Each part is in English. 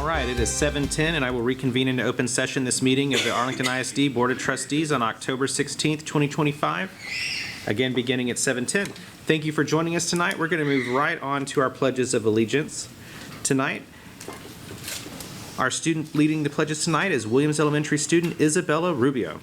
right, it is 7:10, and I will reconvene into open session this meeting of the Arlington ISD Board of Trustees on October 16th, 2025, again beginning at 7:10. Thank you for joining us tonight. We're going to move right on to our pledges of allegiance tonight. Our student leading the pledges tonight is Williams Elementary student Isabella Rubio.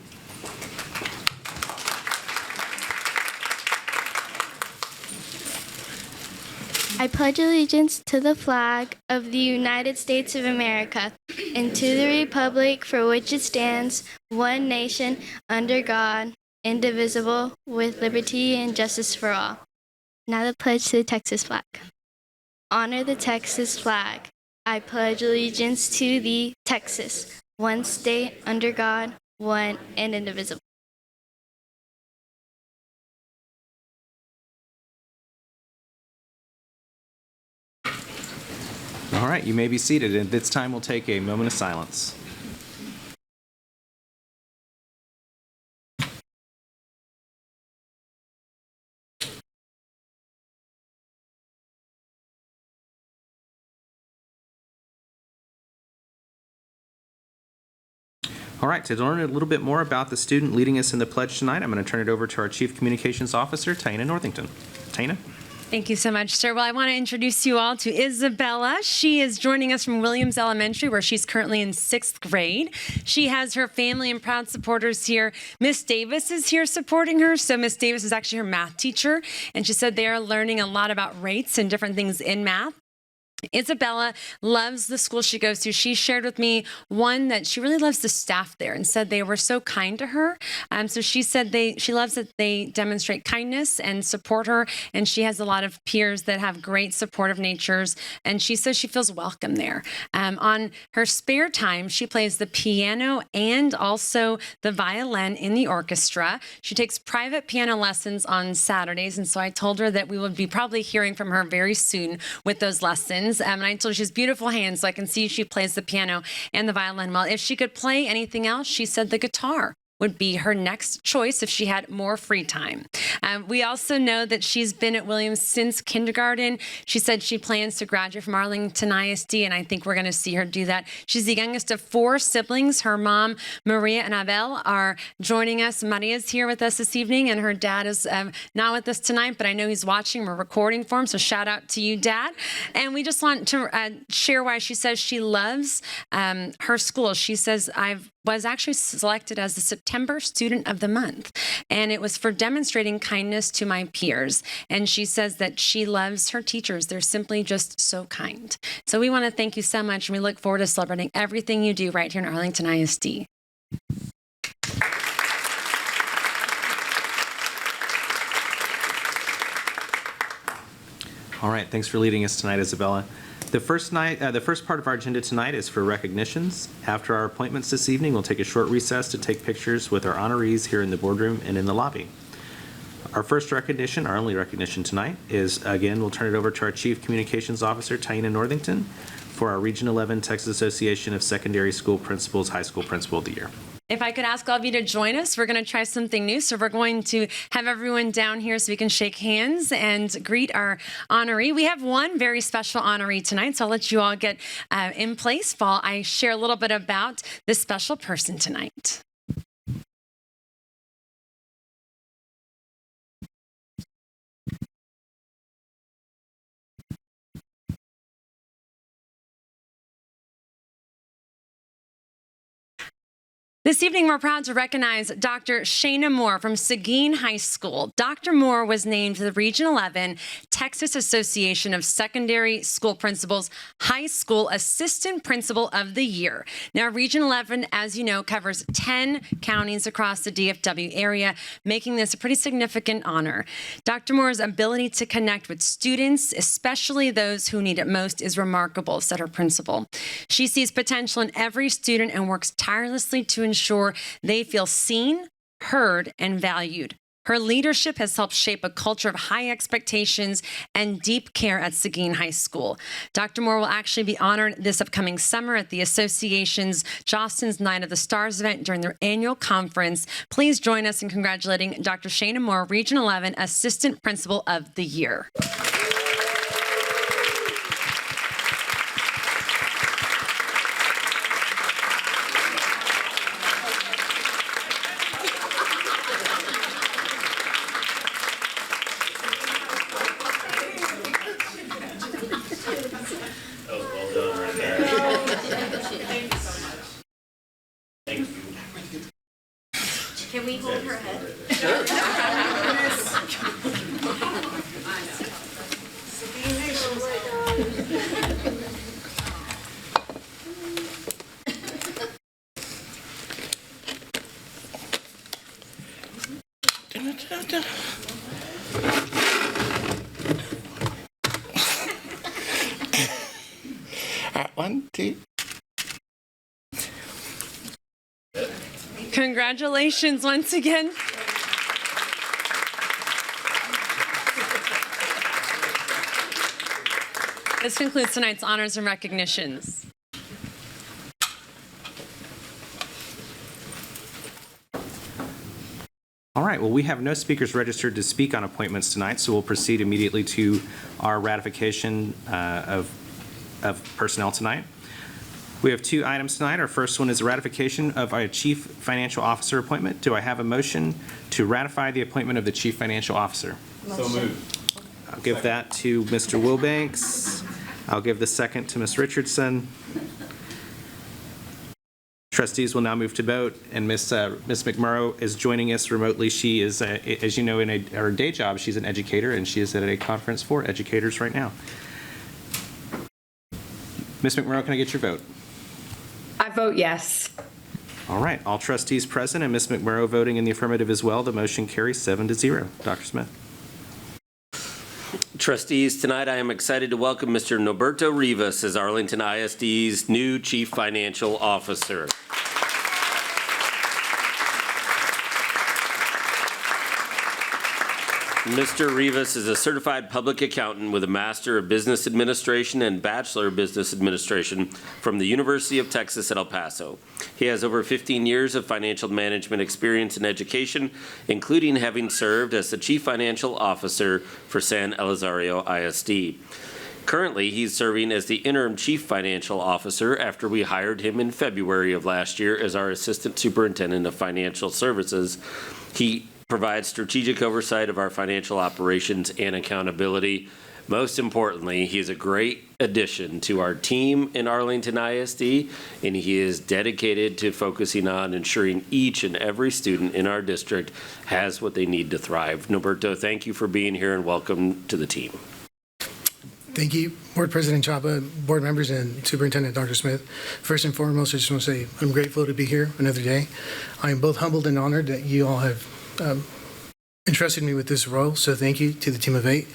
I pledge allegiance to the flag of the United States of America and to the republic for which it stands, one nation, under God, indivisible, with liberty and justice for all. Now the pledge to the Texas flag. Honor the Texas flag. I pledge allegiance to the Texas, one state, under God, one and indivisible. All right, you may be seated. At this time, we'll take a moment of silence. All right, to learn a little bit more about the student leading us in the pledge tonight, I'm going to turn it over to our Chief Communications Officer, Taina Northington. Taina? Thank you so much, sir. Well, I want to introduce you all to Isabella. She is joining us from Williams Elementary, where she's currently in 6th grade. She has her family and proud supporters here. Miss Davis is here supporting her. So Miss Davis is actually her math teacher, and she said they are learning a lot about rates and different things in math. Isabella loves the school she goes to. She shared with me one that she really loves the staff there and said they were so kind to her. So she said she loves that they demonstrate kindness and support her, and she has a lot of peers that have great supportive natures, and she says she feels welcome there. On her spare time, she plays the piano and also the violin in the orchestra. She takes private piano lessons on Saturdays, and so I told her that we would be probably hearing from her very soon with those lessons. And I told her she has beautiful hands, so I can see she plays the piano and the violin well. If she could play anything else, she said the guitar would be her next choice if she had more free time. We also know that she's been at Williams since kindergarten. She said she plans to graduate from Arlington ISD, and I think we're going to see her do that. She's the youngest of 4 siblings. Her mom, Maria and Abel, are joining us. Maria's here with us this evening, and her dad is not with us tonight, but I know he's watching. We're recording for him, so shout out to you, Dad. And we just want to share why she says she loves her school. She says, I was actually selected as the September Student of the Month, and it was for demonstrating kindness to my peers. And she says that she loves her teachers. They're simply just so kind. So we want to thank you so much, and we look forward to celebrating everything you do right here in Arlington ISD. All right, thanks for leading us tonight, Isabella. The first part of our agenda tonight is for recognitions. After our appointments this evening, we'll take a short recess to take pictures with our honorees here in the boardroom and in the lobby. Our first recognition, our only recognition tonight, is, again, we'll turn it over to our Chief Communications Officer, Taina Northington, for our Region 11 Texas Association of Secondary School Principals High School Principal of the Year. If I could ask all of you to join us, we're going to try something new. So we're going to have everyone down here so we can shake hands and greet our honoree. We have one very special honoree tonight, so I'll let you all get in place while I share a little bit about this special person tonight. This evening, we're proud to recognize Dr. Shana Moore from Seguin High School. Dr. Moore was named the Region 11 Texas Association of Secondary School Principals High School Assistant Principal of the Year. Now, Region 11, as you know, covers 10 counties across the DFW area, making this a pretty significant honor. Dr. Moore's ability to connect with students, especially those who need it most, is remarkable, said her principal. She sees potential in every student and works tirelessly to ensure they feel seen, heard, and valued. Her leadership has helped shape a culture of high expectations and deep care at Seguin High School. Dr. Moore will actually be honored this upcoming summer at the association's Jostens Night of the Stars event during their annual conference. Please join us in congratulating Dr. Shana Moore, Region 11 Assistant Principal of the Year. 1, 2. Congratulations once again. This concludes tonight's honors and recognitions. All right, well, we have no speakers registered to speak on appointments tonight, so we'll proceed immediately to our ratification of personnel tonight. We have 2 items tonight. Our first one is a ratification of our Chief Financial Officer appointment. Do I have a motion to ratify the appointment of the Chief Financial Officer? So moved. I'll give that to Mr. Wilbanks. I'll give the second to Ms. Richardson. Trustees will now move to vote, and Ms. McMurrow is joining us remotely. She is, as you know, in her day job, she's an educator, and she is at a conference for educators right now. Ms. McMurrow, can I get your vote? I vote yes. All right, all trustees present and Ms. McMurrow voting in the affirmative as well. The motion carries 7-0. Dr. Smith. Trustees, tonight I am excited to welcome Mr. Norberto Rivas as Arlington ISD's new Chief Financial Officer. Mr. Rivas is a certified public accountant with a Master of Business Administration and Bachelor of Business Administration from the University of Texas at El Paso. He has over 15 years of financial management experience in education, including having served as the Chief Financial Officer for San Elizario ISD. Currently, he's serving as the interim Chief Financial Officer after we hired him in February of last year as our Assistant Superintendent of Financial Services. He provides strategic oversight of our financial operations and accountability. Most importantly, he is a great addition to our team in Arlington ISD, and he is dedicated to focusing on ensuring each and every student in our district has what they need to thrive. Norberto, thank you for being here and welcome to the team. Thank you, Board President Chapa, board members, and Superintendent Dr. Smith. First and foremost, I just want to say I'm grateful to be here another day. I am both humbled and honored that you all have entrusted me with this role, so thank you to the team of 8.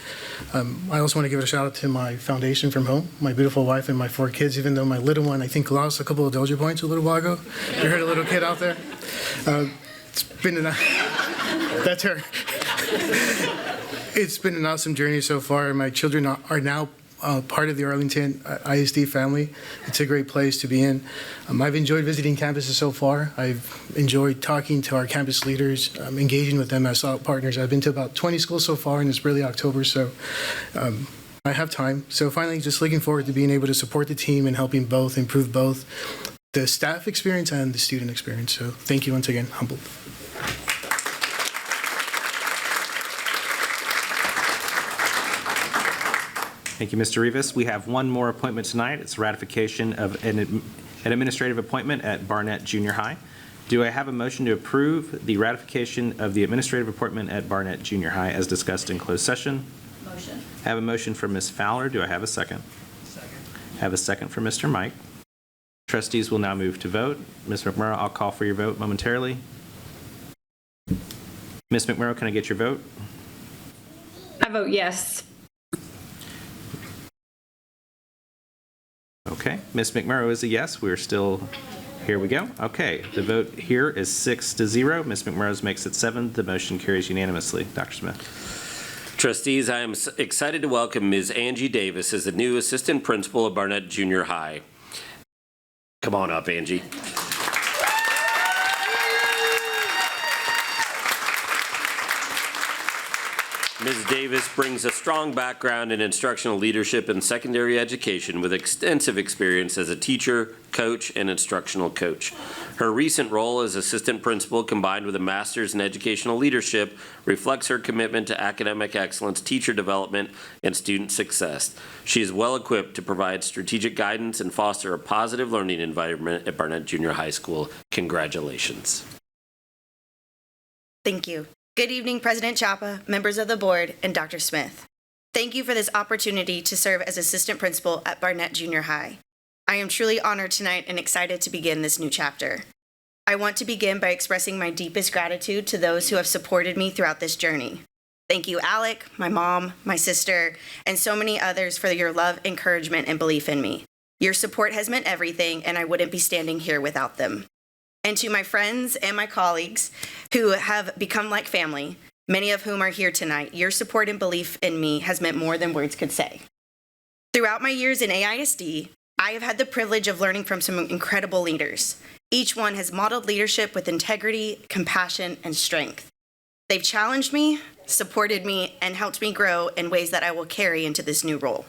I also want to give a shout out to my foundation from home, my beautiful wife and my 4 kids, even though my little one, I think, lost a couple of Doja points a little while ago. You heard a little kid out there? It's been that's her. It's been an awesome journey so far. My children are now part of the Arlington ISD family. It's a great place to be in. I've enjoyed visiting campuses so far. I've enjoyed talking to our campus leaders, engaging with them as thought partners. I've been to about 20 schools so far, and it's really October, so I have time. So finally, just looking forward to being able to support the team and helping both improve both the staff experience and the student experience. So thank you once again. Humbled. Thank you, Mr. Rivas. We have one more appointment tonight. It's ratification of an administrative appointment at Barnett Junior High. Do I have a motion to approve the ratification of the administrative appointment at Barnett Junior High as discussed in closed session? Motion. I have a motion from Ms. Fowler. Do I have a second? Second. I have a second from Mr. Mike. Trustees will now move to vote. Ms. McMurrow, I'll call for your vote momentarily. Ms. McMurrow, can I get your vote? I vote yes. Okay, Ms. McMurrow is a yes. We're still, here we go. Okay, the vote here is 6-0. Ms. McMurrow's makes it 7. The motion carries unanimously. Dr. Smith. Trustees, I am excited to welcome Ms. Angie Davis as the new Assistant Principal of Barnett Junior High. Come on up, Angie. Ms. Davis brings a strong background in instructional leadership and secondary education with extensive experience as a teacher, coach, and instructional coach. Her recent role as assistant principal combined with a master's in educational leadership reflects her commitment to academic excellence, teacher development, and student success. She is well equipped to provide strategic guidance and foster a positive learning environment at Barnett Junior High School. Congratulations. Thank you. Good evening, President Chapa, members of the board, and Dr. Smith. Thank you for this opportunity to serve as assistant principal at Barnett Junior High. I am truly honored tonight and excited to begin this new chapter. I want to begin by expressing my deepest gratitude to those who have supported me throughout this journey. Thank you, Alec, my mom, my sister, and so many others for your love, encouragement, and belief in me. Your support has meant everything, and I wouldn't be standing here without them. And to my friends and my colleagues who have become like family, many of whom are here tonight, your support and belief in me has meant more than words could say. Throughout my years in AISD, I have had the privilege of learning from some incredible leaders. Each one has modeled leadership with integrity, compassion, and strength. They've challenged me, supported me, and helped me grow in ways that I will carry into this new role.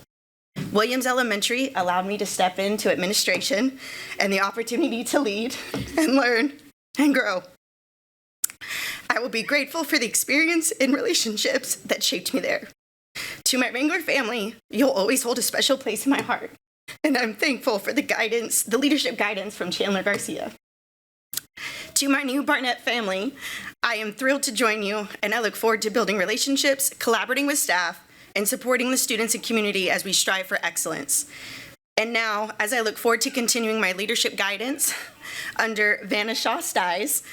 Williams Elementary allowed me to step into administration and the opportunity to lead and learn and grow. I will be grateful for the experience and relationships that shaped me there. To my Wrangler family, you'll always hold a special place in my heart, and I'm thankful for the guidance, the leadership guidance from Chandler Garcia. To my new Barnett family, I am thrilled to join you, and I look forward to building relationships, collaborating with staff, and supporting the students and community as we strive for excellence. And now, as I look forward to continuing my leadership guidance under Vanna Shaw-Stiles,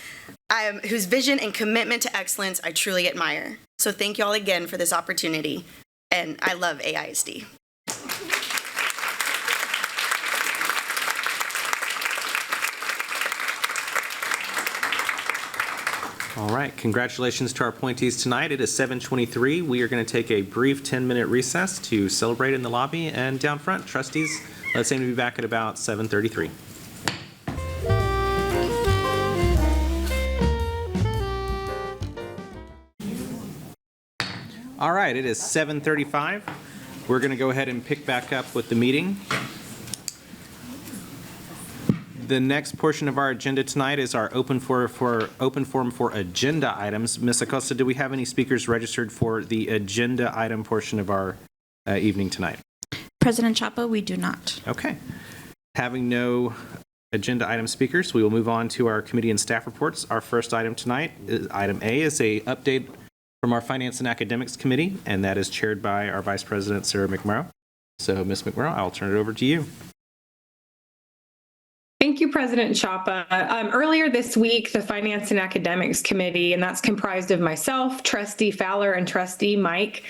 whose vision and commitment to excellence I truly admire. So thank you all again for this opportunity, and I love AISD. All right, congratulations to our appointees tonight. It is 7:23. We are going to take a brief 10-minute recess to celebrate in the lobby and down front. Trustees, let's aim to be back at about 7:33. All right, it is 7:35. We're going to go ahead and pick back up with the meeting. The next portion of our agenda tonight is our open forum for agenda items. Ms. Acosta, do we have any speakers registered for the agenda item portion of our evening tonight? President Chapa, we do not. Okay. Having no agenda item speakers, we will move on to our committee and staff reports. Our first item tonight, item A, is a update from our Finance and Academics Committee, and that is chaired by our Vice President, Sarah McMurrow. So, Ms. McMurrow, I'll turn it over to you. Thank you, President Chapa. Earlier this week, the Finance and Academics Committee, and that's comprised of myself, Trustee Fowler, and Trustee Mike,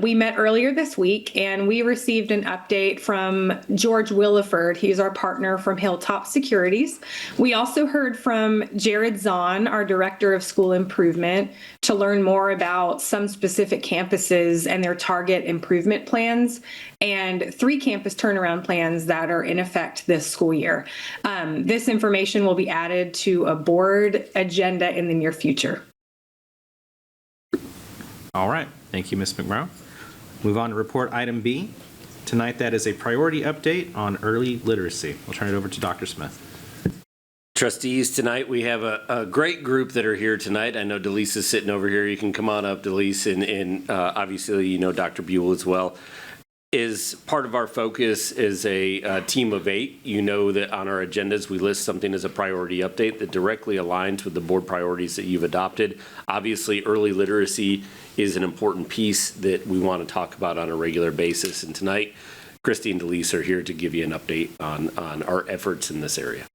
we met earlier this week, and we received an update from George Williford. He's our partner from Hilltop Securities. We also heard from Jared Zahn, our Director of School Improvement, to learn more about some specific campuses and their target improvement plans, and 3 campus turnaround plans that are in effect this school year. This information will be added to a board agenda in the near future. All right. Thank you, Ms. McMurrow. Move on to report item B. Tonight, that is a priority update on early literacy. We'll turn it over to Dr. Smith. Trustees, tonight we have a great group that are here tonight. I know Delise is sitting over here. You can come on up, Delise, and obviously you know Dr. Buell as well. Is part of our focus is a team of 8. You know that on our agendas we list something as a priority update that directly aligns with the board priorities that you've adopted. Obviously, early literacy is an important piece that we want to talk about on a regular basis. And tonight, Christy and Delise are here to give you an update on our efforts in this area.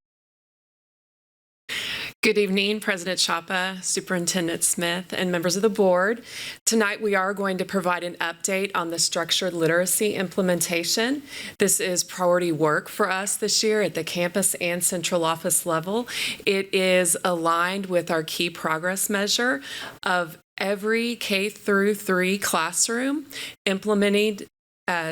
Good evening, President Chapa, Superintendent Smith, and members of the board. Tonight, we are going to provide an update on the structured literacy implementation. This is priority work for us this year at the campus and central office level. It is aligned with our key progress measure of every K-3 classroom implementing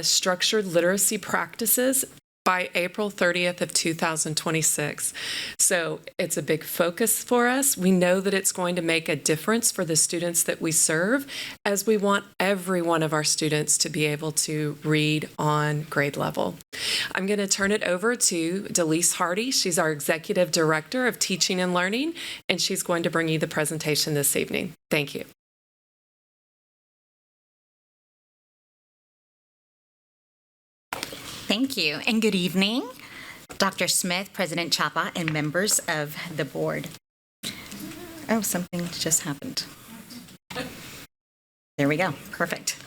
structured literacy practices by April 30th of 2026. So it's a big focus for us. We know that it's going to make a difference for the students that we serve, as we want every one of our students to be able to read on grade level. I'm going to turn it over to Delise Hardy. She's our Executive Director of Teaching and Learning, and she's going to bring you the presentation this evening. Thank you. Thank you, and good evening, Dr. Smith, President Chapa, and members of the board. Oh, something just happened. There we go. Perfect.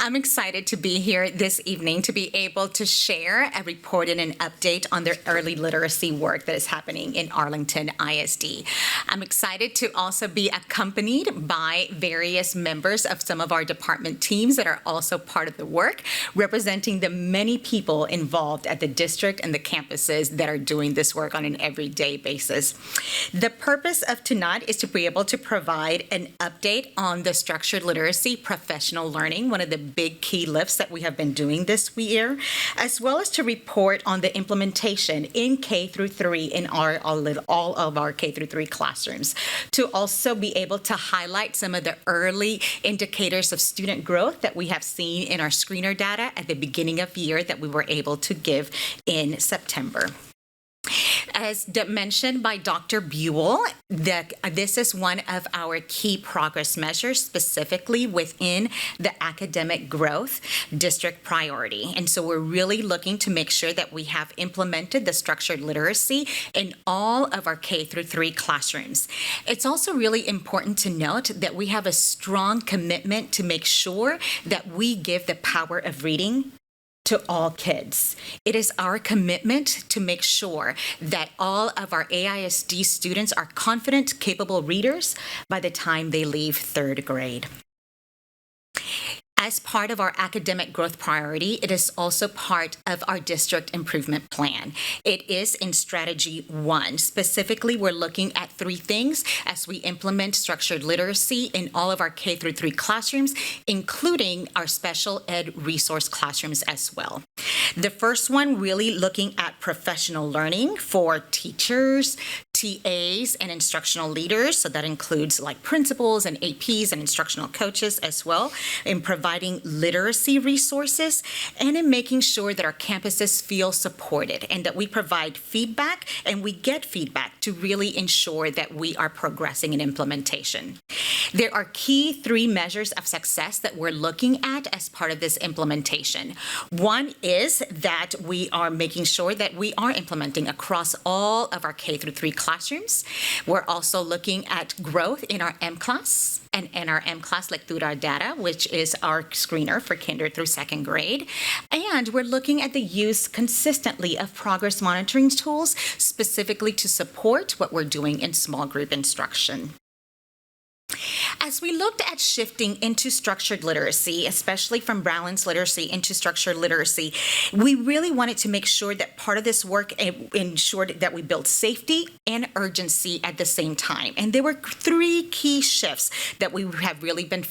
I'm excited to be here this evening to be able to share a report and an update on the early literacy work that is happening in Arlington ISD. I'm excited to also be accompanied by various members of some of our department teams that are also part of the work, representing the many people involved at the district and the campuses that are doing this work on an everyday basis. The purpose of tonight is to be able to provide an update on the structured literacy professional learning, one of the big key lifts that we have been doing this year, as well as to report on the implementation in K through 3 in all of our K through 3 classrooms, to also be able to highlight some of the early indicators of student growth that we have seen in our screener data at the beginning of year that we were able to give in September. As mentioned by Dr. Buell, this is one of our key progress measures, specifically within the academic growth district priority. And so we're really looking to make sure that we have implemented the structured literacy in all of our K through 3 classrooms. It's also really important to note that we have a strong commitment to make sure that we give the power of reading to all kids. It is our commitment to make sure that all of our AISD students are confident, capable readers by the time they leave 3rd grade. As part of our academic growth priority, it is also part of our district improvement plan. It is in strategy 1. Specifically, we're looking at 3 things as we implement structured literacy in all of our K through 3 classrooms, including our special ed resource classrooms as well. The first one really looking at professional learning for teachers, TAs, and instructional leaders. So that includes like principals and APs and instructional coaches as well, in providing literacy resources and in making sure that our campuses feel supported and that we provide feedback and we get feedback to really ensure that we are progressing in implementation. There are key 3 measures of success that we're looking at as part of this implementation. One is that we are making sure that we are implementing across all of our K through 3 classrooms. We're also looking at growth in our M class and in our M class lectura data, which is our screener for kinder through 2nd grade. And we're looking at the use consistently of progress monitoring tools, specifically to support what we're doing in small group instruction. As we looked at shifting into structured literacy, especially from Brown's literacy into structured literacy, we really wanted to make sure that part of this work ensured that we built safety and urgency at the same time. And there were 3 key shifts that we have really been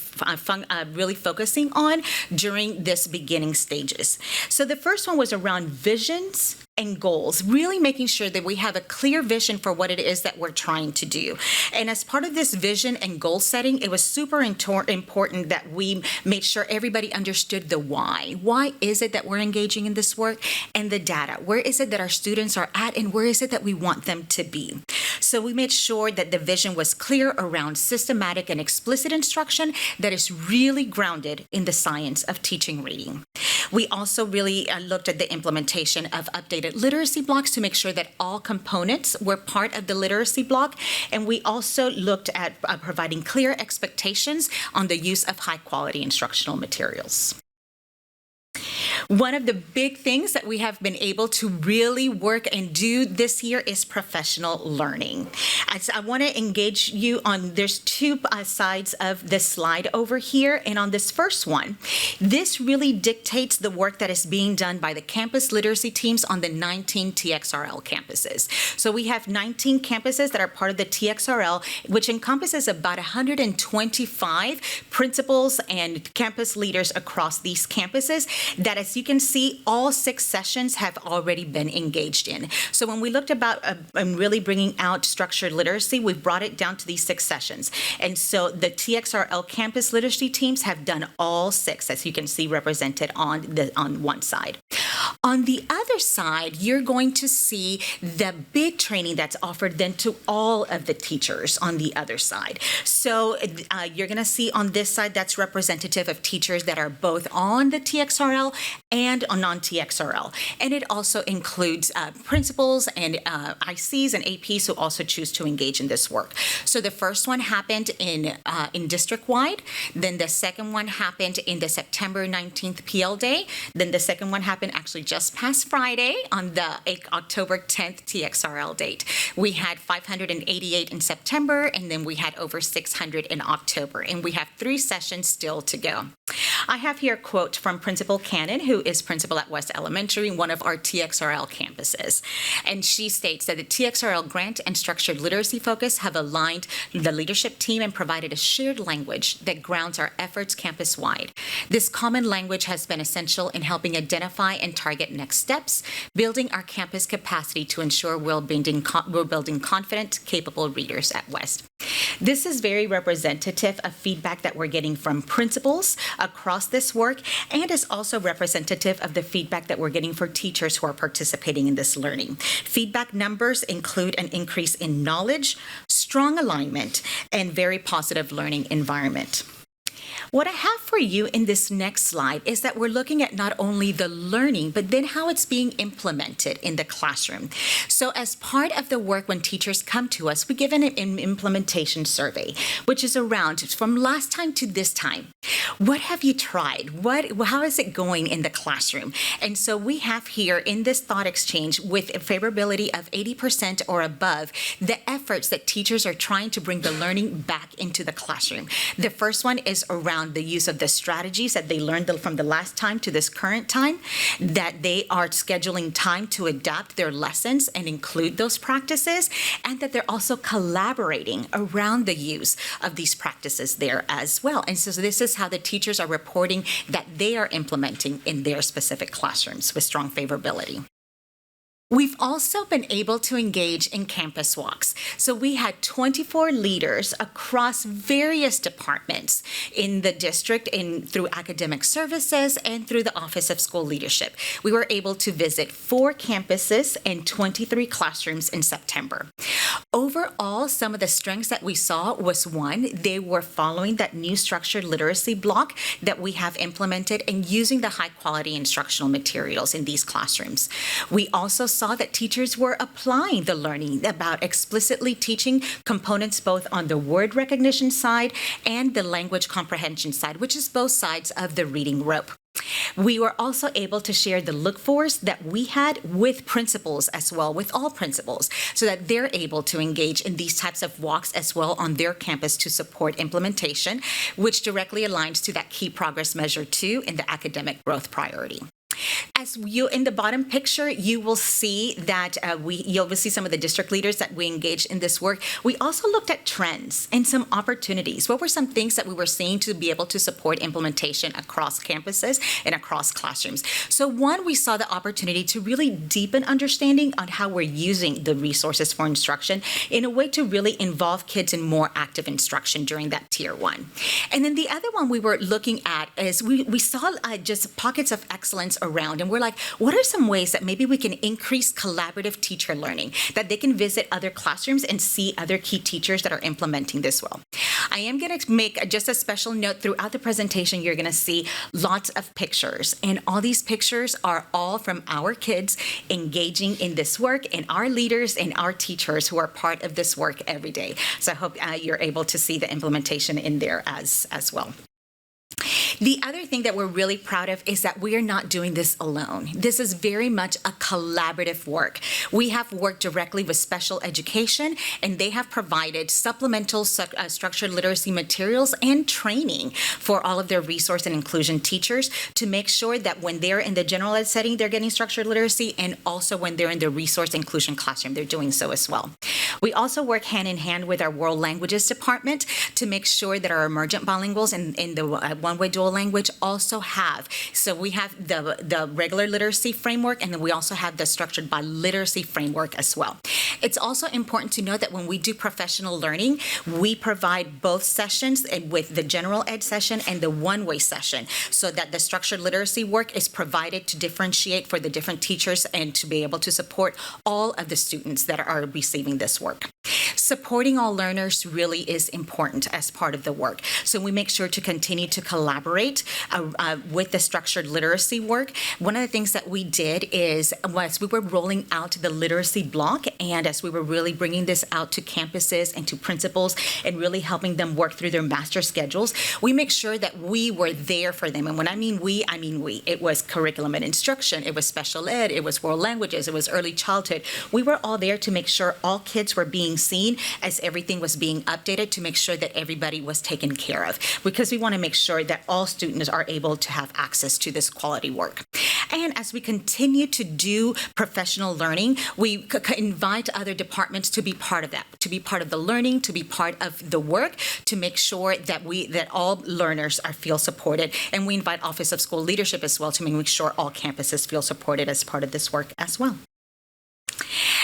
really focusing on during this beginning stages. So the first one was around visions and goals, really making sure that we have a clear vision for what it is that we're trying to do. And as part of this vision and goal setting, it was super important that we made sure everybody understood the why. Why is it that we're engaging in this work? And the data. Where is it that our students are at and where is it that we want them to be? So we made sure that the vision was clear around systematic and explicit instruction that is really grounded in the science of teaching reading. We also really looked at the implementation of updated literacy blocks to make sure that all components were part of the literacy block. And we also looked at providing clear expectations on the use of high-quality instructional materials. One of the big things that we have been able to really work and do this year is professional learning. I want to engage you on, there's 2 sides of this slide over here. And on this first one, this really dictates the work that is being done by the campus literacy teams on the 19 TXRL campuses. So we have 19 campuses that are part of the TXRL, which encompasses about 125 principals and campus leaders across these campuses that, as you can see, all 6 sessions have already been engaged in. So when we looked about really bringing out structured literacy, we've brought it down to these 6 sessions. And so the TXRL campus literacy teams have done all 6, as you can see represented on one side. On the other side, you're going to see the big training that's offered then to all of the teachers on the other side. So you're going to see on this side that's representative of teachers that are both on the TXRL and on non-TXRL. And it also includes principals and ICs and APs who also choose to engage in this work. So the first one happened in district-wide. Then the second one happened in the September 19th PL Day. Then the second one happened actually just past Friday on the October 10th TXRL date. We had 588 in September, and then we had over 600 in October, and we have 3 sessions still to go. I have here a quote from Principal Cannon, who is principal at West Elementary, one of our TXRL campuses. And she states that the TXRL grant and structured literacy focus have aligned the leadership team and provided a shared language that grounds our efforts campus-wide. This common language has been essential in helping identify and target next steps, building our campus capacity to ensure we're building confident, capable readers at West. This is very representative of feedback that we're getting from principals across this work, and is also representative of the feedback that we're getting for teachers who are participating in this learning. Feedback numbers include an increase in knowledge, strong alignment, and very positive learning environment. What I have for you in this next slide is that we're looking at not only the learning, but then how it's being implemented in the classroom. So as part of the work, when teachers come to us, we give an implementation survey, which is around from last time to this time. What have you tried? How is it going in the classroom? And so we have here in this thought exchange, with a favorability of 80% or above, the efforts that teachers are trying to bring the learning back into the classroom. The first one is around the use of the strategies that they learned from the last time to this current time, that they are scheduling time to adapt their lessons and include those practices, and that they're also collaborating around the use of these practices there as well. And so this is how the teachers are reporting that they are implementing in their specific classrooms with strong favorability. We've also been able to engage in campus walks. So we had 24 leaders across various departments in the district, through academic services and through the Office of School Leadership. We were able to visit 4 campuses and 23 classrooms in September. Overall, some of the strengths that we saw was, one, they were following that new structured literacy block that we have implemented and using the high-quality instructional materials in these classrooms. We also saw that teachers were applying the learning about explicitly teaching components both on the word recognition side and the language comprehension side, which is both sides of the reading rope. We were also able to share the look-fors that we had with principals as well, with all principals, so that they're able to engage in these types of walks as well on their campus to support implementation, which directly aligns to that key progress measure 2 in the academic growth priority. As you in the bottom picture, you will see that you'll see some of the district leaders that we engaged in this work. We also looked at trends and some opportunities. What were some things that we were seeing to be able to support implementation across campuses and across classrooms? So one, we saw the opportunity to really deepen understanding on how we're using the resources for instruction in a way to really involve kids in more active instruction during that tier 1. And then the other one we were looking at is we saw just pockets of excellence around, and we're like, what are some ways that maybe we can increase collaborative teacher learning, that they can visit other classrooms and see other key teachers that are implementing this well? I am going to make just a special note throughout the presentation. You're going to see lots of pictures, and all these pictures are all from our kids engaging in this work and our leaders and our teachers who are part of this work every day. So I hope you're able to see the implementation in there as well. The other thing that we're really proud of is that we are not doing this alone. This is very much a collaborative work. We have worked directly with special education, and they have provided supplemental structured literacy materials and training for all of their resource and inclusion teachers to make sure that when they're in the general ed setting, they're getting structured literacy, and also when they're in the resource inclusion classroom, they're doing so as well. We also work hand in hand with our world languages department to make sure that our emergent bilinguals in the one-way dual language also have. So we have the regular literacy framework, and then we also have the structured biliteracy framework as well. It's also important to note that when we do professional learning, we provide both sessions with the general ed session and the one-way session, so that the structured literacy work is provided to differentiate for the different teachers and to be able to support all of the students that are receiving this work. Supporting all learners really is important as part of the work. So we make sure to continue to collaborate with the structured literacy work. One of the things that we did is, as we were rolling out the literacy block and as we were really bringing this out to campuses and to principals and really helping them work through their master schedules, we make sure that we were there for them. And when I mean we, I mean we. It was curriculum and instruction, it was special ed, it was world languages, it was early childhood. We were all there to make sure all kids were being seen as everything was being updated, to make sure that everybody was taken care of, because we want to make sure that all students are able to have access to this quality work. And as we continue to do professional learning, we invite other departments to be part of that, to be part of the learning, to be part of the work, to make sure that all learners feel supported. And we invite Office of School Leadership as well to make sure all campuses feel supported as part of this work as well.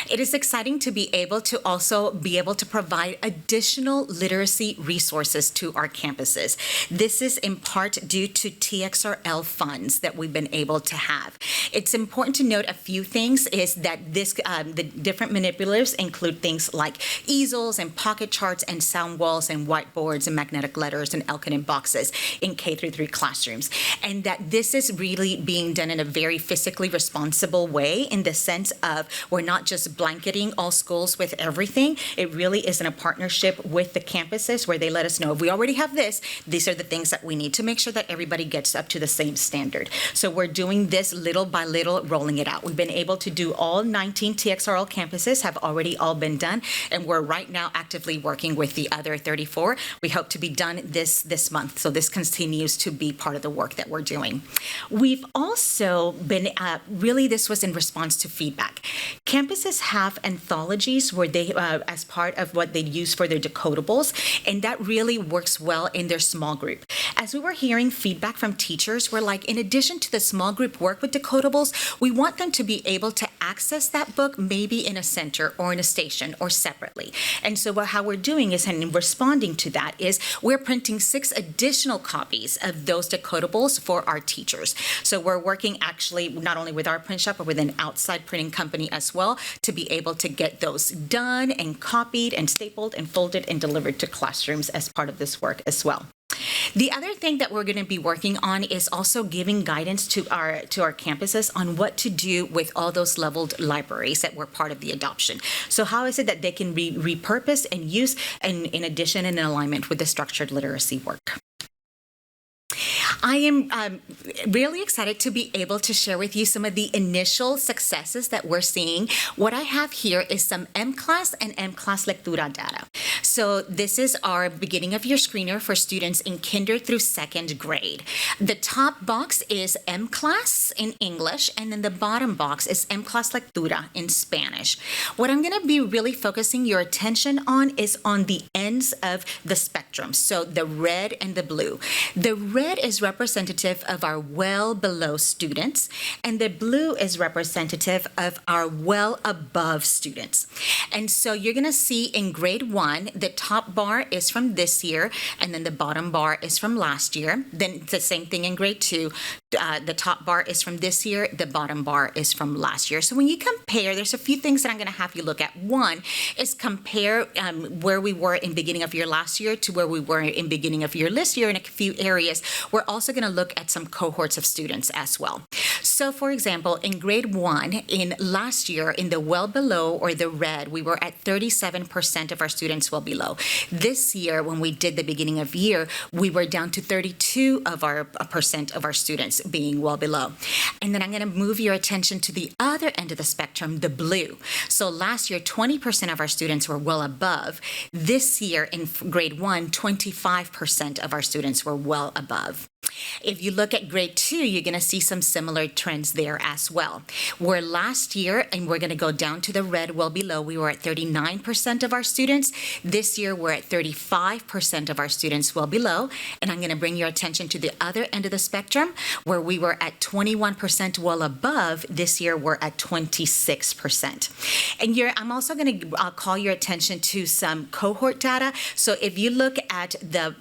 It is exciting to be able to also provide additional literacy resources to our campuses. This is in part due to TXRL funds that we've been able to have. It's important to note a few things is that the different manipulators include things like easels and pocket charts and sound walls and whiteboards and magnetic letters and Elkin boxes in K-3 classrooms. And that this is really being done in a very fiscally responsible way, in the sense of we're not just blanketing all schools with everything. It really is in a partnership with the campuses where they let us know, if we already have this, these are the things that we need to make sure that everybody gets up to the same standard. So we're doing this little by little, rolling it out. We've been able to do all 19 TXRL campuses have already all been done, and we're right now actively working with the other 34. We hope to be done this month. So this continues to be part of the work that we're doing. We've also been, this was in response to feedback. Campuses have anthologies where they, as part of what they use for their decodables, and that really works well in their small group. As we were hearing feedback from teachers, we're like, in addition to the small group work with decodables, we want them to be able to access that book maybe in a center or in a station or separately. And so how we're doing is, and responding to that, is we're printing 6 additional copies of those decodables for our teachers. So we're working actually not only with our print shop, but with an outside printing company as well, to be able to get those done and copied and stapled and folded and delivered to classrooms as part of this work as well. The other thing that we're going to be working on is also giving guidance to our campuses on what to do with all those leveled libraries that were part of the adoption. So how is it that they can be repurposed and used in addition and in alignment with the structured literacy work? I am really excited to be able to share with you some of the initial successes that we're seeing. What I have here is some M-Class and M-Class Lectura data. So this is our beginning of year screener for students in kinder through 2nd grade. The top box is M-Class in English, and then the bottom box is M-Class Lectura in Spanish. What I'm going to be really focusing your attention on is on the ends of the spectrum, so the red and the blue. The red is representative of our well below students, and the blue is representative of our well above students. And so you're going to see in grade 1, the top bar is from this year, and then the bottom bar is from last year. Then it's the same thing in grade 2. The top bar is from this year, the bottom bar is from last year. So when you compare, there's a few things that I'm going to have you look at. One is compare where we were in beginning of year last year to where we were in beginning of year this year in a few areas. We're also going to look at some cohorts of students as well. So for example, in grade 1, in last year, in the well below or the red, we were at 37% of our students well below. This year, when we did the beginning of year, we were down to 32% of our students being well below. And then I'm going to move your attention to the other end of the spectrum, the blue. So last year, 20% of our students were well above. This year, in grade 1, 25% of our students were well above. If you look at grade 2, you're going to see some similar trends there as well. Where last year, and we're going to go down to the red well below, we were at 39% of our students. This year, we're at 35% of our students well below. And I'm going to bring your attention to the other end of the spectrum, where we were at 21% well above. This year, we're at 26%. And I'm also going to call your attention to some cohort data. So if you look at the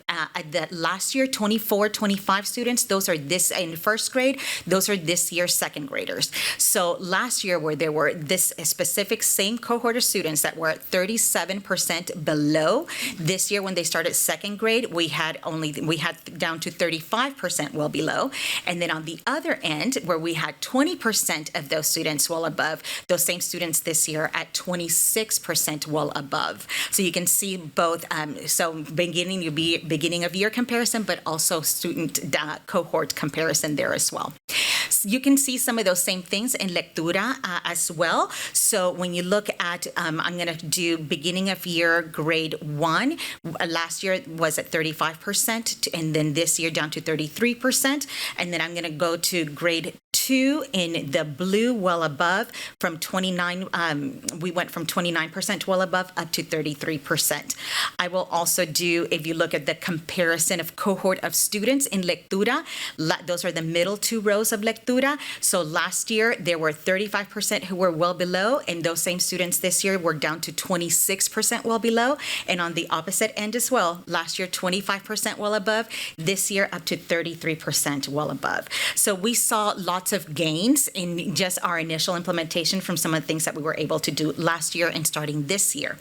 last year, 24, 25 students, those are this in first grade, those are this year's second graders. So last year, where there were this specific same cohort of students that were at 37% below, this year when they started second grade, we had down to 35% well below. And then on the other end, where we had 20% of those students well above, those same students this year at 26% well above. So you can see both, beginning of year comparison, but also student cohort comparison there as well. So you can see some of those same things in lectura as well. So when you look at, I'm going to do beginning of year grade 1. Last year it was at 35%, and then this year down to 33%. And then I'm going to go to grade 2 in the blue well above from 29. We went from 29% well above up to 33%. I will also do, if you look at the comparison of cohort of students in lectura, those are the middle 2 rows of lectura. So last year there were 35% who were well below, and those same students this year were down to 26% well below. And on the opposite end as well, last year 25% well above, this year up to 33% well above. So we saw lots of gains in just our initial implementation from some of the things that we were able to do last year and starting this year.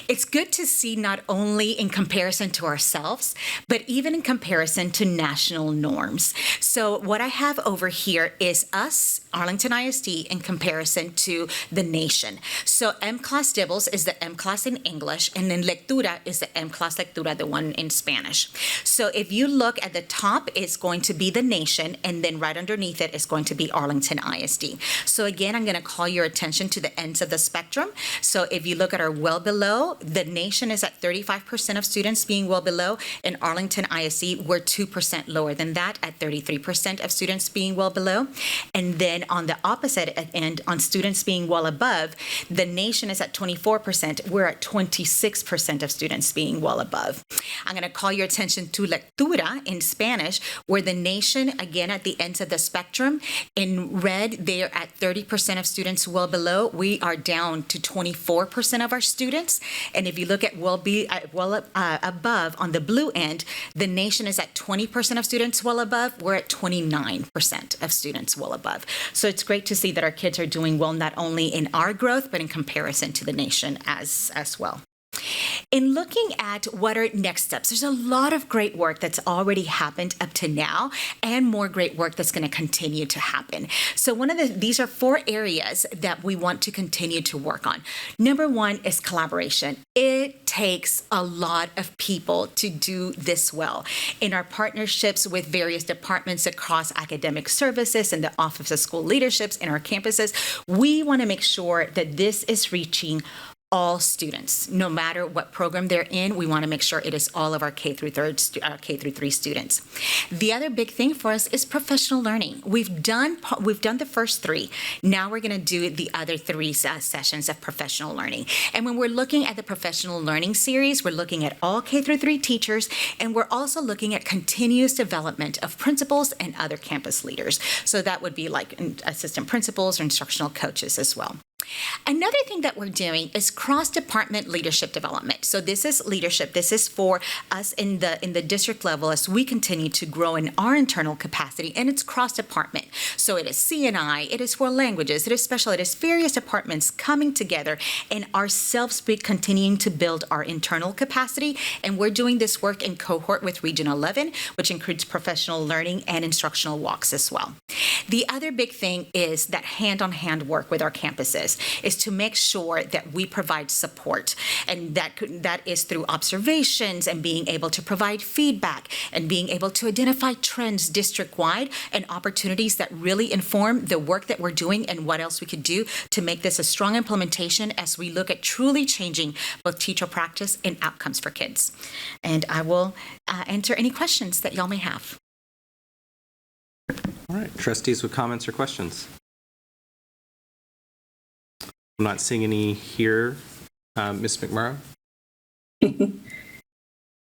It's good to see not only in comparison to ourselves, but even in comparison to national norms. So what I have over here is us, Arlington ISD, in comparison to the nation. So M-Class Dibbles is the M-Class in English, and then Lectura is the M-Class Lectura, the one in Spanish. So if you look at the top, it's going to be the nation, and then right underneath it is going to be Arlington ISD. So again, I'm going to call your attention to the ends of the spectrum. So if you look at our well below, the nation is at 35% of students being well below. In Arlington ISD, we're 2% lower than that at 33% of students being well below. And then on the opposite end, on students being well above, the nation is at 24%. We're at 26% of students being well above. I'm going to call your attention to Lectura in Spanish, where the nation, again, at the ends of the spectrum, in red, they're at 30% of students well below. We are down to 24% of our students. And if you look at above on the blue end, the nation is at 20% of students well above. We're at 29% of students well above. So it's great to see that our kids are doing well, not only in our growth, but in comparison to the nation as well. In looking at what are next steps, there's a lot of great work that's already happened up to now, and more great work that's going to continue to happen. So these are 4 areas that we want to continue to work on. Number 1 is collaboration. It takes a lot of people to do this well. In our partnerships with various departments across academic services and the Office of School Leaderships in our campuses, we want to make sure that this is reaching all students, no matter what program they're in. We want to make sure it is all of our K through 3 students. The other big thing for us is professional learning. We've done the first 3. Now we're going to do the other 3 sessions of professional learning. And when we're looking at the professional learning series, we're looking at all K through 3 teachers, and we're also looking at continuous development of principals and other campus leaders. So that would be like assistant principals or instructional coaches as well. Another thing that we're doing is cross-department leadership development. So this is leadership. This is for us in the district level as we continue to grow in our internal capacity, and it's cross-department. So it is C&I, it is for languages, it is special, it is various departments coming together and ourselves continuing to build our internal capacity. And we're doing this work in cohort with Region 11, which includes professional learning and instructional walks as well. The other big thing is that hand-on-hand work with our campuses is to make sure that we provide support, and that is through observations and being able to provide feedback and being able to identify trends district-wide and opportunities that really inform the work that we're doing and what else we could do to make this a strong implementation as we look at truly changing both teacher practice and outcomes for kids. And I will answer any questions that y'all may have. All right, trustees with comments or questions? I'm not seeing any here. Ms. McMurrow?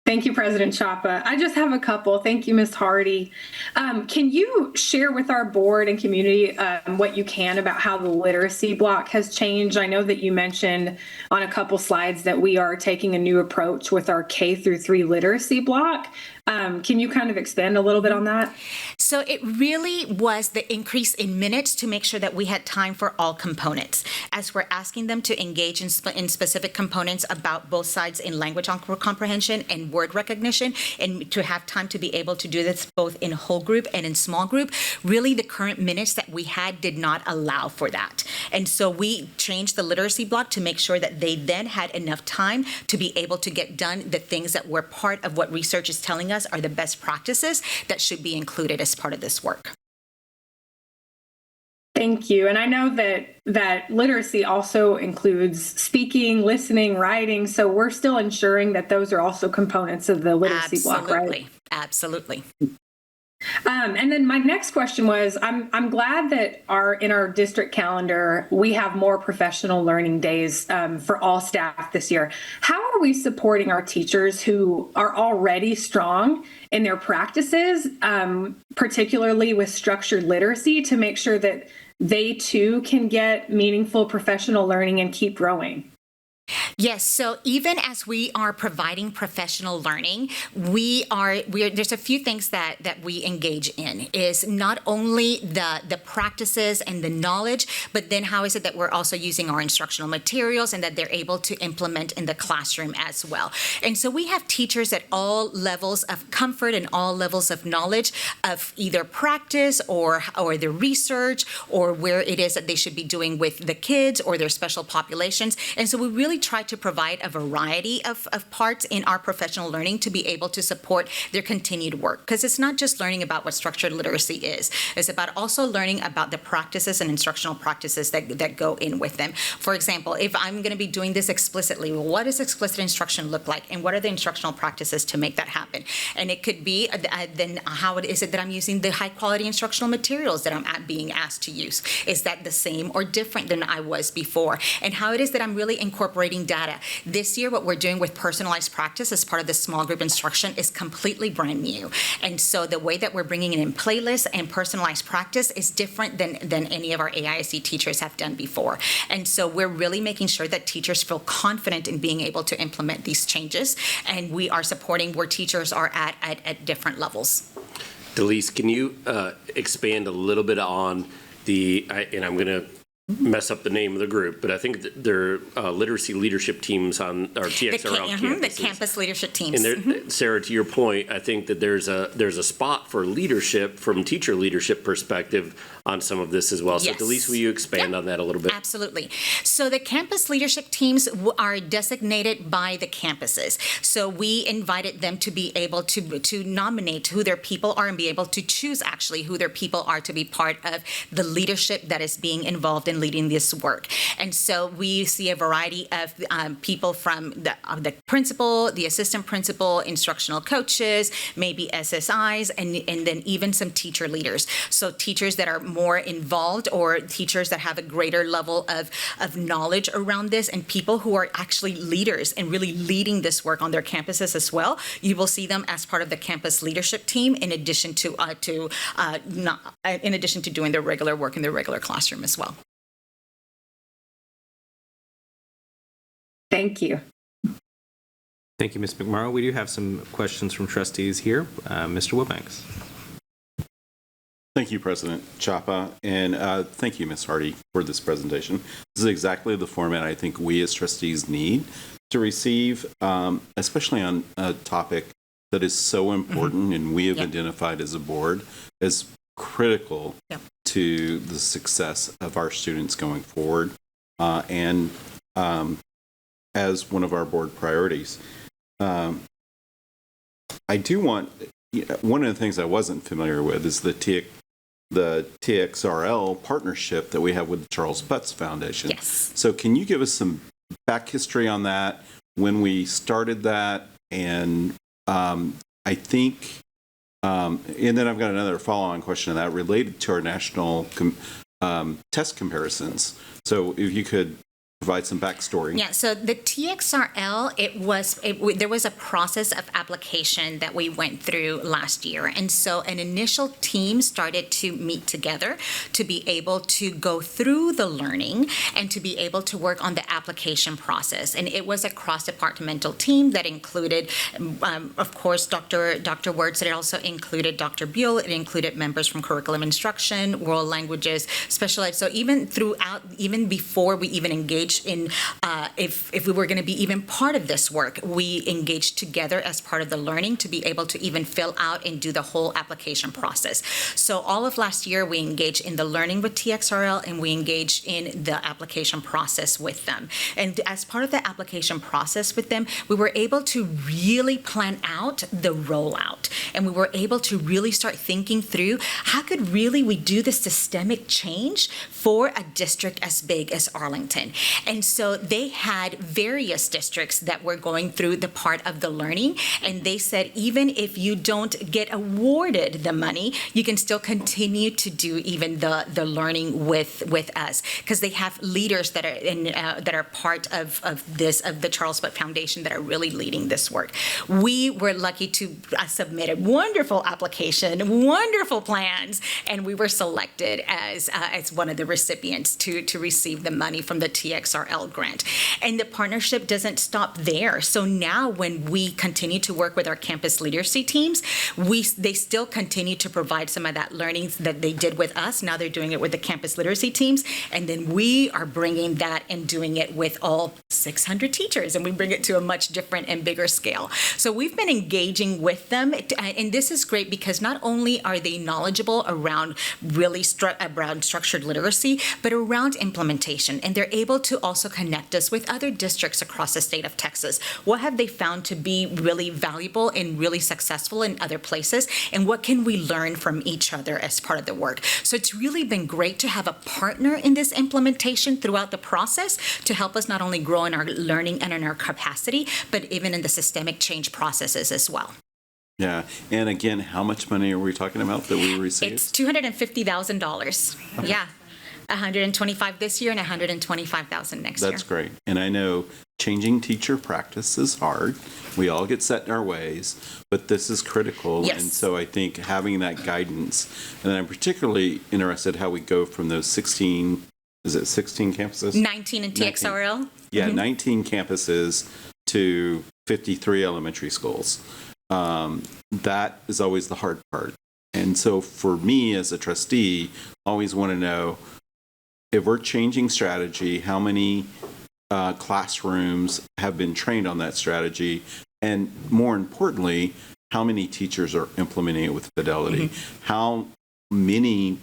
Thank you, President Chapa. I just have a couple. Thank you, Ms. Hardy. Can you share with our board and community what you can about how the literacy block has changed? I know that you mentioned on a couple slides that we are taking a new approach with our K-3 literacy block. Can you kind of expand a little bit on that? So it really was the increase in minutes to make sure that we had time for all components. As we're asking them to engage in specific components about both sides in language comprehension and word recognition, and to have time to be able to do this both in whole group and in small group, really the current minutes that we had did not allow for that. And so we changed the literacy block to make sure that they then had enough time to be able to get done the things that were part of what research is telling us are the best practices that should be included as part of this work. Thank you. And I know that literacy also includes speaking, listening, writing. So we're still ensuring that those are also components of the literacy block, right? Absolutely. And then my next question was, I'm glad that in our district calendar, we have more professional learning days for all staff this year. How are we supporting our teachers who are already strong in their practices, particularly with structured literacy, to make sure that they too can get meaningful professional learning and keep growing? Yes. So even as we are providing professional learning, there's a few things that we engage in. Is not only the practices and the knowledge, but then how is it that we're also using our instructional materials and that they're able to implement in the classroom as well. And so we have teachers at all levels of comfort and all levels of knowledge of either practice or the research or where it is that they should be doing with the kids or their special populations. And so we really try to provide a variety of parts in our professional learning to be able to support their continued work. Because it's not just learning about what structured literacy is. It's about also learning about the practices and instructional practices that go in with them. For example, if I'm going to be doing this explicitly, well, what does explicit instruction look like? And what are the instructional practices to make that happen? And it could be then how is it that I'm using the high quality instructional materials that I'm being asked to use? Is that the same or different than I was before? And how it is that I'm really incorporating data. This year, what we're doing with personalized practice as part of the small group instruction is completely brand new. And so the way that we're bringing in playlists and personalized practice is different than any of our AISD teachers have done before. And so we're really making sure that teachers feel confident in being able to implement these changes. And we are supporting where teachers are at different levels. Delise, can you expand a little bit on and I'm going to mess up the name of the group, but I think they're literacy leadership teams on our TXRL campuses. The campus leadership teams. And Sarah, to your point, I think that there's a spot for leadership from teacher leadership perspective on some of this as well. Yes. So Delise, will you expand on that a little bit? Absolutely. So the campus leadership teams are designated by the campuses. So we invited them to be able to nominate who their people are and be able to choose actually who their people are to be part of the leadership that is being involved in leading this work. And so we see a variety of people from the principal, the assistant principal, instructional coaches, maybe SSIs, and then even some teacher leaders. So teachers that are more involved or teachers that have a greater level of knowledge around this and people who are actually leaders and really leading this work on their campuses as well. You will see them as part of the campus leadership team in addition to doing their regular work in their regular classroom as well. Thank you. Thank you, Ms. McMurrow. We do have some questions from trustees here. Mr. Wilbanks. Thank you, President Chapa, and thank you, Ms. Hardy, for this presentation. This is exactly the format I think we as trustees need to receive, especially on a topic that is so important and we have identified as a board as critical to the success of our students going forward and as one of our board priorities. I do want, one of the things I wasn't familiar with is the TXRL partnership that we have with the Charles Butts Foundation. Yes. So can you give us some back history on that, when we started that? And I think And then I've got another follow-on question to that related to our national test comparisons. So if you could provide some backstory. Yeah, so the TXRL, there was a process of application that we went through last year. And so an initial team started to meet together to be able to go through the learning and to be able to work on the application process. And it was a cross-departmental team that included, of course, Dr. Wertz. It also included Dr. Buell. It included members from curriculum instruction, world languages, special ed. So even before we even engaged in, if we were going to be even part of this work, we engaged together as part of the learning to be able to even fill out and do the whole application process. So all of last year, we engaged in the learning with TXRL, and we engaged in the application process with them. And as part of the application process with them, we were able to really plan out the rollout, and we were able to really start thinking through how could really we do the systemic change for a district as big as Arlington. And so they had various districts that were going through the part of the learning, and they said even if you don't get awarded the money, you can still continue to do even the learning with us, because they have leaders that are part of the Charles Buck Foundation that are really leading this work. We were lucky to submit a wonderful application, wonderful plans, and we were selected as one of the recipients to receive the money from the TXRL grant. And the partnership doesn't stop there. So now when we continue to work with our campus literacy teams, they still continue to provide some of that learning that they did with us. Now they're doing it with the campus literacy teams. And then we are bringing that and doing it with all 600 teachers. And we bring it to a much different and bigger scale. So we've been engaging with them. And this is great because not only are they knowledgeable around really around structured literacy, but around implementation. And they're able to also connect us with other districts across the state of Texas. What have they found to be really valuable and really successful in other places? And what can we learn from each other as part of the work? So it's really been great to have a partner in this implementation throughout the process to help us not only grow in our learning and in our capacity, but even in the systemic change processes as well. Yeah. And again, how much money are we talking about that we received? It's $250,000. Okay. Yeah. 125 this year and 125,000 next year. That's great. And I know changing teacher practice is hard. We all get set in our ways, but this is critical. Yes. And so I think having that guidance, and I'm particularly interested how we go from those 16, is it 16 campuses? 19 in TXRL. 19. Yeah, 19 campuses to 53 elementary schools. That is always the hard part. And so for me as a trustee, I always want to know, if we're changing strategy, how many classrooms have been trained on that strategy? And more importantly, how many teachers are implementing it with fidelity? Mm-hmm. How many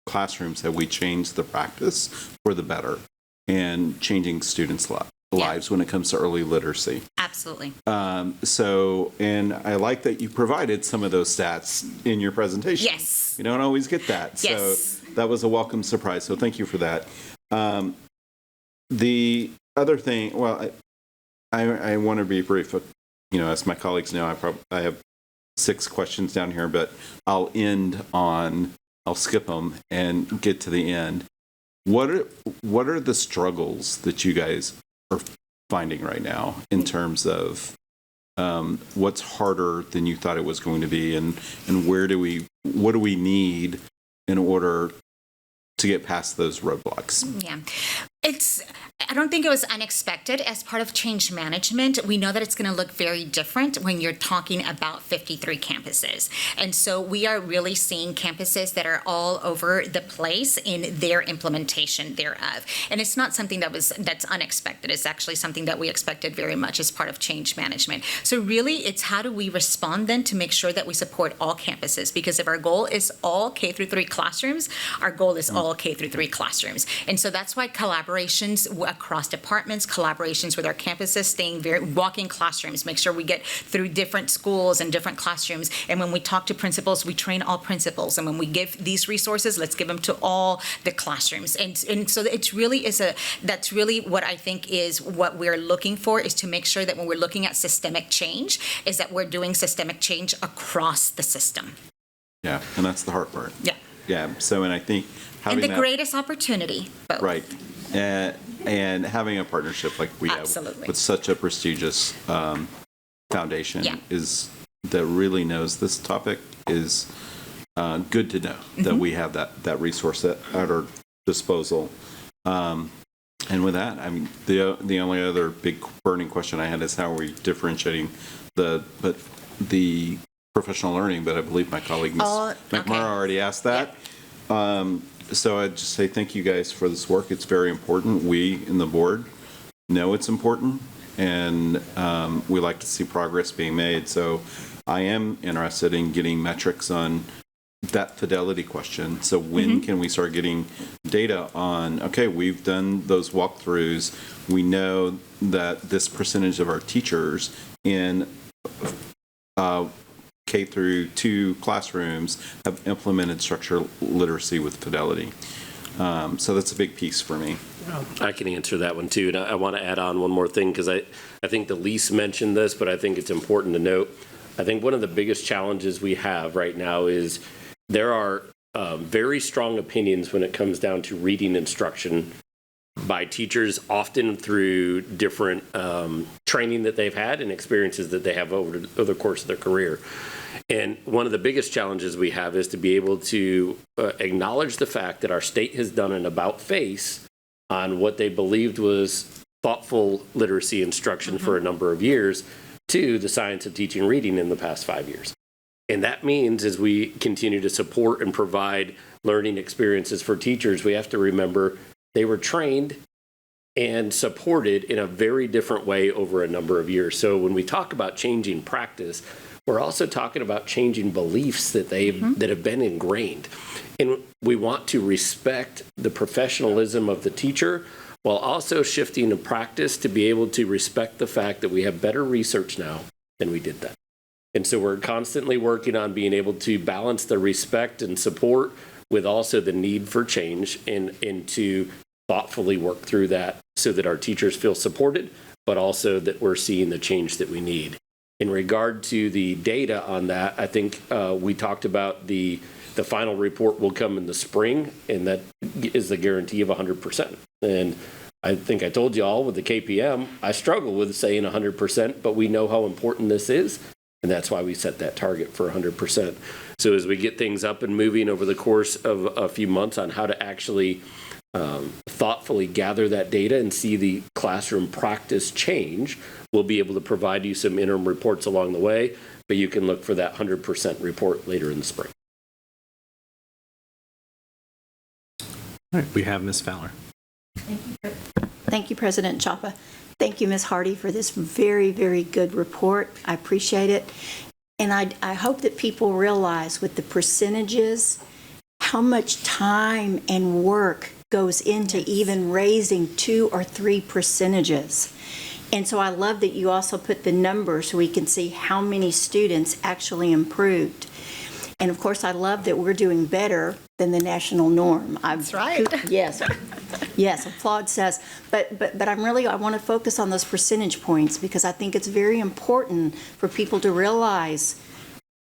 classrooms have we changed the practice for the better and changing students' lives when it comes to early literacy? Absolutely. And I like that you provided some of those stats in your presentation. Yes. You don't always get that. Yes. So that was a welcome surprise. So thank you for that. The other thing, well, I want to be brief. As my colleagues know, I have 6 questions down here, but I'll skip them and get to the end. What are the struggles that you guys are finding right now in terms of what's harder than you thought it was going to be, and what do we need in order to get past those roadblocks? Yeah. I don't think it was unexpected. As part of change management, we know that it's going to look very different when you're talking about 53 campuses. And so we are really seeing campuses that are all over the place in their implementation thereof. And it's not something that's unexpected. It's actually something that we expected very much as part of change management. So really, it's how do we respond then to make sure that we support all campuses? Because if our goal is all K through 3 classrooms, our goal is all K through 3 classrooms. And so that's why collaboration collaborations across departments, collaborations with our campuses, walking classrooms, make sure we get through different schools and different classrooms. And when we talk to principals, we train all principals. And when we give these resources, let's give them to all the classrooms. And so it's really that's really what I think is what we're looking for, is to make sure that when we're looking at systemic change, is that we're doing systemic change across the system. Yeah, and that's the hard part. Yeah. Yeah, so, and I think having And the greatest opportunity, both. Right. And having a partnership like we Absolutely. have with such a prestigious foundation Yeah. that really knows this topic is good to know that we have that resource at our disposal. And with that, I mean, the only other big burning question I had is how are we differentiating the professional learning, but I believe my colleague, Ms. McMurray, already asked that. So I'd just say thank you guys for this work. It's very important. We in the board know it's important, and we like to see progress being made. So I am interested in getting metrics on that fidelity question. So when can we start getting data on, okay, we've done those walkthroughs. We know that this percentage of our teachers in K through 2 classrooms have implemented structural literacy with fidelity. So that's a big piece for me. I can answer that one too. And I want to add on one more thing, because I think the lease mentioned this, but I think it's important to note. I think one of the biggest challenges we have right now is there are very strong opinions when it comes down to reading instruction by teachers, often through different training that they've had and experiences that they have over the course of their career. And one of the biggest challenges we have is to be able to acknowledge the fact that our state has done an about-face on what they believed was thoughtful literacy instruction for a number of years to the science of teaching reading in the past 5 years. And that means as we continue to support and provide learning experiences for teachers, we have to remember they were trained and supported in a very different way over a number of years. So when we talk about changing practice, we're also talking about changing beliefs that that have been ingrained. And we want to respect the professionalism of the teacher while also shifting the practice to be able to respect the fact that we have better research now than we did then. And so we're constantly working on being able to balance the respect and support with also the need for change and to thoughtfully work through that so that our teachers feel supported, but also that we're seeing the change that we need. In regard to the data on that, I think we talked about the final report will come in the spring, and that is the guarantee of 100%. And I think I told you all with the KPM, I struggle with saying 100%, but we know how important this is. And that's why we set that target for 100%. So as we get things up and moving over the course of a few months on how to actually thoughtfully gather that data and see the classroom practice change, we'll be able to provide you some interim reports along the way, but you can look for that 100% report later in the spring. All right, we have Ms. Fowler. Thank you, President Chapa. Thank you, Ms. Hardy, for this very, very good report. I appreciate it. And I hope that people realize with the percentages, how much time and work goes into even raising 2 or 3 percentages. And so I love that you also put the numbers so we can see how many students actually improved. And of course, I love that we're doing better than the national norm. That's right. Yes. Yes, applaud says. But I want to focus on those percentage points because I think it's very important for people to realize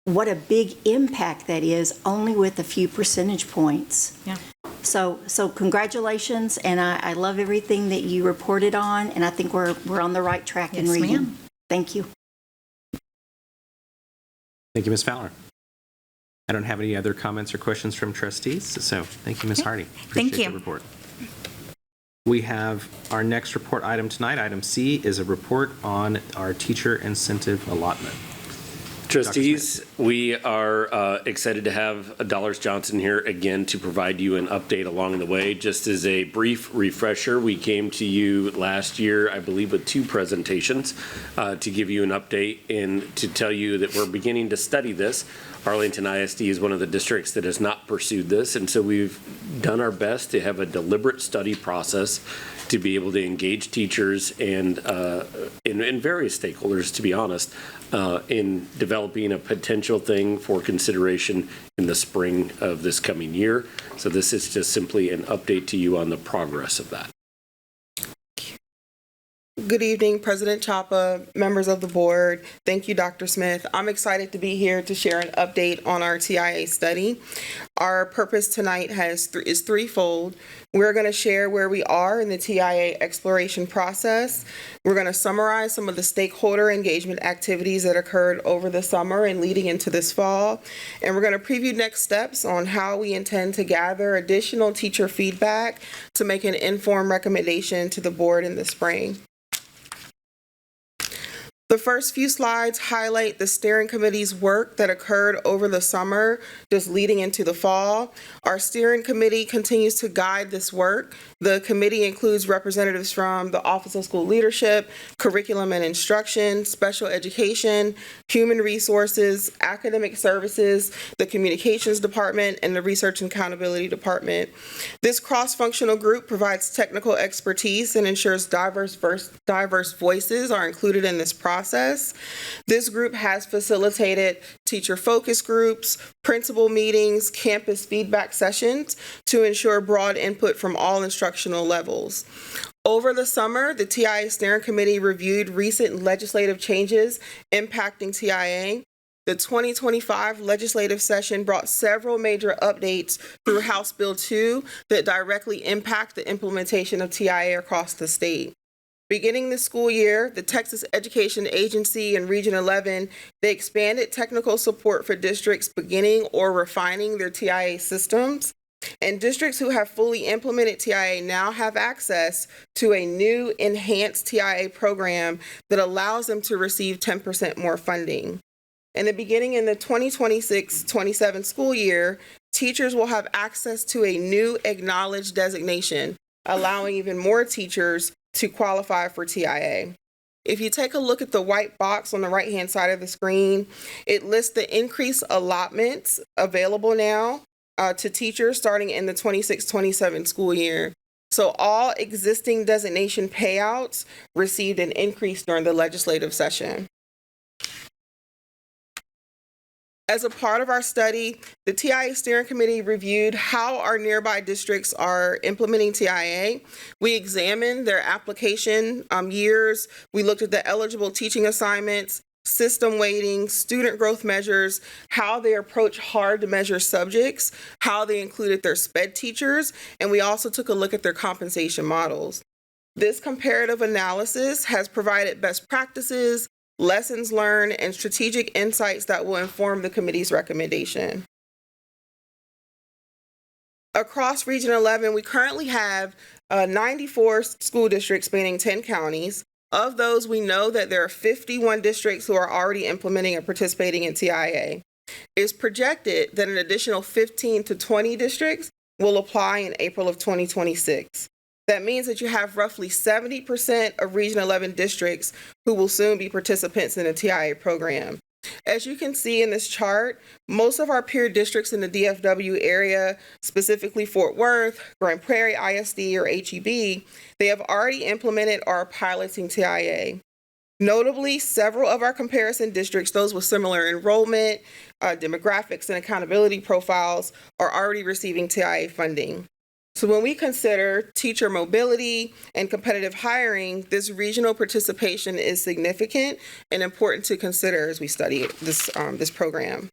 what a big impact that is only with a few percentage points. Yeah. So congratulations, and I love everything that you reported on, and I think we're on the right track in reading. Ma'am. Thank you. Thank you, Ms. Fowler. I don't have any other comments or questions from trustees, so thank you, Ms. Hardy. Thank you. The report. We have our next report item tonight. Item C is a report on our teacher incentive allotment. Trustees, We are excited to have Dollars Johnson here again to provide you an update along the way. Just as a brief refresher, we came to you last year, I believe, with 2 presentations to give you an update and to tell you that we're beginning to study this. Arlington ISD is one of the districts that has not pursued this, and so we've done our best to have a deliberate study process to be able to engage teachers and various stakeholders, to be honest, in developing a potential thing for consideration in the spring of this coming year. So this is just simply an update to you on the progress of that. Good evening, President Chapa, members of the board. Thank you, Dr. Smith. I'm excited to be here to share an update on our TIA study. Our purpose tonight is threefold. We're going to share where we are in the TIA exploration process. We're going to summarize some of the stakeholder engagement activities that occurred over the summer and leading into this fall. And we're going to preview next steps on how we intend to gather additional teacher feedback to make an informed recommendation to the board in the spring. The first few slides highlight the steering committee's work that occurred over the summer, just leading into the fall. Our steering committee continues to guide this work. The committee includes representatives from the Office of School Leadership, Curriculum and Instruction, Special Education, Human Resources, Academic Services, the Communications Department, and the Research and Accountability Department. This cross-functional group provides technical expertise and ensures diverse voices are included in this process. This group has facilitated teacher focus groups, principal meetings, campus feedback sessions to ensure broad input from all instructional levels. Over the summer, the TIA Steering Committee reviewed recent legislative changes impacting TIA. The 2025 legislative session brought several major updates through House Bill 2 that directly impact the implementation of TIA across the state. Beginning this school year, the Texas Education Agency and Region 11, they expanded technical support for districts beginning or refining their TIA systems. And districts who have fully implemented TIA now have access to a new enhanced TIA program that allows them to receive 10% more funding. And then beginning in the 2026-27 school year, teachers will have access to a new acknowledged designation, allowing even more teachers to qualify for TIA. If you take a look at the white box on the right-hand side of the screen, it lists the increased allotments available now to teachers starting in the 26-27 school year. So all existing designation payouts received an increase during the legislative session. As a part of our study, the TIA Steering Committee reviewed how our nearby districts are implementing TIA. We examined their application years. We looked at the eligible teaching assignments, system weighting, student growth measures, how they approach hard to measure subjects, how they included their SPED teachers, and we also took a look at their compensation models. This comparative analysis has provided best practices, lessons learned, and strategic insights that will inform the committee's recommendation. Across Region 11, we currently have 94 school districts spanning 10 counties. Of those, we know that there are 51 districts who are already implementing and participating in TIA. It's projected that an additional 15 to 20 districts will apply in April of 2026. That means that you have roughly 70% of Region 11 districts who will soon be participants in the TIA program. As you can see in this chart, most of our peer districts in the DFW area, specifically Fort Worth, Grand Prairie ISD, or HEB, they have already implemented or are piloting TIA. Notably, several of our comparison districts, those with similar enrollment, demographics, and accountability profiles, are already receiving TIA funding. So when we consider teacher mobility and competitive hiring, this regional participation is significant and important to consider as we study this program.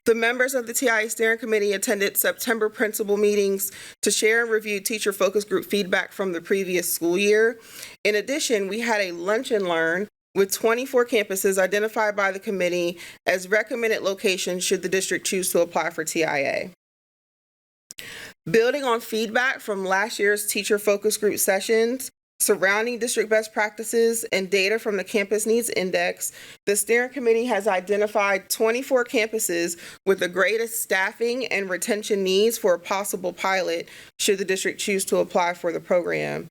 The members of the TIA Steering Committee attended September principal meetings to share and review teacher focus group feedback from the previous school year. In addition, we had a lunch and learn with 24 campuses identified by the committee as recommended locations should the district choose to apply for TIA. Building on feedback from last year's teacher focus group sessions, surrounding district best practices, and data from the Campus Needs Index, the steering committee has identified 24 campuses with the greatest staffing and retention needs for a possible pilot should the district choose to apply for the program.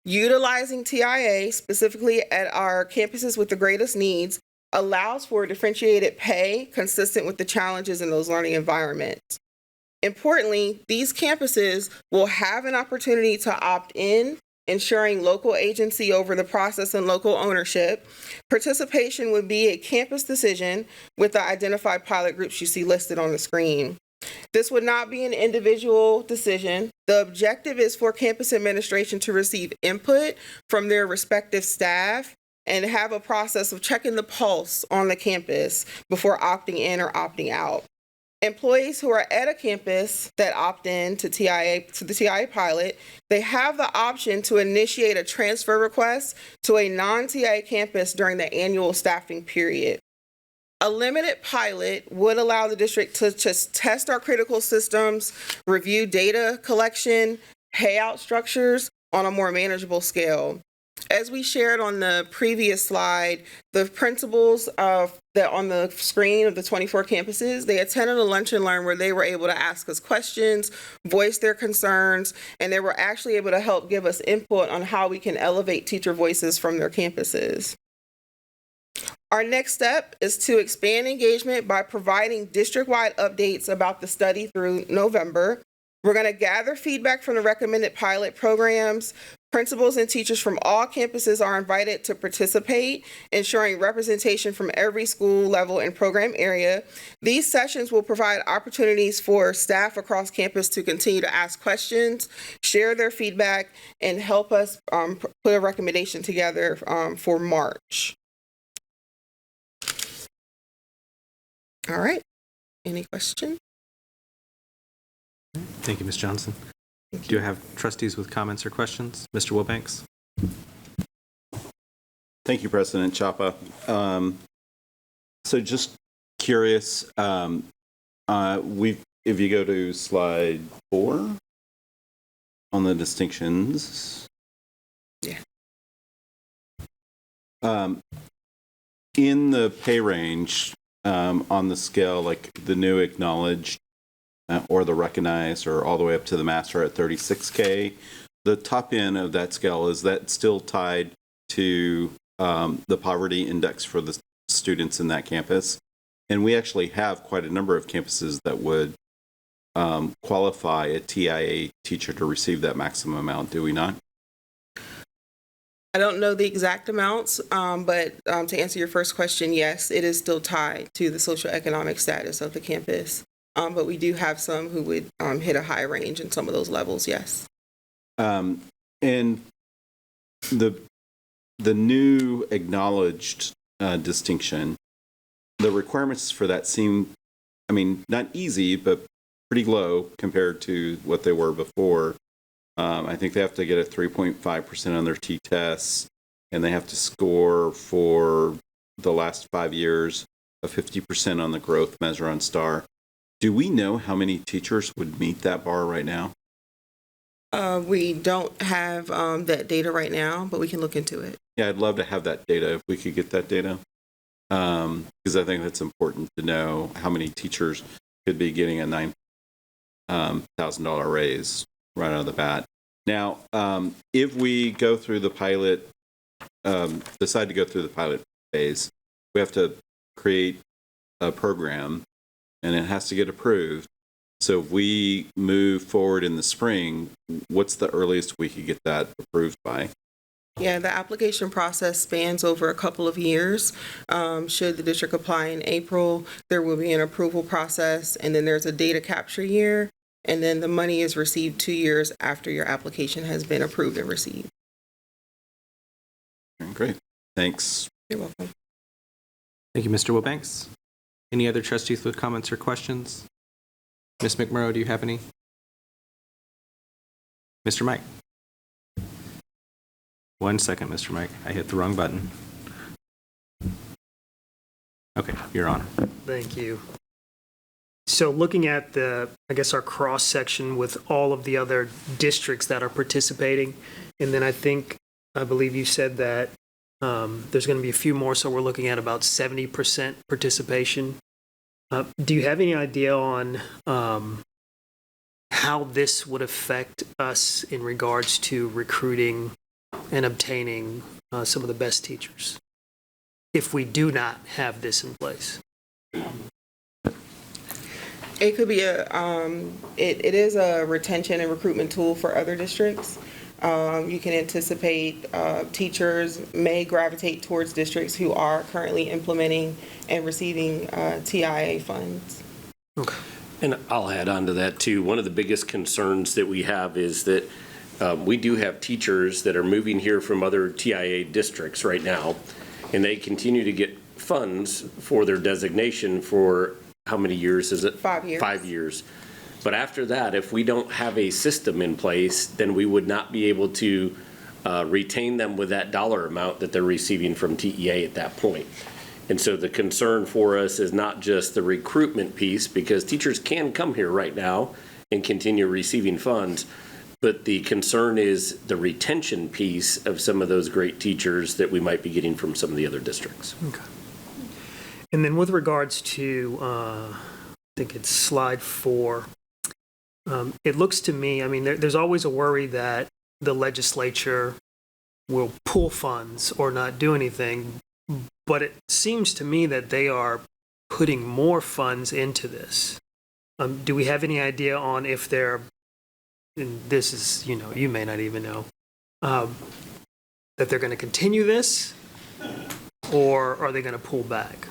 Utilizing TIA, specifically at our campuses with the greatest needs, allows for differentiated pay consistent with the challenges in those learning environments. Importantly, these campuses will have an opportunity to opt in, ensuring local agency over the process and local ownership. Participation would be a campus decision with the identified pilot groups you see listed on the screen. This would not be an individual decision. The objective is for campus administration to receive input from their respective staff and have a process of checking the pulse on the campus before opting in or opting out. Employees who are at a campus that opt in to the TIA pilot, they have the option to initiate a transfer request to a non-TIA campus during the annual staffing period. A limited pilot would allow the district to just test our critical systems, review data collection, payout structures on a more manageable scale. As we shared on the previous slide, the principals that on the screen of the 24 campuses, they attended a lunch and learn where they were able to ask us questions, voice their concerns, and they were actually able to help give us input on how we can elevate teacher voices from their campuses. Our next step is to expand engagement by providing district-wide updates about the study through November. We're going to gather feedback from the recommended pilot programs. Principals and teachers from all campuses are invited to participate, ensuring representation from every school level and program area. These sessions will provide opportunities for staff across campus to continue to ask questions, share their feedback, and help us put a recommendation together for March. All right. Any questions? Thank you, Ms. Johnson. Do you have trustees with comments or questions? Mr. Wilbanks? Thank you, President Chapa. So just curious, if you go to slide 4 on the distinctions. Yeah. In the pay range on the scale, like the new acknowledged or the recognized or all the way up to the master at $36K, the top end of that scale, is that still tied to the poverty index for the students in that campus? And we actually have quite a number of campuses that would qualify a TIA teacher to receive that maximum amount, do we not? I don't know the exact amounts, but to answer your first question, yes, it is still tied to the socioeconomic status of the campus. But we do have some who would hit a high range in some of those levels, yes. And the new acknowledged distinction, the requirements for that seem, I mean, not easy, but pretty low compared to what they were before. I think they have to get a 3.5% on their T-tests, and they have to score for the last 5 years of 50% on the growth measure on STAR. Do we know how many teachers would meet that bar right now? We don't have that data right now, but we can look into it. Yeah, I'd love to have that data if we could get that data, because I think that's important to know how many teachers could be getting a $9,000 raise right out of the bat. Now, if we go through the pilot, decide to go through the pilot phase, we have to create a program, and it has to get approved. So if we move forward in the spring, what's the earliest we could get that approved by? Yeah, the application process spans over a couple of years. Should the district apply in April, there will be an approval process, and then there's a data capture year, and then the money is received 2 years after your application has been approved and received. Great. Thanks. You're welcome. Thank you, Mr. Wilbanks. Any other trustees with comments or questions? Ms. McMurrow, do you have any? Mr. Mike? 1 second, Mr. Mike. I hit the wrong button. Okay, you're on. Thank you. So looking at our cross-section with all of the other districts that are participating, and then I think I believe you said that there's going to be a few more, so we're looking at about 70% participation. Do you have any idea on how this would affect us in regards to recruiting and obtaining some of the best teachers if we do not have this in place? It could be it is a retention and recruitment tool for other districts. You can anticipate teachers may gravitate towards districts who are currently implementing and receiving TIA funds. Okay. And I'll add on to that too. One of the biggest concerns that we have is that we do have teachers that are moving here from other TIA districts right now, and they continue to get funds for their designation for how many years is it? 5 years. 5 years. But after that, if we don't have a system in place, then we would not be able to retain them with that dollar amount that they're receiving from TEA at that point. And so the concern for us is not just the recruitment piece, because teachers can come here right now and continue receiving funds, but the concern is the retention piece of some of those great teachers that we might be getting from some of the other districts. Okay. And then with regards to, I think it's slide 4, it looks to me, I mean, there's always a worry that the legislature will pull funds or not do anything, but it seems to me that they are putting more funds into this. Do we have any idea on if they're, and this is, you may not even know, that they're going to continue this, or are they going to pull back?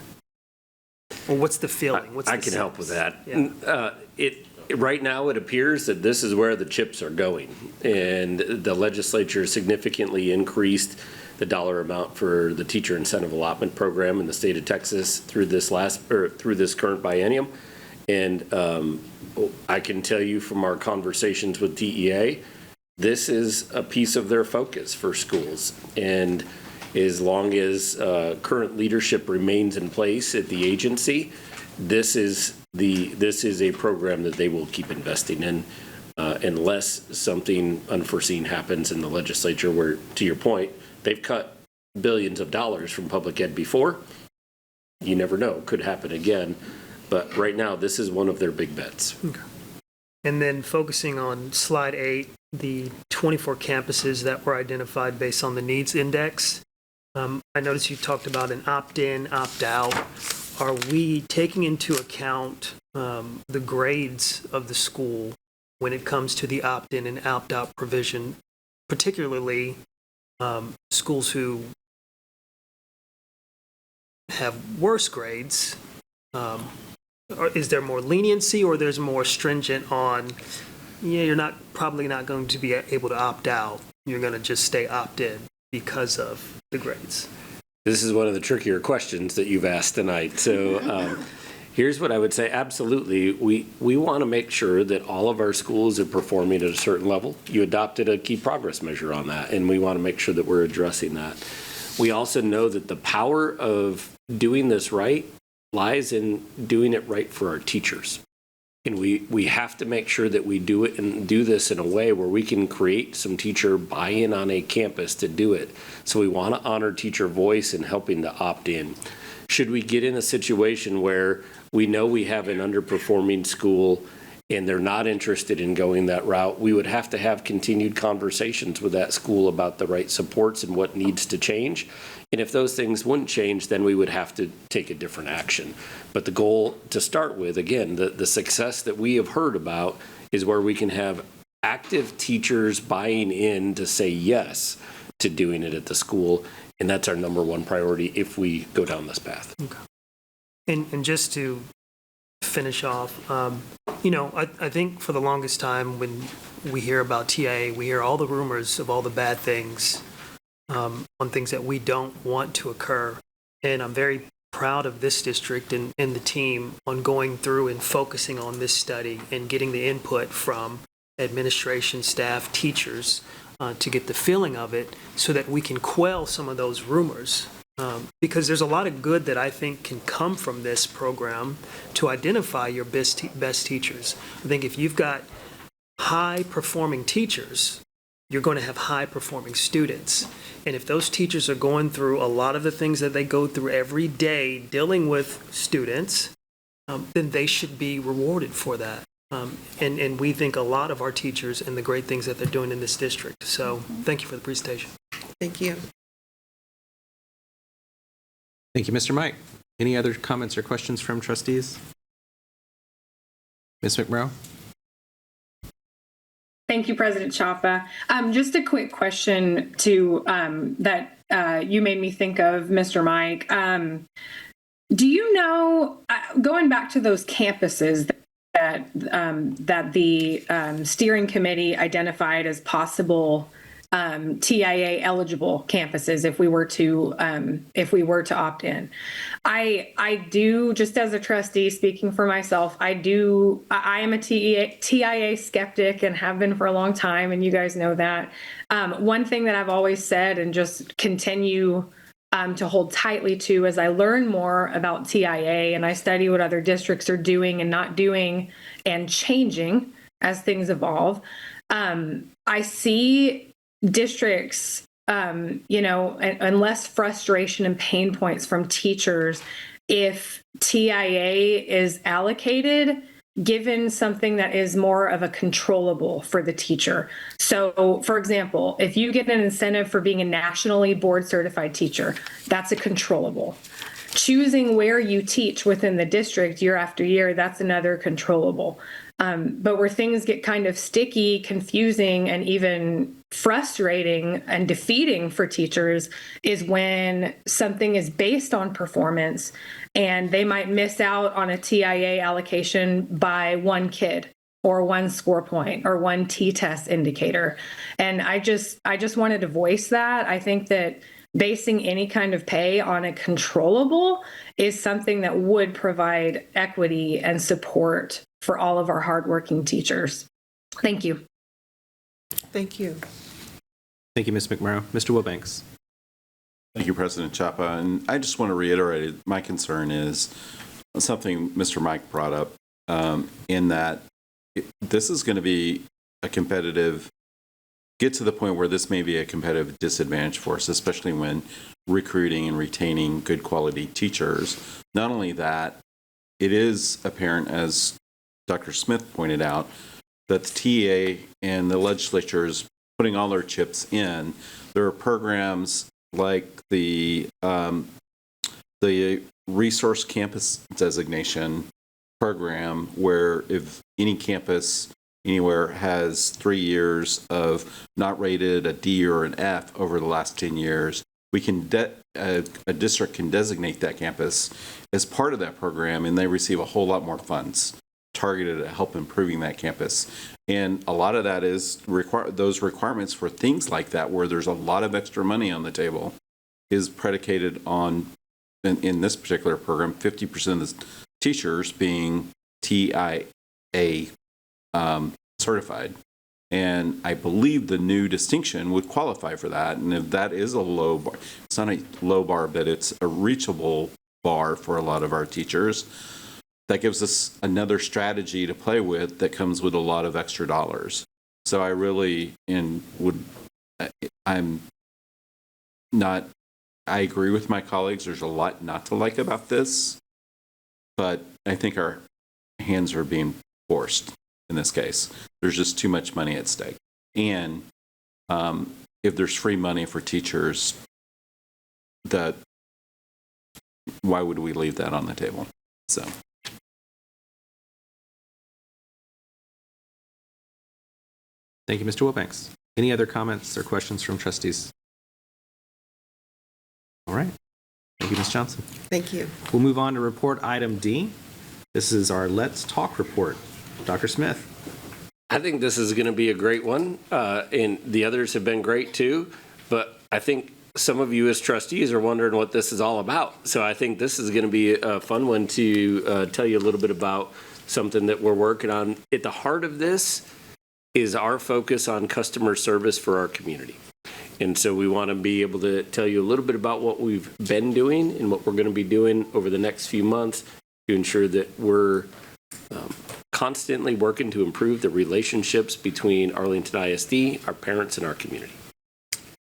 Or what's the feeling? I can help with that. Yeah. Right now, it appears that this is where the chips are going, and the legislature significantly increased the dollar amount for the teacher incentive allotment program in the state of Texas through this current biennium. And I can tell you from our conversations with TEA, this is a piece of their focus for schools. And as long as current leadership remains in place at the agency, this is a program that they will keep investing in unless something unforeseen happens in the legislature where, to your point, they've cut billions of dollars from public ed before. You never know, could happen again. But right now, this is one of their big bets. Okay. And then focusing on slide 8, the 24 campuses that were identified based on the needs index. I noticed you talked about an opt-in, opt-out. Are we taking into account the grades of the school when it comes to the opt-in and opt-out provision, particularly schools who have worse grades? Is there more leniency, or there's more stringent on, you're probably not going to be able to opt out. You're going to just stay opt-in because of the grades? This is one of the trickier questions that you've asked tonight. So here's what I would say. Absolutely. We want to make sure that all of our schools are performing at a certain level. You adopted a key progress measure on that, and we want to make sure that we're addressing that. We also know that the power of doing this right lies in doing it right for our teachers. And we have to make sure that we do it and do this in a way where we can create some teacher buy-in on a campus to do it. So we want to honor teacher voice in helping to opt in. Should we get in a situation where we know we have an underperforming school and they're not interested in going that route, we would have to have continued conversations with that school about the right supports and what needs to change. And if those things wouldn't change, then we would have to take a different action. But the goal to start with, again, the success that we have heard about is where we can have active teachers buying in to say yes to doing it at the school. And that's our number one priority if we go down this path. Okay. And just to finish off, I think for the longest time when we hear about TIA, we hear all the rumors of all the bad things on things that we don't want to occur. And I'm very proud of this district and the team on going through and focusing on this study and getting the input from administration, staff, teachers to get the feeling of it so that we can quell some of those rumors. Because there's a lot of good that I think can come from this program to identify your best teachers. I think if you've got high-performing teachers, you're going to have high-performing students. And if those teachers are going through a lot of the things that they go through every day dealing with students, then they should be rewarded for that. And we think a lot of our teachers and the great things that they're doing in this district. So thank you for the presentation. Thank you. Thank you, Mr. Mike. Any other comments or questions from trustees? Ms. McMurrow? Thank you, President Chapa. Just a quick question to that you made me think of, Mr. Mike. Do you know, going back to those campuses that the steering committee identified as possible TIA eligible campuses if we were to opt in, I do, just as a trustee speaking for myself, I am a TIA skeptic and have been for a long time, and you guys know that. One thing that I've always said and just continue to hold tightly to as I learn more about TIA and I study what other districts are doing and not doing and changing as things evolve, I see districts, and less frustration and pain points from teachers if TIA is allocated, given something that is more of a controllable for the teacher. So, for example, if you get an incentive for being a nationally board certified teacher, that's a controllable. Choosing where you teach within the district year after year, that's another controllable. But where things get kind of sticky, confusing, and even frustrating and defeating for teachers is when something is based on performance and they might miss out on a TIA allocation by one kid or one score point or one T-test indicator. And I just wanted to voice that. I think that basing any kind of pay on a controllable is something that would provide equity and support for all of our hardworking teachers. Thank you. Thank you. Thank you, Ms. McMurrow. Mr. Wilbanks. Thank you, President Chapa. And I just want to reiterate, my concern is something Mr. Mike brought up, in that this is going to be a competitive, get to the point where this may be a competitive disadvantage for us, especially when recruiting and retaining good quality teachers. Not only that, it is apparent, as Dr. Smith pointed out, that the TA and the legislature is putting all their chips in. There are programs like the resource campus designation program, where if any campus anywhere has 3 years of not rated a D or an F over the last 10 years, we can a district can designate that campus as part of that program, and they receive a whole lot more funds targeted at help improving that campus. And a lot of that is those requirements for things like that, where there's a lot of extra money on the table, is predicated on, in this particular program, 50% of the teachers being TIA certified. And I believe the new distinction would qualify for that. And if that is a low bar, it's not a low bar, but it's a reachable bar for a lot of our teachers, that gives us another strategy to play with that comes with a lot of extra dollars. So I really, I agree with my colleagues. There's a lot not to like about this, but I think our hands are being forced in this case. There's just too much money at stake. And if there's free money for teachers, why would we leave that on the table? So. Thank you, Mr. Wilbanks. Any other comments or questions from trustees? All right. Thank you, Ms. Johnson. Thank you. We'll move on to report item D. This is our Let's Talk report. Dr. Smith. I think this is going to be a great one, and the others have been great too, but I think some of you as trustees are wondering what this is all about. So I think this is going to be a fun one to tell you a little bit about something that we're working on. At the heart of this is our focus on customer service for our community. And so we want to be able to tell you a little bit about what we've been doing and what we're going to be doing over the next few months to ensure that we're constantly working to improve the relationships between Arlington ISD, our parents, and our community.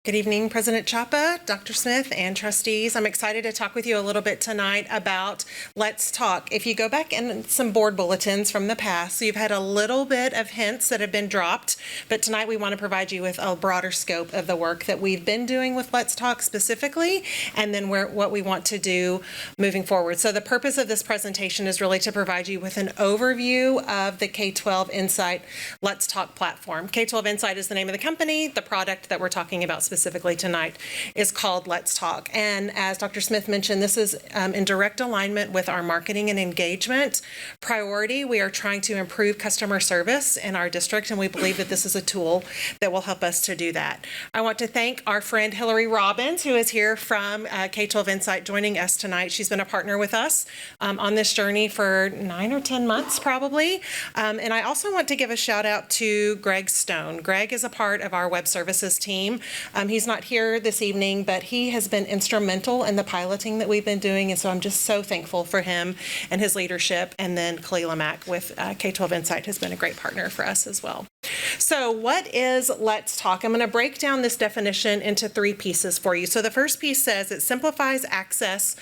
Good evening, President Chapa, Dr. Smith, and trustees. I'm excited to talk with you a little bit tonight about Let's Talk. If you go back in some board bulletins from the past, so you've had a little bit of hints that have been dropped, but tonight we want to provide you with a broader scope of the work that we've been doing with Let's Talk specifically, and then what we want to do moving forward. So the purpose of this presentation is really to provide you with an overview of the K-12 Insight Let's Talk platform. K-12 Insight is the name of the company. The product that we're talking about specifically tonight is called Let's Talk. And as Dr. Smith mentioned, this is in direct alignment with our marketing and engagement priority. We are trying to improve customer service in our district, and we believe that this is a tool that will help us to do that. I want to thank our friend Hillary Robbins, who is here from K-12 Insight, joining us tonight. She's been a partner with us on this journey for 9 or 10 months probably. And I also want to give a shout out to Greg Stone. Greg is a part of our web services team. He's not here this evening, but he has been instrumental in the piloting that we've been doing, and so I'm just so thankful for him and his leadership. And then Kalila Mack with K-12 Insight has been a great partner for us as well. So what is Let's Talk? I'm going to break down this definition into 3 pieces for you. So the first piece says it simplifies access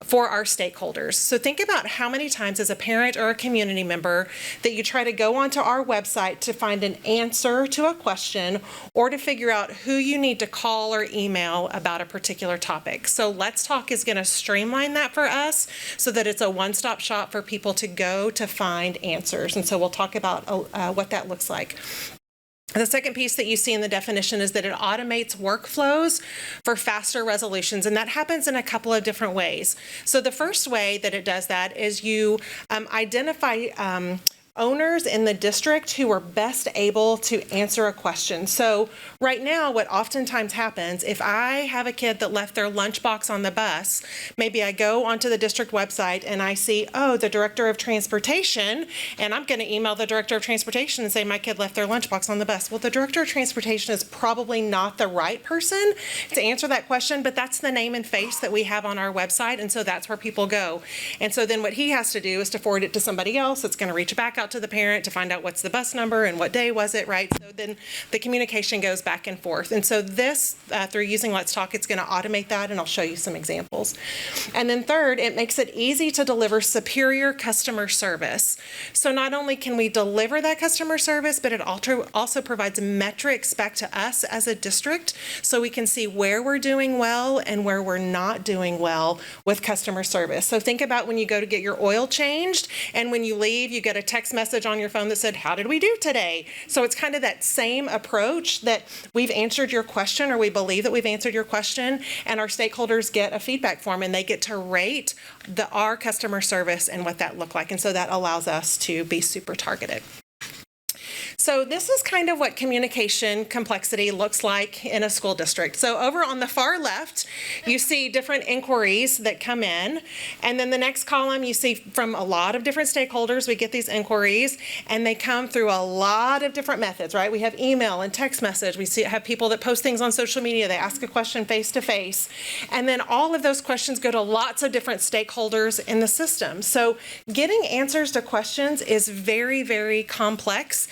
for our stakeholders. So think about how many times as a parent or a community member that you try to go onto our website to find an answer to a question or to figure out who you need to call or email about a particular topic. So Let's Talk is going to streamline that for us so that it's a one-stop shop for people to go to find answers. And so we'll talk about what that looks like. The second piece that you see in the definition is that it automates workflows for faster resolutions, and that happens in a couple of different ways. So the first way that it does that is you identify owners in the district who are best able to answer a question. So right now, what oftentimes happens, if I have a kid that left their lunchbox on the bus, maybe I go onto the district website and I see, oh, the director of transportation, and I'm going to email the director of transportation and say my kid left their lunchbox on the bus. Well, the director of transportation is probably not the right person to answer that question, but that's the name and face that we have on our website, and so that's where people go. And so then what he has to do is to forward it to somebody else that's going to reach back out to the parent to find out what's the bus number and what day was it, right? So then the communication goes back and forth. And so this, through using Let's Talk, it's going to automate that, and I'll show you some examples. And then third, it makes it easy to deliver superior customer service. So not only can we deliver that customer service, but it also provides metrics back to us as a district so we can see where we're doing well and where we're not doing well with customer service. So think about when you go to get your oil changed, and when you leave, you get a text message on your phone that said, how did we do today? So it's kind of that same approach that we've answered your question, or we believe that we've answered your question, and our stakeholders get a feedback form and they get to rate our customer service and what that looked like. And so that allows us to be super targeted. So this is kind of what communication complexity looks like in a school district. So over on the far left, you see different inquiries that come in. And then the next column, you see from a lot of different stakeholders, we get these inquiries, and they come through a lot of different methods, right? We have email and text message. We have people that post things on social media. They ask a question face to face. And then all of those questions go to lots of different stakeholders in the system. So getting answers to questions is very, very complex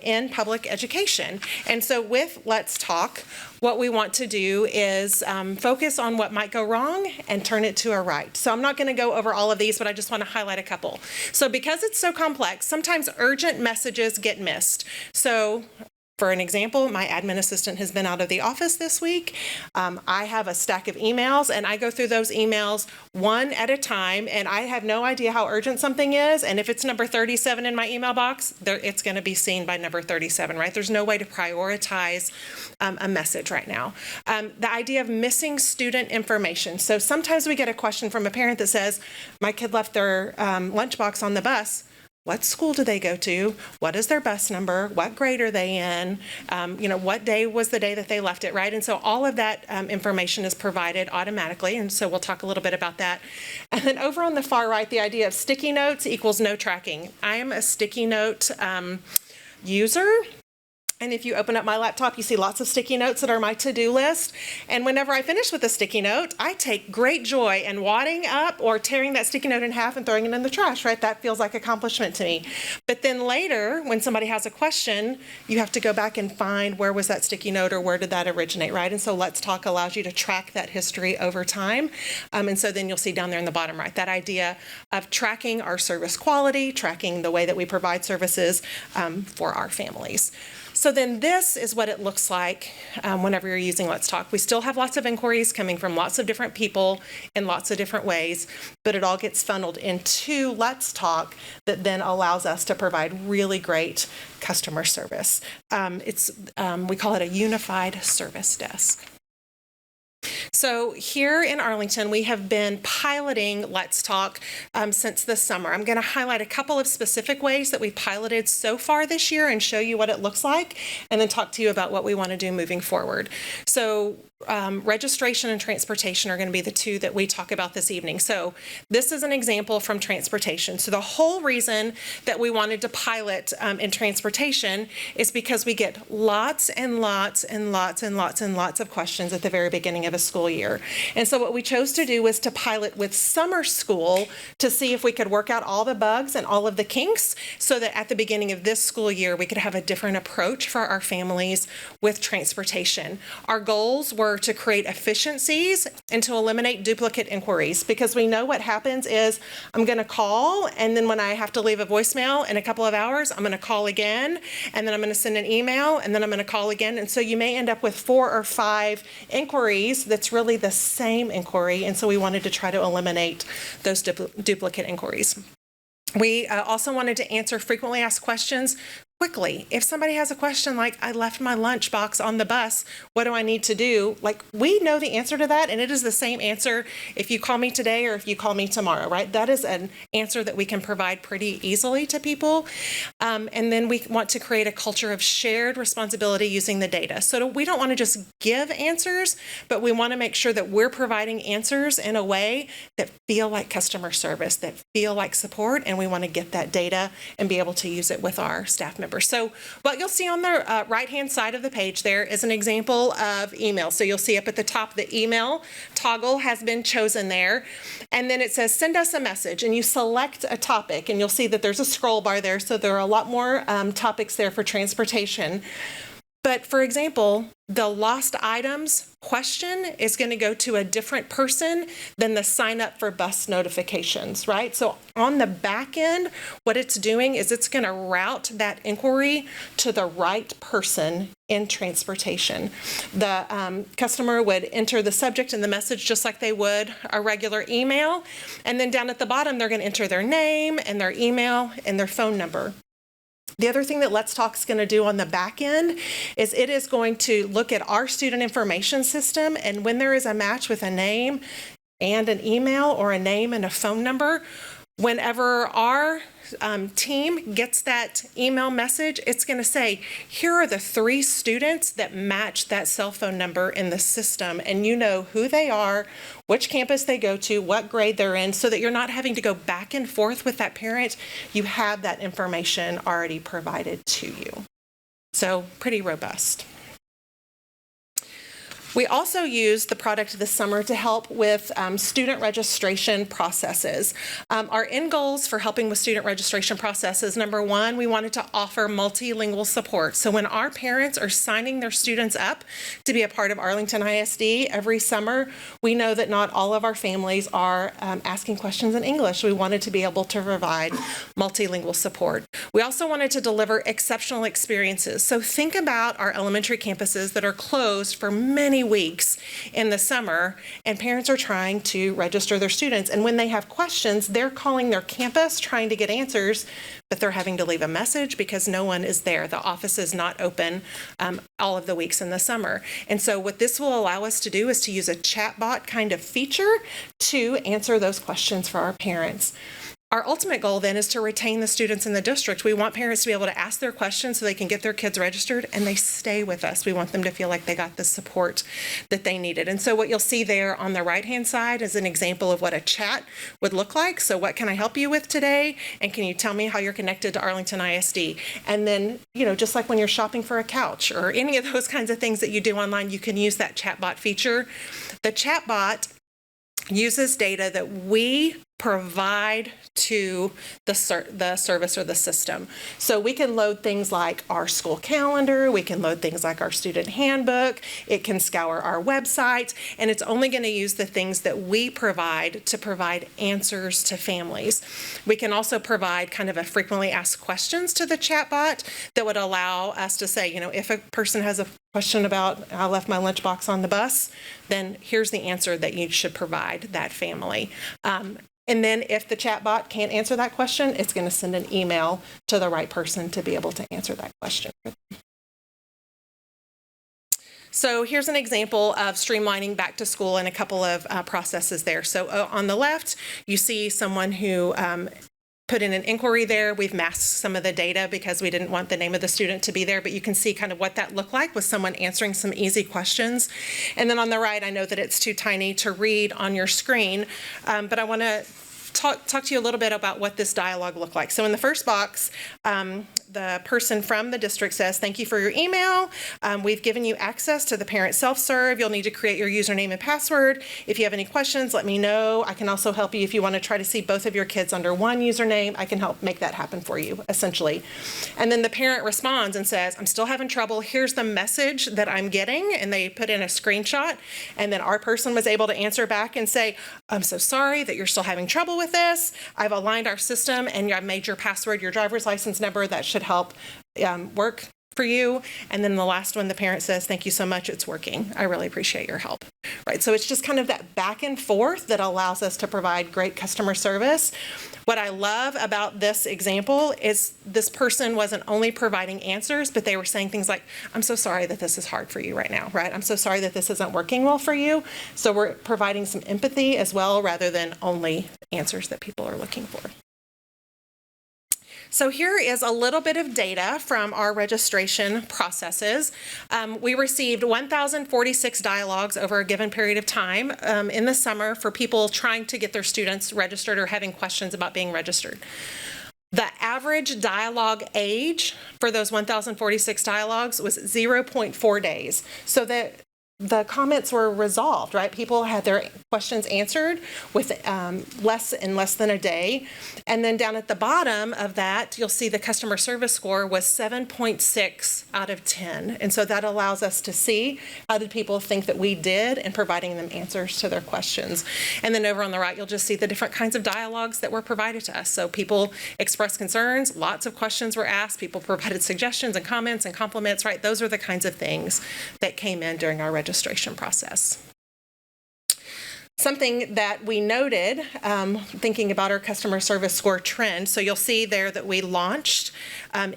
in public education. And so with Let's Talk, what we want to do is focus on what might go wrong and turn it to a right. So I'm not going to go over all of these, but I just want to highlight a couple. So because it's so complex, sometimes urgent messages get missed. So for an example, my admin assistant has been out of the office this week. I have a stack of emails, and I go through those emails one at a time, and I have no idea how urgent something is. And if it's number 37 in my email box, it's going to be seen by number 37, right? There's no way to prioritize a message right now. The idea of missing student information. So sometimes we get a question from a parent that says, my kid left their lunchbox on the bus. What school do they go to? What is their bus number? What grade are they in? What day was the day that they left it, right? And so all of that information is provided automatically, and so we'll talk a little bit about that. And then over on the far right, the idea of sticky notes equals no tracking. I am a sticky note user. And if you open up my laptop, you see lots of sticky notes that are my to-do list. And whenever I finish with a sticky note, I take great joy in wadding up or tearing that sticky note in half and throwing it in the trash, right? That feels like accomplishment to me. But then later, when somebody has a question, you have to go back and find where was that sticky note or where did that originate, right? And so Let's Talk allows you to track that history over time. And so then you'll see down there in the bottom right, that idea of tracking our service quality, tracking the way that we provide services for our families. So then this is what it looks like whenever you're using Let's Talk. We still have lots of inquiries coming from lots of different people in lots of different ways, but it all gets funneled into Let's Talk that then allows us to provide really great customer service. We call it a unified service desk. So here in Arlington, we have been piloting Let's Talk since the summer. I'm going to highlight a couple of specific ways that we piloted so far this year and show you what it looks like, and then talk to you about what we want to do moving forward. So registration and transportation are going to be the two that we talk about this evening. So this is an example from transportation. So the whole reason that we wanted to pilot in transportation is because we get lots and lots and lots and lots and lots of questions at the very beginning of a school year. And so what we chose to do was to pilot with summer school to see if we could work out all the bugs and all of the kinks so that at the beginning of this school year, we could have a different approach for our families with transportation. Our goals were to create efficiencies and to eliminate duplicate inquiries, because we know what happens is I'm going to call, and then when I have to leave a voicemail in a couple of hours, I'm going to call again, and then I'm going to send an email, and then I'm going to call again. And so you may end up with 4 or 5 inquiries that's really the same inquiry, and so we wanted to try to eliminate those duplicate inquiries. We also wanted to answer frequently asked questions quickly. If somebody has a question like, I left my lunchbox on the bus, what do I need to do? Like, we know the answer to that, and it is the same answer if you call me today or if you call me tomorrow, right? That is an answer that we can provide pretty easily to people. And then we want to create a culture of shared responsibility using the data. So we don't want to just give answers, but we want to make sure that we're providing answers in a way that feel like customer service, that feel like support, and we want to get that data and be able to use it with our staff members. So what you'll see on the right-hand side of the page there is an example of email. So you'll see up at the top the email toggle has been chosen there. And then it says, send us a message. And you select a topic, and you'll see that there's a scroll bar there. So there are a lot more topics there for transportation. But for example, the lost items question is going to go to a different person than the sign up for bus notifications, right? So on the back end, what it's doing is it's going to route that inquiry to the right person in transportation. The customer would enter the subject and the message just like they would a regular email. And then down at the bottom, they're going to enter their name and their email and their phone number. The other thing that Let's Talk is going to do on the back end is it is going to look at our student information system, and when there is a match with a name and an email or a name and a phone number, whenever our team gets that email message, it's going to say, here are the 3 students that match that cell phone number in the system, and you know who they are, which campus they go to, what grade they're in, so that you're not having to go back and forth with that parent. You have that information already provided to you. So pretty robust. We also use the product this summer to help with student registration processes. Our end goals for helping with student registration processes, number 1, we wanted to offer multilingual support. So when our parents are signing their students up to be a part of Arlington ISD every summer, we know that not all of our families are asking questions in English. We wanted to be able to provide multilingual support. We also wanted to deliver exceptional experiences. So think about our elementary campuses that are closed for many weeks in the summer, and parents are trying to register their students. And when they have questions, they're calling their campus trying to get answers, but they're having to leave a message because no one is there. The office is not open all of the weeks in the summer. And so what this will allow us to do is to use a chatbot kind of feature to answer those questions for our parents. Our ultimate goal then is to retain the students in the district. We want parents to be able to ask their questions so they can get their kids registered and they stay with us. We want them to feel like they got the support that they needed. And so what you'll see there on the right-hand side is an example of what a chat would look like. So what can I help you with today? And can you tell me how you're connected to Arlington ISD? And then, just like when you're shopping for a couch or any of those kinds of things that you do online, you can use that chatbot feature. The chatbot uses data that we provide to the service or the system. So we can load things like our school calendar, we can load things like our student handbook, it can scour our website, and it's only going to use the things that we provide to provide answers to families. We can also provide kind of a frequently asked questions to the chatbot that would allow us to say, if a person has a question about I left my lunchbox on the bus, then here's the answer that you should provide that family. And then if the chatbot can't answer that question, it's going to send an email to the right person to be able to answer that question. So here's an example of streamlining back to school and a couple of processes there. So on the left, you see someone who put in an inquiry there. We've masked some of the data because we didn't want the name of the student to be there, but you can see kind of what that looked like with someone answering some easy questions. And then on the right, I know that it's too tiny to read on your screen, but I want to talk to you a little bit about what this dialogue looked like. So in the first box, the person from the district says, thank you for your email. We've given you access to the parent self-serve. You'll need to create your username and password. If you have any questions, let me know. I can also help you if you want to try to see both of your kids under one username. I can help make that happen for you, essentially. And then the parent responds and says, I'm still having trouble. Here's the message that I'm getting. And they put in a screenshot. And then our person was able to answer back and say, I'm so sorry that you're still having trouble with this. I've aligned our system and I've made your password your driver's license number. That should help work for you. And then the last one, the parent says, thank you so much, it's working. I really appreciate your help. Right, so it's just kind of that back and forth that allows us to provide great customer service. What I love about this example is this person wasn't only providing answers, but they were saying things like, I'm so sorry that this is hard for you right now, right? I'm so sorry that this isn't working well for you. So we're providing some empathy as well, rather than only answers that people are looking for. So here is a little bit of data from our registration processes. We received 1,046 dialogues over a given period of time in the summer for people trying to get their students registered or having questions about being registered. The average dialogue age for those 1,046 dialogues was 0.4 days. So that the comments were resolved, right? People had their questions answered with less than a day. And then down at the bottom of that, you'll see the customer service score was 7.6 out of 10. And so that allows us to see how did people think that we did in providing them answers to their questions. And then over on the right, you'll just see the different kinds of dialogues that were provided to us. So people expressed concerns, lots of questions were asked, people provided suggestions and comments and compliments, right? Those are the kinds of things that came in during our registration process. Something that we noted, thinking about our customer service score trend, so you'll see there that we launched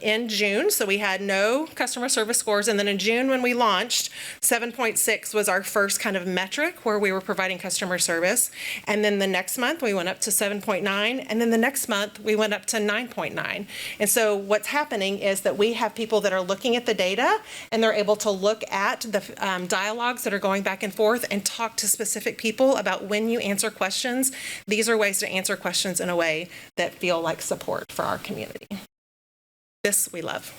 in June, so we had no customer service scores, and then in June when we launched, 7.6 was our first kind of metric where we were providing customer service, and then the next month we went up to 7.9, and then the next month we went up to 9.9. And so what's happening is that we have people that are looking at the data, and they're able to look at the dialogues that are going back and forth and talk to specific people about when you answer questions. These are ways to answer questions in a way that feel like support for our community. This we love.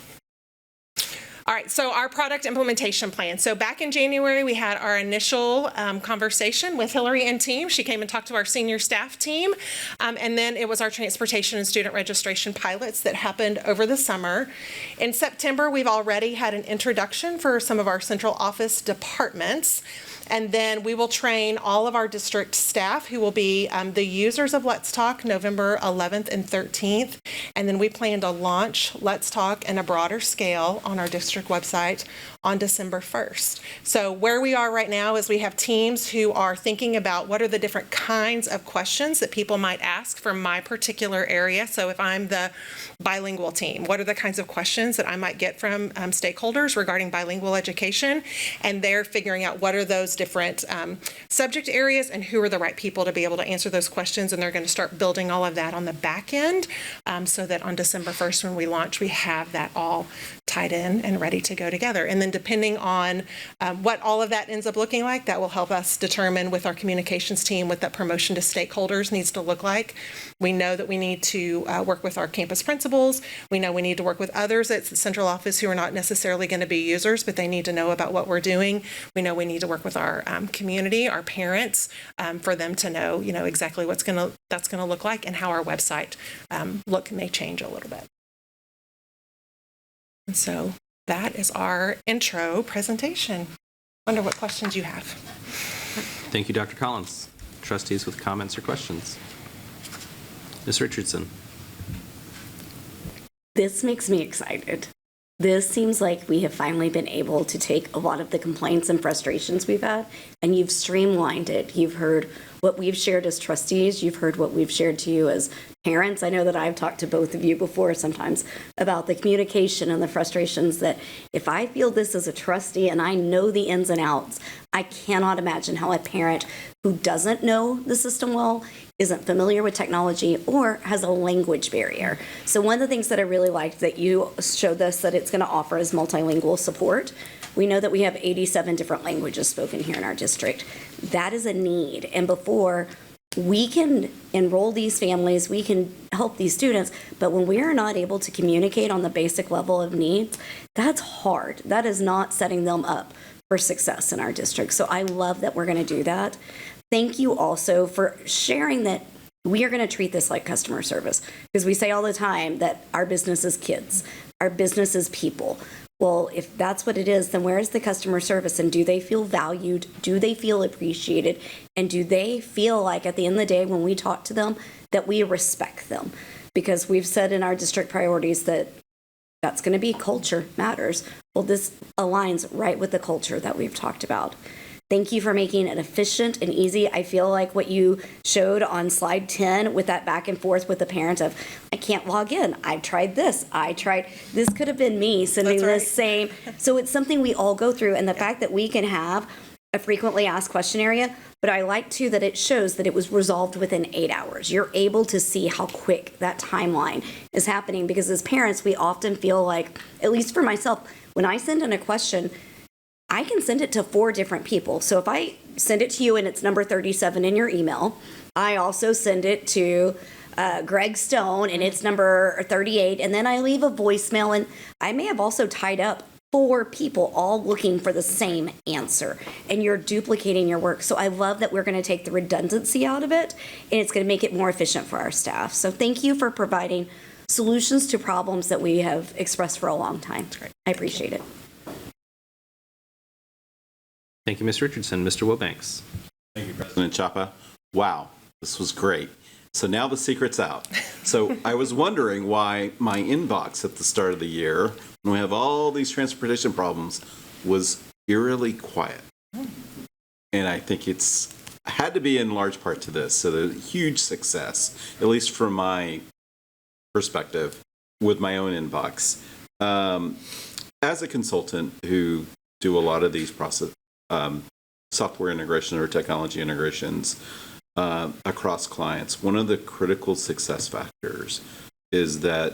All right, so our product implementation plan. So back in January, we had our initial conversation with Hillary and team. She came and talked to our senior staff team. And then it was our transportation and student registration pilots that happened over the summer. In September, we've already had an introduction for some of our central office departments. And then we will train all of our district staff who will be the users of Let's Talk November 11th and 13th. And then we plan to launch Let's Talk in a broader scale on our district website on December 1st. So where we are right now is we have teams who are thinking about what are the different kinds of questions that people might ask from my particular area. So if I'm the bilingual team, what are the kinds of questions that I might get from stakeholders regarding bilingual education? And they're figuring out what are those different subject areas and who are the right people to be able to answer those questions. And they're going to start building all of that on the back end so that on December 1st when we launch, we have that all tied in and ready to go together. And then depending on what all of that ends up looking like, that will help us determine with our communications team what that promotion to stakeholders needs to look like. We know that we need to work with our campus principals. We know we need to work with others at the central office who are not necessarily going to be users, but they need to know about what we're doing. We know we need to work with our community, our parents, for them to know, exactly that's going to look like and how our website look may change a little bit. And so that is our intro presentation. Wonder what questions you have. Thank you, Dr. Collins. Trustees with comments or questions? Ms. Richardson. This makes me excited. This seems like we have finally been able to take a lot of the complaints and frustrations we've had, and you've streamlined it. You've heard what we've shared as trustees. You've heard what we've shared to you as parents. I know that I've talked to both of you before sometimes about the communication and the frustrations that if I feel this as a trustee and I know the ins and outs, I cannot imagine how a parent who doesn't know the system well, isn't familiar with technology, or has a language barrier. So one of the things that I really liked that you showed us that it's going to offer is multilingual support. We know that we have 87 different languages spoken here in our district. That is a need. And before we can enroll these families, we can help these students, but when we are not able to communicate on the basic level of needs, that's hard. That is not setting them up for success in our district. So I love that we're going to do that. Thank you also for sharing that we are going to treat this like customer service, because we say all the time that our business is kids, our business is people. Well, if that's what it is, then where is the customer service? And do they feel valued? Do they feel appreciated? And do they feel like at the end of the day, when we talk to them, that we respect them? Because we've said in our district priorities that that's going to be culture matters. Well, this aligns right with the culture that we've talked about. Thank you for making it efficient and easy. I feel like what you showed on slide 10 with that back and forth with the parent of, I can't log in. I tried this. This could have been me sending this same. So it's something we all go through. And the fact that we can have a frequently asked question area, but I like too that it shows that it was resolved within 8 hours. You're able to see how quick that timeline is happening, because as parents, we often feel like, at least for myself, when I send in a question, I can send it to 4 different people. So if I send it to you and it's number 37 in your email, I also send it to Greg Stone and it's number 38, and then I leave a voicemail, and I may have also tied up 4 people all looking for the same answer, and you're duplicating your work. So I love that we're going to take the redundancy out of it, and it's going to make it more efficient for our staff. So thank you for providing solutions to problems that we have expressed for a long time. I appreciate it. Thank you, Ms. Richardson. Mr. Wilbanks. Thank you, President Chapa. Wow, this was great. So now the secret's out. So I was wondering why my inbox at the start of the year, when we have all these transportation problems, was eerily quiet. And I think it's had to be in large part to this. So the huge success, at least from my perspective, with my own inbox. As a consultant who do a lot of these software integration or technology integrations across clients, one of the critical success factors is that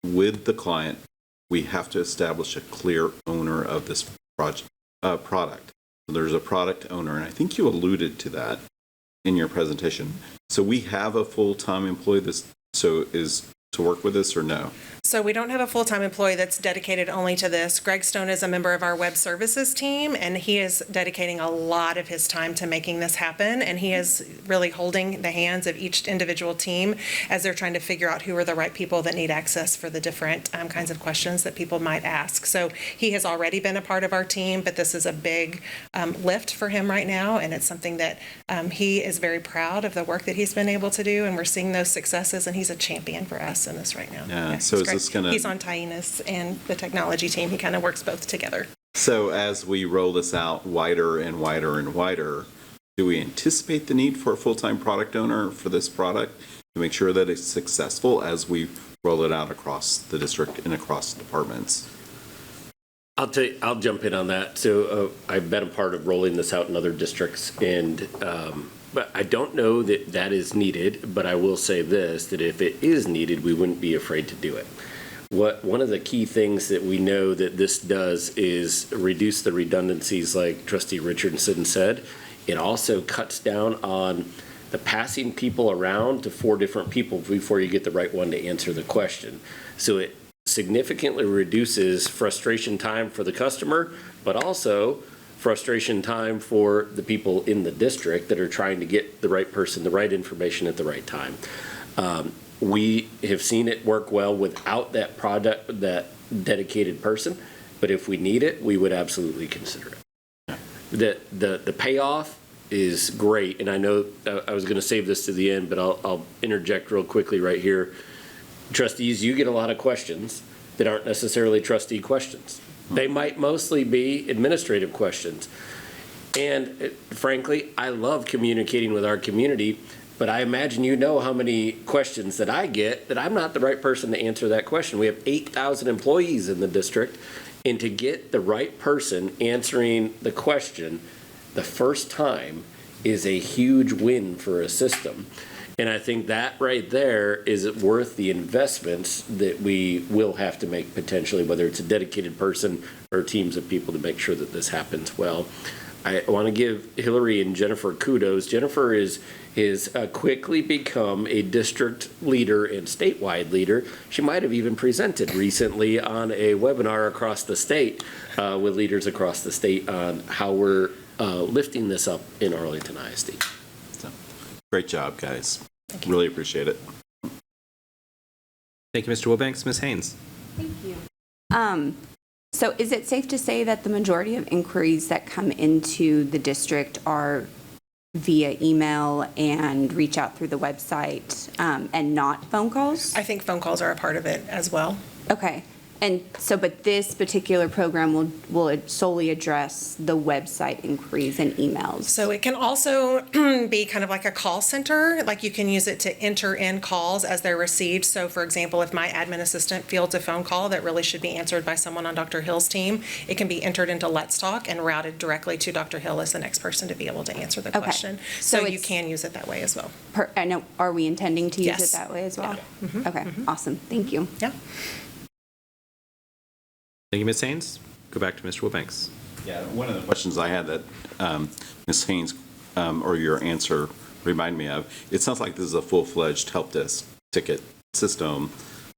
with the client, we have to establish a clear owner of this product. So there's a product owner, and I think you alluded to that in your presentation. So we have a full-time employee is to work with us, or no? So we don't have a full-time employee that's dedicated only to this. Greg Stone is a member of our web services team, and he is dedicating a lot of his time to making this happen. And he is really holding the hands of each individual team as they're trying to figure out who are the right people that need access for the different kinds of questions that people might ask. So he has already been a part of our team, but this is a big lift for him right now. And it's something that he is very proud of the work that he's been able to do. And we're seeing those successes, and he's a champion for us in this right now. Yeah, so is this going to... He's on Tainas and the technology team. He kind of works both together. So as we roll this out wider and wider and wider, do we anticipate the need for a full-time product owner for this product to make sure that it's successful as we roll it out across the district and across departments? I'll jump in on that. So I've been a part of rolling this out in other districts, and but I don't know that that is needed, but I will say this, that if it is needed, we wouldn't be afraid to do it. One of the key things that we know that this does is reduce the redundancies, like Trustee Richardson said. It also cuts down on the passing people around to 4 different people before you get the right one to answer the question. So it significantly reduces frustration time for the customer, but also frustration time for the people in the district that are trying to get the right person, the right information at the right time. We have seen it work well without that product, that dedicated person, but if we need it, we would absolutely consider it. The payoff is great, and I know I was going to save this to the end, but I'll interject real quickly right here. Trustees, you get a lot of questions that aren't necessarily trustee questions. They might mostly be administrative questions. And frankly, I love communicating with our community, but I imagine you know how many questions that I get that I'm not the right person to answer that question. We have 8,000 employees in the district, and to get the right person answering the question the first time is a huge win for a system. And I think that right there is worth the investments that we will have to make potentially, whether it's a dedicated person or teams of people to make sure that this happens well. I want to give Hillary and Jennifer kudos. Jennifer is quickly become a district leader and statewide leader. She might have even presented recently on a webinar across the state with leaders across the state on how we're lifting this up in Arlington ISD. So, great job, guys. Really appreciate it. Thank you, Mr. Wilbanks. Ms. Haynes. Thank you. So is it safe to say that the majority of inquiries that come into the district are via email and reach out through the website and not phone calls? I think phone calls are a part of it as well. Okay. And so, but this particular program will solely address the website inquiries and emails. So it can also be kind of like a call center, like you can use it to enter in calls as they're received. So for example, if my admin assistant fields a phone call that really should be answered by someone on Dr. Hill's team, it can be entered into Let's Talk and routed directly to Dr. Hill as the next person to be able to answer the question. So you can use it that way as well. I know, are we intending to use it that way as well? Yeah. Mm-hmm. Okay, awesome. Thank you. Yeah. Thank you, Ms. Haynes. Go back to Mr. Wilbanks. Yeah, one of the questions I had that Ms. Haynes, or your answer reminded me of, it sounds like this is a full-fledged help desk ticket system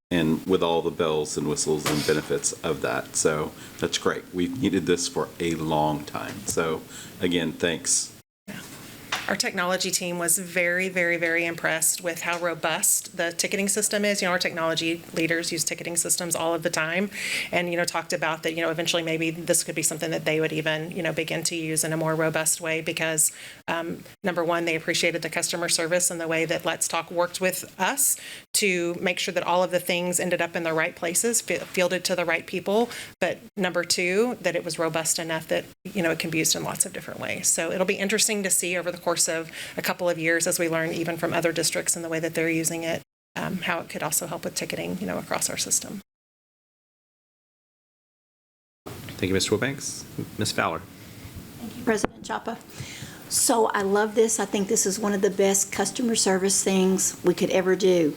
and with all the bells and whistles and benefits of that. So that's great. We've needed this for a long time. So again, thanks. Our technology team was very, very, very impressed with how robust the ticketing system is. You know, our technology leaders use ticketing systems all of the time, and, you know, talked about that, you know, eventually maybe this could be something that they would even, you know, begin to use in a more robust way because, number one, they appreciated the customer service and the way that Let's Talk worked with us to make sure that all of the things ended up in the right places, fielded to the right people. But number two, that it was robust enough that, you know, it can be used in lots of different ways. So it'll be interesting to see over the course of a couple of years as we learn even from other districts and the way that they're using it, how it could also help with ticketing, you know, across our system. Thank you, Mr. Wilbanks. Ms. Fowler. Thank you, President Chapa. So I love this. I think this is one of the best customer service things we could ever do.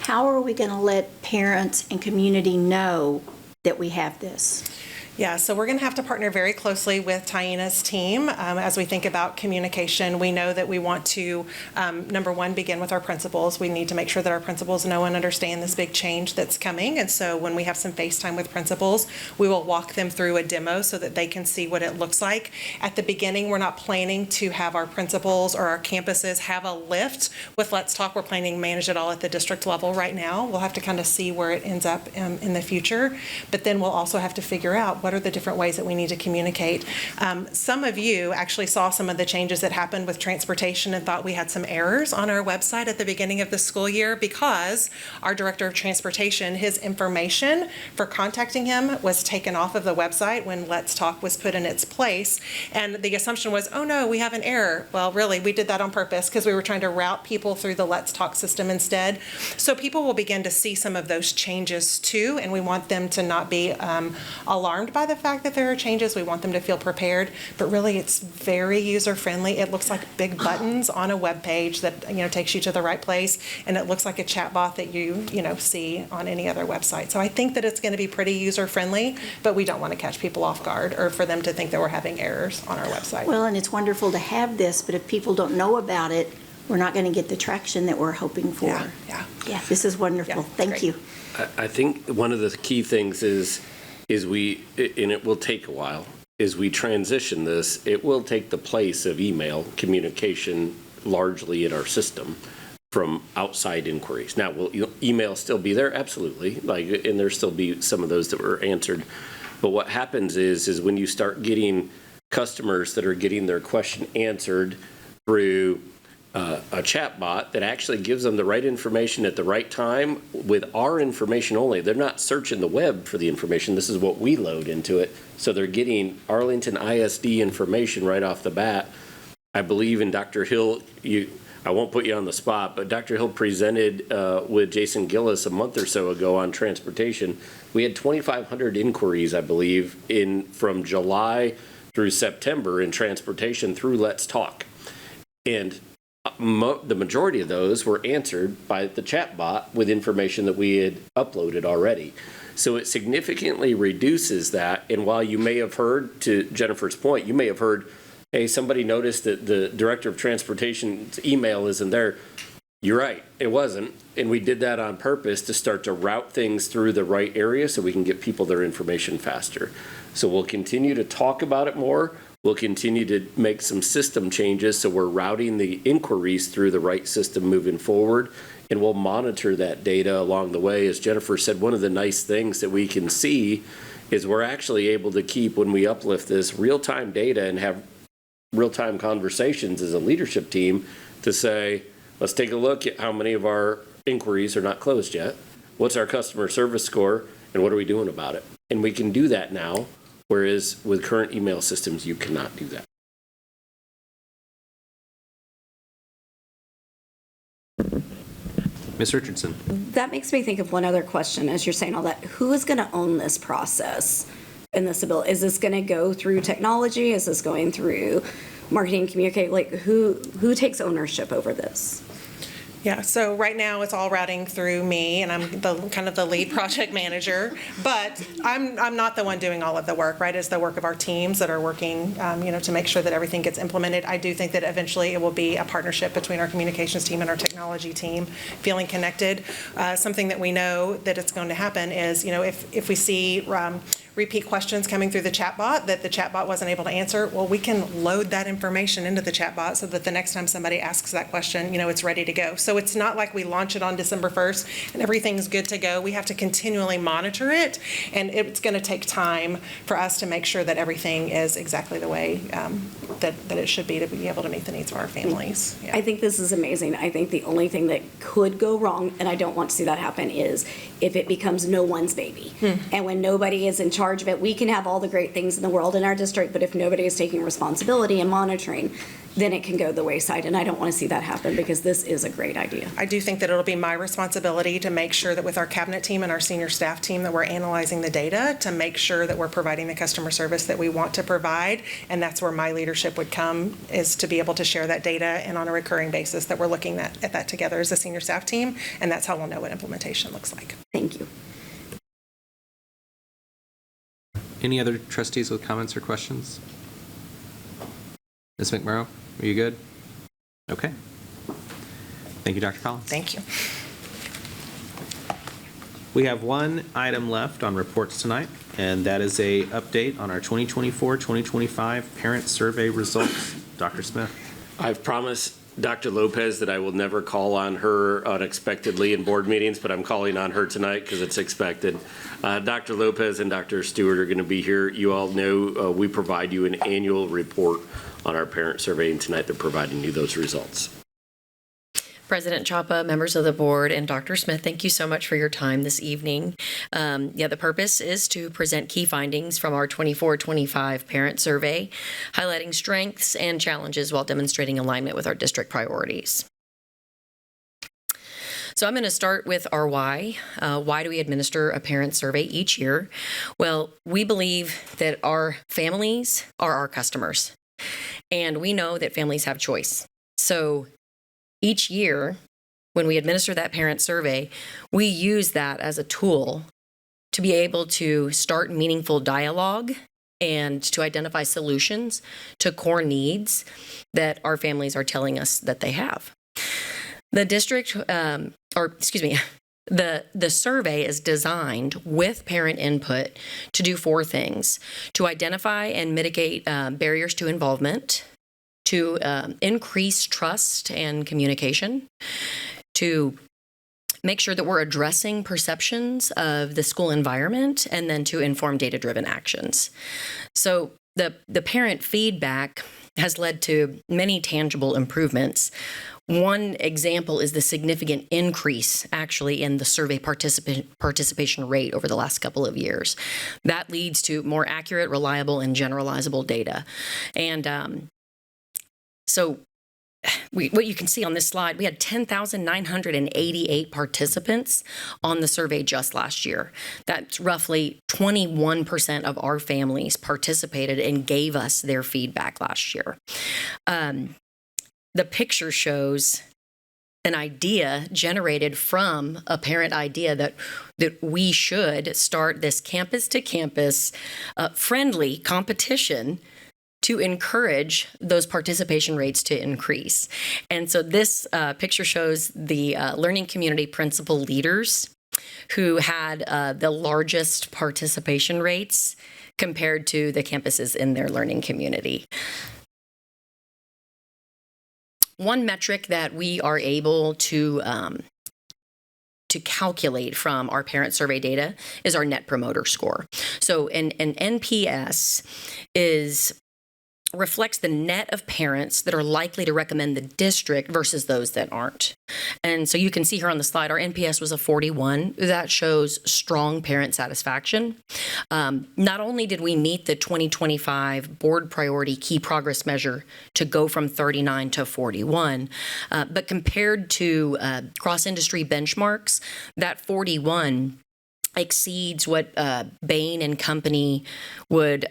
How are we going to let parents and community know that we have this? Yeah, so we're going to have to partner very closely with Taina's team as we think about communication. We know that we want to, number one, begin with our principals. We need to make sure that our principals know and understand this big change that's coming. And so when we have some FaceTime with principals, we will walk them through a demo so that they can see what it looks like. At the beginning, we're not planning to have our principals or our campuses have a lift with Let's Talk. We're planning to manage it all at the district level right now. We'll have to kind of see where it ends up in the future. But then we'll also have to figure out what What are the different ways that we need to communicate? Some of you actually saw some of the changes that happened with transportation and thought we had some errors on our website at the beginning of the school year because our Director of Transportation, his information for contacting him was taken off of the website when Let's Talk was put in its place. And the assumption was, oh no, we have an error. Well, really, we did that on purpose because we were trying to route people through the Let's Talk system instead. So people will begin to see some of those changes too, and we want them to not be alarmed by the fact that there are changes. We want them to feel prepared, but really it's very user-friendly. It looks like big buttons on a web page that takes you to the right place, and it looks like a chatbot that you see on any other website. So I think that it's going to be pretty user-friendly, but we don't want to catch people off guard or for them to think that we're having errors on our website. Well, and it's wonderful to have this, but if people don't know about it, we're not going to get the traction that we're hoping for. Yeah. This is wonderful. Thank you. I think one of the key things is we, and it will take a while, is we transition this. It will take the place of email communication largely in our system from outside inquiries. Now, will email still be there? Absolutely. And there'll still be some of those that were answered. But what happens is when you start getting customers that are getting their question answered through a chat bot that actually gives them the right information at the right time with our information only. They're not searching the web for the information. This is what we load into it. So they're getting Arlington ISD information right off the bat. I believe in Dr. Hill, I won't put you on the spot, but Dr. Hill presented with Jason Gillis a month or so ago on transportation. We had 2,500 inquiries, I believe, from July through September in transportation through Let's Talk. And the majority of those were answered by the chatbot with information that we had uploaded already. So it significantly reduces that. And while you may have heard, to Jennifer's point, you may have heard, hey, somebody noticed that the Director of Transportation's email isn't there. You're right, it wasn't. And we did that on purpose to start to route things through the right area so we can get people their information faster. So we'll continue to talk about it more. We'll continue to make some system changes so we're routing the inquiries through the right system moving forward, and we'll monitor that data along the way. As Jennifer said, one of the nice things that we can see is we're actually able to keep, when we uplift this, real-time data and have real-time conversations as a leadership team to say, let's take a look at how many of our inquiries are not closed yet, what's our customer service score, and what are we doing about it? And we can do that now. Whereas with current email systems, you cannot do that. Ms. Richardson. That makes me think of one other question as you're saying all that. Who is going to own this process in this bill? Is this going to go through technology? Is this going through marketing, communicate? Who takes ownership over this? Yeah, so right now it's all routing through me, and I'm kind of the lead project manager, but I'm not the one doing all of the work, right? It's the work of our teams that are working, to make sure that everything gets implemented. I do think that eventually it will be a partnership between our communications team and our technology team, feeling connected. Something that we know that it's going to happen is, if we see repeat questions coming through the chatbot that the chatbot wasn't able to answer, well, we can load that information into the chatbot so that the next time somebody asks that question, it's ready to go. So it's not like we launch it on December 1st and everything's good to go. We have to continually monitor it, and it's going to take time for us to make sure that everything is exactly the way that it should be to be able to meet the needs of our families. Yeah. I think this is amazing. I think the only thing that could go wrong, and I don't want to see that happen, is if it becomes no one's baby. And when nobody is in charge of it, we can have all the great things in the world in our district, but if nobody is taking responsibility and monitoring, then it can go the wayside. And I don't want to see that happen because this is a great idea. I do think that it'll be my responsibility to make sure that with our cabinet team and our senior staff team that we're analyzing the data to make sure that we're providing the customer service that we want to provide. And that's where my leadership would come, is to be able to share that data and on a recurring basis that we're looking at that together as a senior staff team. And that's how we'll know what implementation looks like. Thank you. Any other trustees with comments or questions? Ms. McMurrow, are you good? Okay. Thank you, Dr. Collins. Thank you. We have one item left on reports tonight, and that is a update on our 2024-2025 parent survey results. Dr. Smith. I've promised Dr. Lopez that I will never call on her unexpectedly in board meetings, but I'm calling on her tonight because it's expected. Dr. Lopez and Dr. Stewart are going to be here. You all know we provide you an annual report on our parent survey, and tonight they're providing you those results. President Chapa, members of the board, and Dr. Smith, thank you so much for your time this evening. The purpose is to present key findings from our 24-25 parent survey, highlighting strengths and challenges while demonstrating alignment with our district priorities. So I'm going to start with our why. Why do we administer a parent survey each year? Well, we believe that our families are our customers, and we know that families have choice. So each year, when we administer that parent survey, we use that as a tool to be able to start meaningful dialogue and to identify solutions to core needs that our families are telling us that they have. The district, the survey is designed with parent input to do 4 things: to identify and mitigate barriers to involvement, to increase trust and communication, to make sure that we're addressing perceptions of the school environment, and then to inform data-driven actions. So the parent feedback has led to many tangible improvements. One example is the significant increase actually in the survey participation rate over the last couple of years. That leads to more accurate, reliable, and generalizable data. And so what you can see on this slide, we had 10,988 participants on the survey just last year. That's roughly 21% of our families participated and gave us their feedback last year. The picture shows an idea generated from a parent idea that we should start this campus-to-campus friendly competition to encourage those participation rates to increase. And so this picture shows the learning community principal leaders who had the largest participation rates compared to the campuses in their learning community. One metric that we are able to calculate from our parent survey data is our Net Promoter Score. So an NPS reflects the net of parents that are likely to recommend the district versus those that aren't. And so you can see here on the slide, our NPS was a 41. That shows strong parent satisfaction. Not only did we meet the 2025 board priority key progress measure to go from 39 to 41, but compared to cross-industry benchmarks, that 41 exceeds what Bain and Company would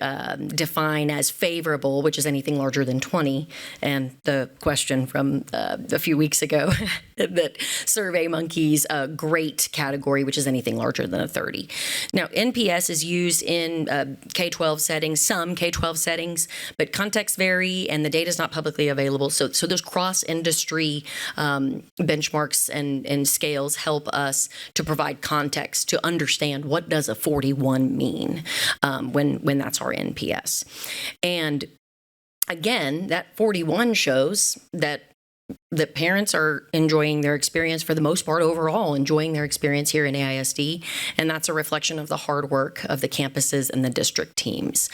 define as favorable, which is anything larger than 20. And the question from a few weeks ago that SurveyMonkey's great category, which is anything larger than a 30. Now, NPS is used in K-12 settings, some K-12 settings, but contexts vary and the data is not publicly available. So those cross-industry benchmarks and scales help us to provide context to understand what does a 41 mean when that's our NPS. And again, that 41 shows that the parents are enjoying their experience for the most part overall, enjoying their experience here in AISD, and that's a reflection of the hard work of the campuses and the district teams.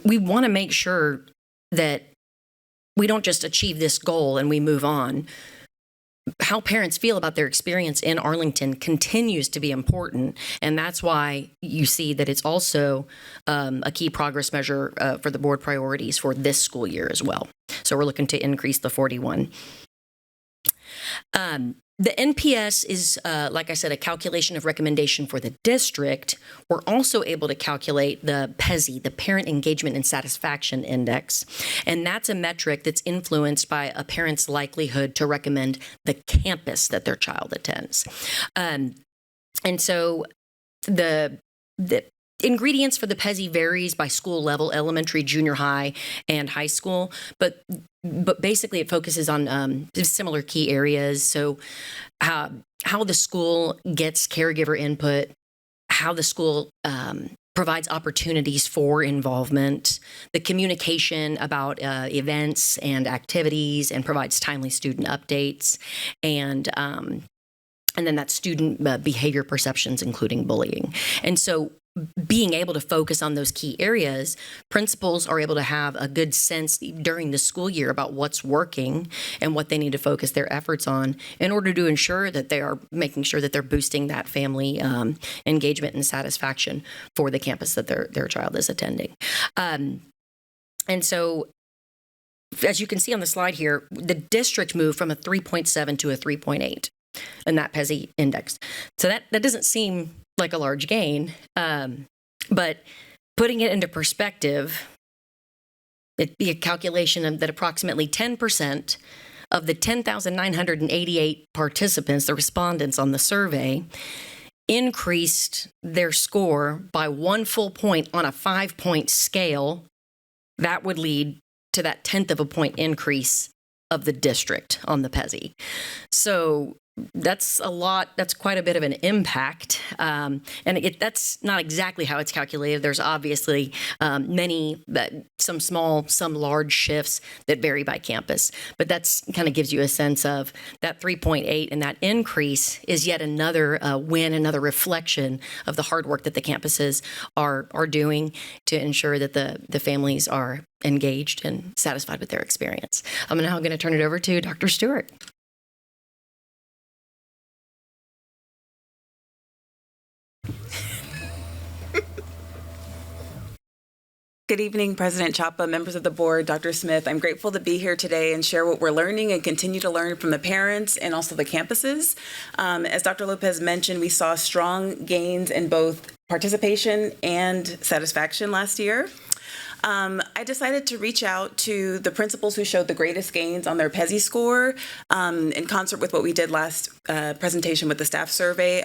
We want to make sure that we don't just achieve this goal and we move on. How parents feel about their experience in Arlington continues to be important, and that's why you see that it's also a key progress measure for the board priorities for this school year as well. So we're looking to increase the 41. The NPS is, like I said, a calculation of recommendation for the district. We're also able to calculate the PESI, the Parent Engagement and Satisfaction Index, and that's a metric that's influenced by a parent's likelihood to recommend the campus that their child attends. And so the ingredients for the PESI varies by school level, elementary, junior high, and high school, but basically it focuses on similar key areas. So how the school gets caregiver input, how the school provides opportunities for involvement, the communication about events and activities, and provides timely student updates, and then that student behavior perceptions, including bullying. And so being able to focus on those key areas, principals are able to have a good sense during the school year about what's working and what they need to focus their efforts on in order to ensure that they are making sure that they're boosting that family engagement and satisfaction for the campus that their child is attending. And so, as you can see on the slide here, the district moved from a 3.7 to a 3.8 in that PESI index. So that doesn't seem like a large gain, but putting it into perspective, it'd be a calculation of that approximately 10% of the 10,988 participants, the respondents on the survey, increased their score by 1 full point on a 5-point scale. That would lead to that 1/10 of a point increase of the district on the PESI. So that's a lot. That's quite a bit of an impact. And that's not exactly how it's calculated. There's obviously some small, some large shifts that vary by campus. But that's kind of gives you a sense of that 3.8, and that increase is yet another win, another reflection of the hard work that the campuses are doing to ensure that the families are engaged and satisfied with their experience. I'm now going to turn it over to Dr. Stewart. Good evening, President Chapa, members of the board, Dr. Smith. I'm grateful to be here today and share what we're learning and continue to learn from the parents and also the campuses. As Dr. Lopez mentioned, we saw strong gains in both participation and satisfaction last year. I decided to reach out to the principals who showed the greatest gains on their PESI score in concert with what we did last presentation with the staff survey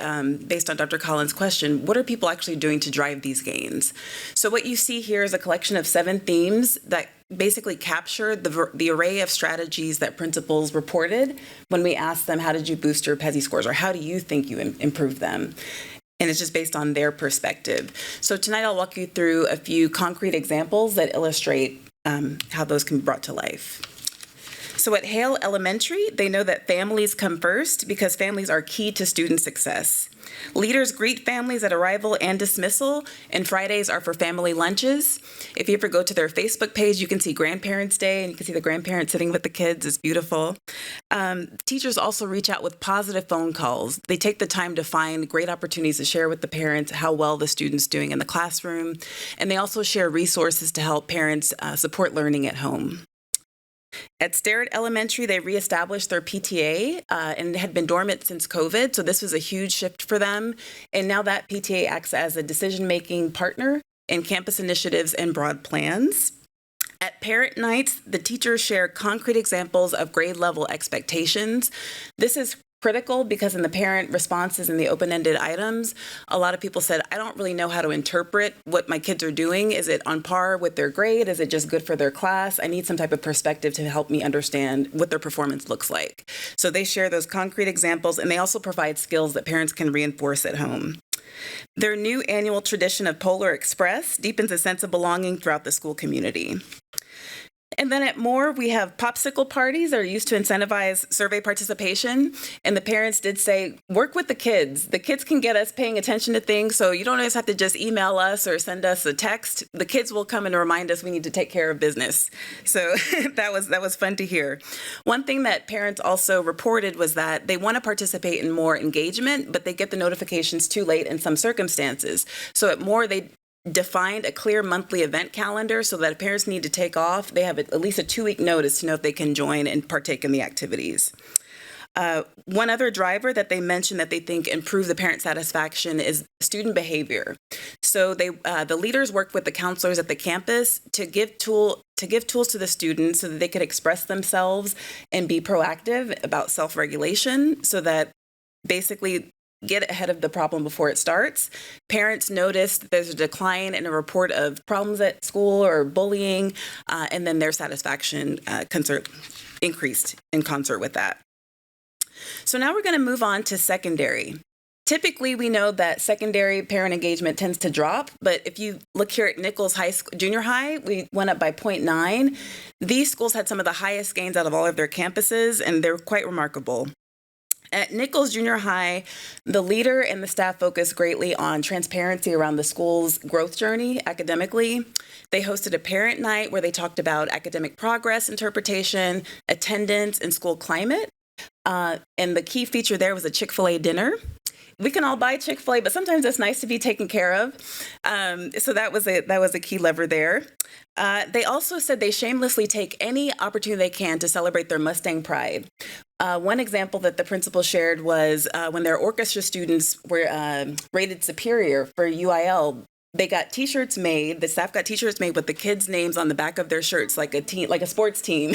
based on Dr. Collins' question, what are people actually doing to drive these gains? So what you see here is a collection of 7 themes that basically capture the array of strategies that principals reported when we asked them, how did you boost your PESI scores, or how do you think you improved them? And it's just based on their perspective. So tonight I'll walk you through a few concrete examples that illustrate how those can be brought to life. So at Hale Elementary, they know that families come first because families are key to student success. Leaders greet families at arrival and dismissal, and Fridays are for family lunches. If you ever go to their Facebook page, you can see Grandparents' Day, and you can see the grandparents sitting with the kids. It's beautiful. Teachers also reach out with positive phone calls. They take the time to find great opportunities to share with the parents how well the student's doing in the classroom, and they also share resources to help parents support learning at home. At Starrett Elementary, they reestablished their PTA and had been dormant since COVID, so this was a huge shift for them. And now that PTA acts as a decision-making partner in campus initiatives and broad plans. At Parent Nights, the teachers share concrete examples of grade-level expectations. This is critical because in the parent responses and the open-ended items, a lot of people said, I don't really know how to interpret what my kids are doing. Is it on par with their grade? Is it just good for their class? I need some type of perspective to help me understand what their performance looks like. So they share those concrete examples, and they also provide skills that parents can reinforce at home. Their new annual tradition of Polar Express deepens a sense of belonging throughout the school community. And then at Moore, we have popsicle parties that are used to incentivize survey participation. And the parents did say, work with the kids. The kids can get us paying attention to things, so you don't always have to just email us or send us a text. The kids will come and remind us we need to take care of business. So that was fun to hear. One thing that parents also reported was that they want to participate in more engagement, but they get the notifications too late in some circumstances. So at Moore, they defined a clear monthly event calendar so that if parents need to take off, they have at least a 2-week notice to know if they can join and partake in the activities. One other driver that they mentioned that they think improve the parent satisfaction is student behavior. So the leaders worked with the counselors at the campus to give tools to the students so that they could express themselves and be proactive about self-regulation, so that basically get ahead of the problem before it starts. Parents noticed there's a decline in a report of problems at school or bullying, and then their satisfaction increased in concert with that. So now we're going to move on to secondary. Typically, we know that secondary parent engagement tends to drop, but if you look here at Nichols Junior High, we went up by 0.9. These schools had some of the highest gains out of all of their campuses, and they're quite remarkable. At Nichols Junior High, the leader and the staff focused greatly on transparency around the school's growth journey academically. They hosted a parent night where they talked about academic progress interpretation, attendance, and school climate. And the key feature there was a Chick-fil-A dinner. We can all buy Chick-fil-A, but sometimes it's nice to be taken care of. So that was a key lever there. They also said they shamelessly take any opportunity they can to celebrate their Mustang pride. One example that the principal shared was when their orchestra students were rated superior for UIL. They got T-shirts made. The staff got T-shirts made with the kids' names on the back of their shirts, like a sports team,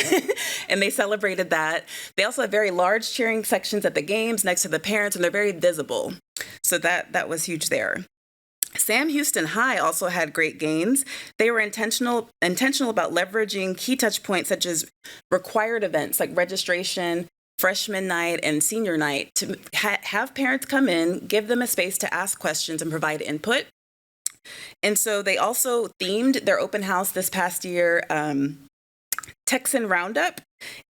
and they celebrated that. They also have very large cheering sections at the games next to the parents, and they're very visible. So that was huge there. Sam Houston High also had great gains. They were intentional about leveraging key touch points such as required events like registration, freshman night, and senior night to have parents come in, give them a space to ask questions and provide input. And so they also themed their open house this past year Texan Roundup,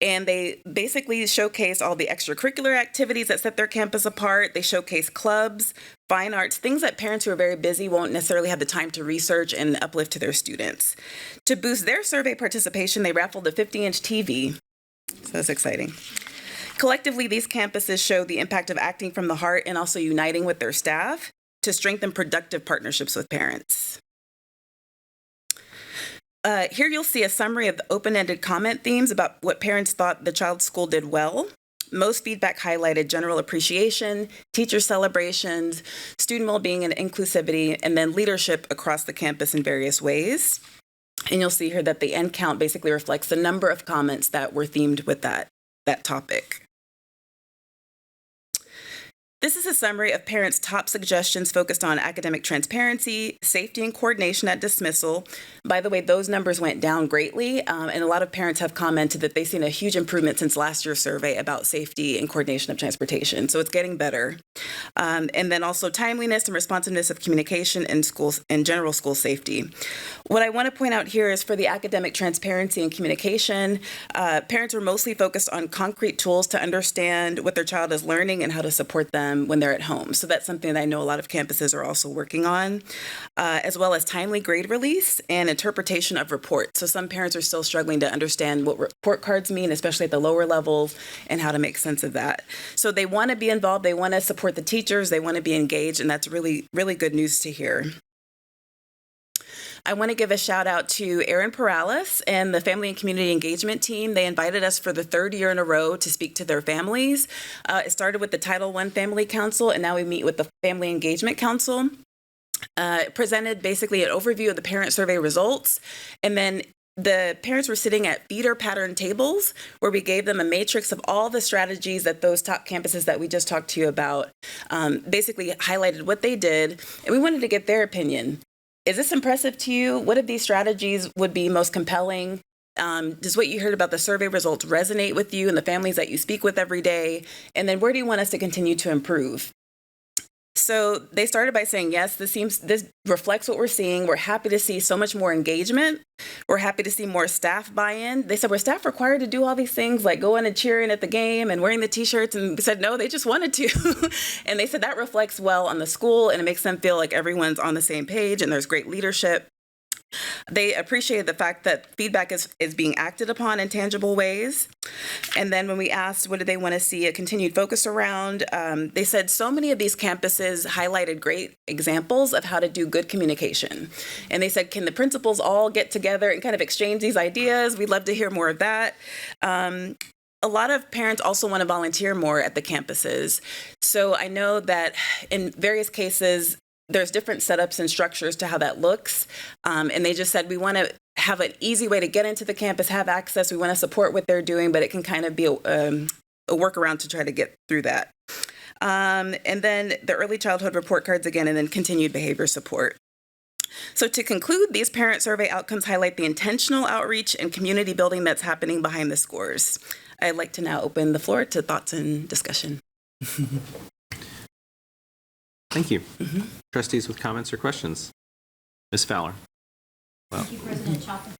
and they basically showcase all the extracurricular activities that set their campus apart. They showcase clubs, fine arts, things that parents who are very busy won't necessarily have the time to research and uplift to their students. To boost their survey participation, they raffled a 50-inch TV. So that's exciting. Collectively, these campuses show the impact of acting from the heart and also uniting with their staff to strengthen productive partnerships with parents. Here you'll see a summary of the open-ended comment themes about what parents thought the child's school did well. Most feedback highlighted general appreciation, teacher celebrations, student well-being and inclusivity, and then leadership across the campus in various ways. And you'll see here that the end count basically reflects the number of comments that were themed with that topic. This is a summary of parents' top suggestions focused on academic transparency, safety, and coordination at dismissal. By the way, those numbers went down greatly, and a lot of parents have commented that they've seen a huge improvement since last year's survey about safety and coordination of transportation, so it's getting better. And then also timeliness and responsiveness of communication in schools and general school safety. What I want to point out here is for the academic transparency and communication, parents are mostly focused on concrete tools to understand what their child is learning and how to support them when they're at home. So that's something that I know a lot of campuses are also working on, as well as timely grade release and interpretation of reports. So some parents are still struggling to understand what report cards mean, especially at the lower levels, and how to make sense of that. So they want to be involved, they want to support the teachers, they want to be engaged, and that's really, really good news to hear. I want to give a shout out to Erin Perales and the Family and Community Engagement team. They invited us for the third year in a row to speak to their families. It started with the Title I Family Council, and now we meet with the Family Engagement Council. It presented basically an overview of the parent survey results, and then the parents were sitting at feeder pattern tables where we gave them a matrix of all the strategies that those top campuses that we just talked to you about basically highlighted what they did, and we wanted to get their opinion. Is this impressive to you? What of these strategies would be most compelling? Does what you heard about the survey results resonate with you and the families that you speak with every day? And then where do you want us to continue to improve? So they started by saying, yes, this reflects what we're seeing. We're happy to see so much more engagement. We're happy to see more staff buy-in. They said, were staff required to do all these things like going and cheering at the game and wearing the t-shirts? And we said, no, they just wanted to. And they said that reflects well on the school and it makes them feel like everyone's on the same page and there's great leadership. They appreciated the fact that feedback is being acted upon in tangible ways. And then when we asked what do they want to see a continued focus around, they said so many of these campuses highlighted great examples of how to do good communication. And they said, can the principals all get together and kind of exchange these ideas? We'd love to hear more of that. A lot of parents also want to volunteer more at the campuses. So I know that in various cases, there's different setups and structures to how that looks. And they just said, we want to have an easy way to get into the campus, have access. We want to support what they're doing, but it can kind of be a workaround to try to get through that. And then the early childhood report cards again, and then continued behavior support. So to conclude, these parent survey outcomes highlight the intentional outreach and community building that's happening behind the scores. I'd like to now open the floor to thoughts and discussion. Thank you. Trustees with comments or questions? Ms. Fowler. Well, Thank you, President Chapa.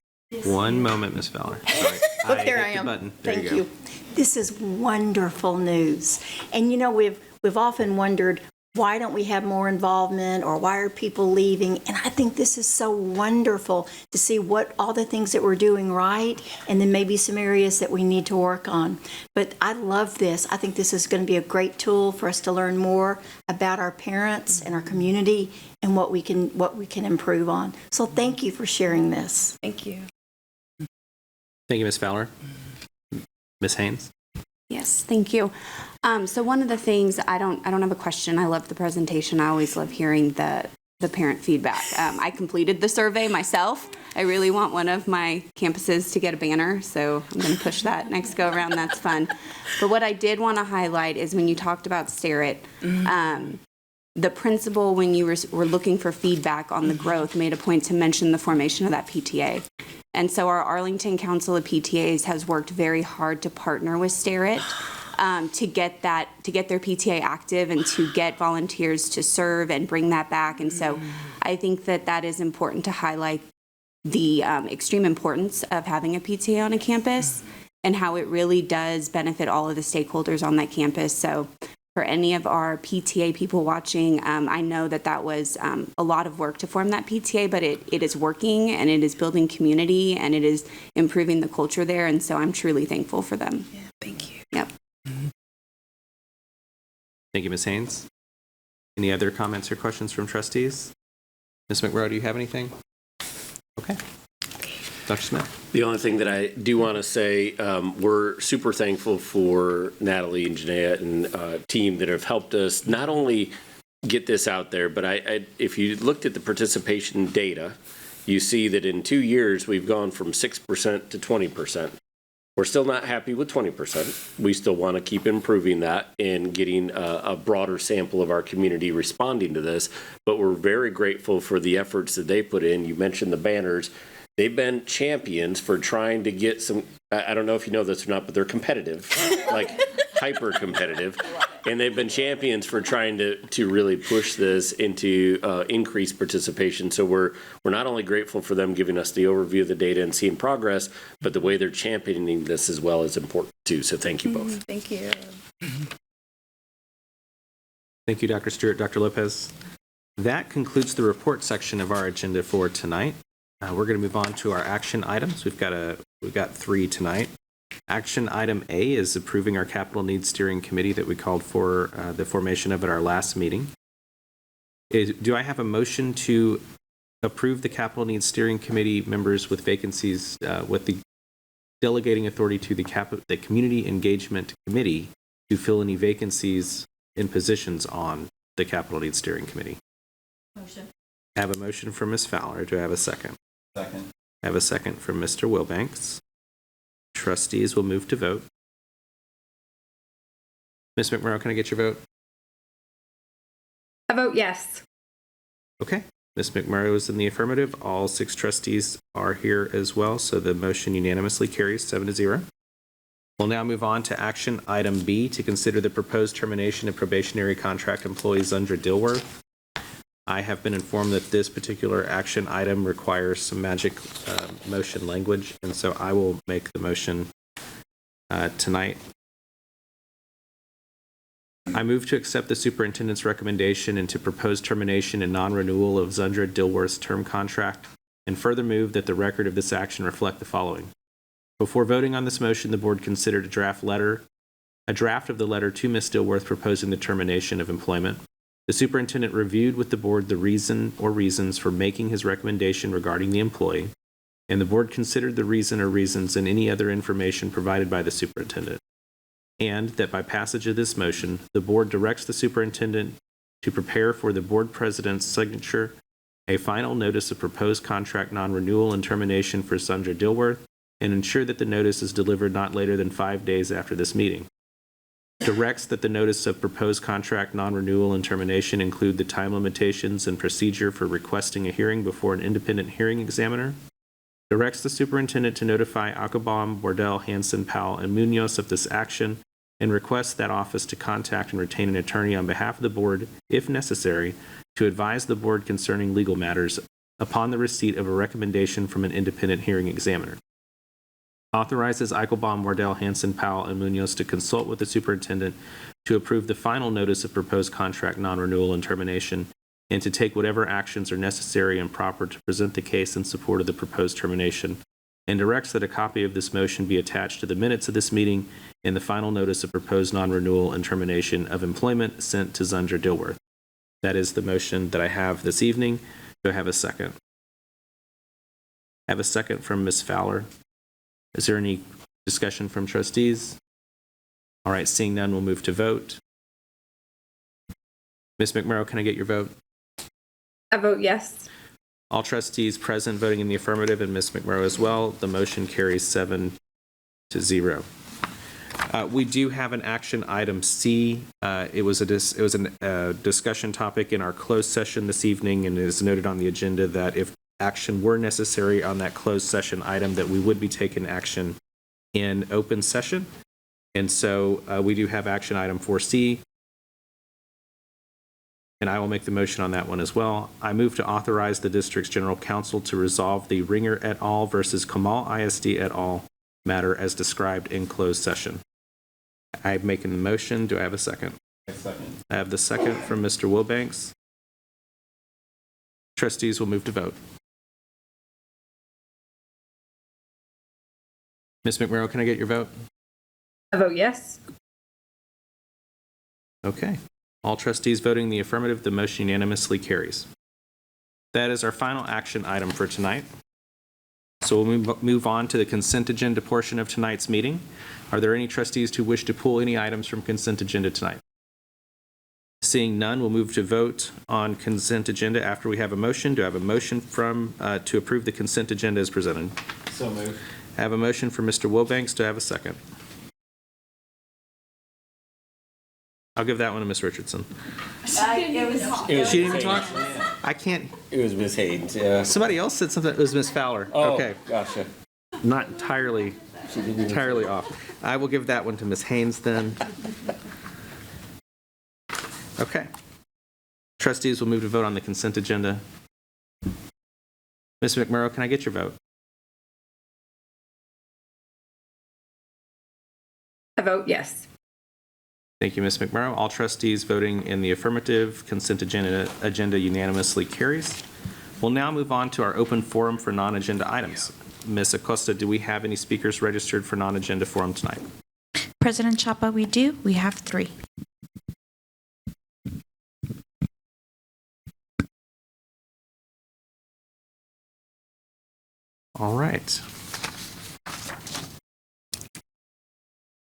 one moment, Ms. Fowler. Sorry. Oh, there hit I the am. button. There Thank go. you. This is wonderful news. And you know, we've often wondered, why don't we have more involvement, or why are people leaving? And I think this is so wonderful to see what all the things that we're doing right, and then maybe some areas that we need to work on. But I love this. I think this is going to be a great tool for us to learn more about our parents and our community and what we can improve on. So thank you for sharing this. Thank you. Thank you, Ms. Fowler. Ms. Haynes? Yes, thank you. So one of the things, I don't have a question. I love the presentation. I always love hearing the parent feedback. I completed the survey myself. I really want one of my campuses to get a banner, so I'm going to push that next go around. That's fun. But what I did want to highlight is when you talked about Sterrett, the principal, when you were looking for feedback on the growth, made a point to mention the formation of that PTA. And so our Arlington Council of PTAs has worked very hard to partner with Sterrett to get their PTA active and to get volunteers to serve and bring that back. And so I think that is important to highlight the extreme importance of having a PTA on a campus and how it really does benefit all of the stakeholders on that campus. So for any of our PTA people watching, I know that was a lot of work to form that PTA, but it is working, and it is building community, and it is improving the culture there, and so I'm truly thankful for them. Yeah, thank you. Yep. Thank you, Ms. Haynes. Any other comments or questions from trustees? Ms. McMurrow, do you have anything? Okay. Dr. Smith? The only thing that I do want to say, we're super thankful for Natalie and Janaea and team that have helped us not only get this out there, but if you looked at the participation data, you see that in 2 years, we've gone from 6% to 20%. We're still not happy with 20%. We still want to keep improving that and getting a broader sample of our community responding to this, but we're very grateful for the efforts that they put in. You mentioned the banners. They've been champions for trying to get some, I don't know if you know this or not, but they're competitive, like hyper competitive. And they've been champions for trying to really push this into increased participation. So we're not only grateful for them giving us the overview of the data and seeing progress, but the way they're championing this as well is important too. So thank you both. Thank you. Thank you, Dr. Stewart, Dr. Lopez. That concludes the report section of our agenda for tonight. We're going to move on to our action items. We've got 3 tonight. Action item A is approving our capital needs steering committee that we called for the formation of at our last meeting. Do I have a motion to approve the capital needs steering committee members with vacancies with the delegating authority to the community engagement committee to fill any vacancies in positions on the capital needs steering committee? Motion. I have a motion from Ms. Fowler. Do I have a second? Second. I have a second from Mr. Wilbanks. Trustees will move to vote. Ms. McMurrow, can I get your vote? I vote yes. Okay. Ms. McMurrow is in the affirmative. All 6 trustees are here as well, so the motion unanimously carries 7-0. We'll now move on to action item B to consider the proposed termination of probationary contract employee Zundra Dilworth. I have been informed that this particular action item requires some magic motion language, and so I will make the motion tonight. I move to accept the superintendent's recommendation and to propose termination and non-renewal of Zundra Dilworth's term contract, and further move that the record of this action reflect the following. Before voting on this motion, the board considered a draft of the letter to Ms. Dilworth proposing the termination of employment. The superintendent reviewed with the board the reason or reasons for making his recommendation regarding the employee, and the board considered the reason or reasons and any other information provided by the superintendent. And that by passage of this motion, the board directs the superintendent to prepare for the board president's signature a final notice of proposed contract non-renewal and termination for Zundra Dilworth, and ensure that the notice is delivered not later than 5 days after this meeting. Directs that the notice of proposed contract non-renewal and termination include the time limitations and procedure for requesting a hearing before an independent hearing examiner. Directs the superintendent to notify Ackerbaum, Bordell, Hansen, Powell, and Munoz of this action and requests that office to contact and retain an attorney on behalf of the board, if necessary, to advise the board concerning legal matters upon the receipt of a recommendation from an independent hearing examiner. Authorizes Eichelbaum, Wardell, Hansen, Powell, and Munoz to consult with the superintendent to approve the final notice of proposed contract non-renewal and termination, and to take whatever actions are necessary and proper to present the case in support of the proposed termination, and directs that a copy of this motion be attached to the minutes of this meeting and the final notice of proposed non-renewal and termination of employment sent to Zundra Dilworth. That is the motion that I have this evening. Do I have a second? I have a second from Ms. Fowler. Is there any discussion from trustees? All right, seeing none, we'll move to vote. Ms. McMurrow, can I get your vote? I vote yes. All trustees present voting in the affirmative, and Ms. McMurrow as well. The motion carries 7-0. We do have an action item C. It was a discussion topic in our closed session this evening, and it is noted on the agenda that if action were necessary on that closed session item, that we would be taking action in open session. And so we do have action item 4C, and I will make the motion on that one as well. I move to authorize the district's general counsel to resolve the Ringer et al. Versus Kamal ISD et al. Matter as described in closed session. I'm making the motion. Do I have a second? A second. I have the second from Mr. Wilbanks. Trustees will move to vote. Ms. McMurrow, can I get your vote? I vote yes. Okay. All trustees voting in the affirmative, the motion unanimously carries. That is our final action item for tonight. So we'll move on to the consent agenda portion of tonight's meeting. Are there any trustees who wish to pull any items from consent agenda tonight? Seeing none, we'll move to vote on consent agenda after we have a motion. Do I have a motion to approve the consent agenda as presented? So moved. I have a motion from Mr. Wilbanks. Do I have a second? I'll give that one to Ms. Richardson. She didn't even talk? I can't. It was Ms. Haynes, yeah. Somebody else said something. It was Ms. Fowler. Oh, okay. Gotcha. Not entirely off. I will give that one to Ms. Haynes then. Okay. Trustees will move to vote on the consent agenda. Ms. McMurrow, can I get your vote? I vote yes. Thank you, Ms. McMurrow. All trustees voting in the affirmative, consent agenda unanimously carries. We'll now move on to our open forum for non-agenda items. Ms. Acosta, do we have any speakers registered for non-agenda forum tonight? President Chapa, we do. We have 3. All right.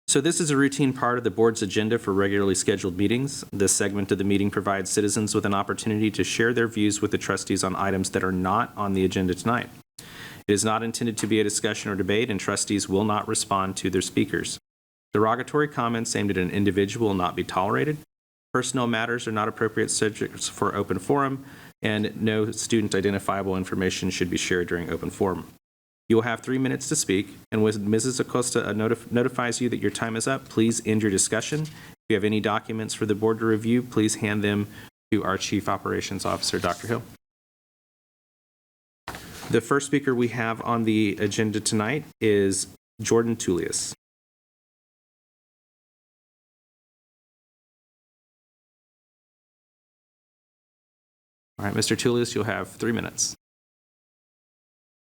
So this is a routine part of the board's agenda for regularly scheduled meetings. This segment of the meeting provides citizens with an opportunity to share their views with the trustees on items that are not on the agenda tonight. It is not intended to be a discussion or debate, and trustees will not respond to their speakers. Derogatory comments aimed at an individual will not be tolerated. Personal matters are not appropriate subjects for open forum, and no student identifiable information should be shared during open forum. You will have 3 minutes to speak, and when Mrs. Acosta notifies you that your time is up, please end your discussion. If you have any documents for the board to review, please hand them to our Chief Operations Officer, Dr. Hill. The first speaker we have on the agenda tonight is Jordan Tullius. All right, Mr. Tullius, you'll have 3 minutes.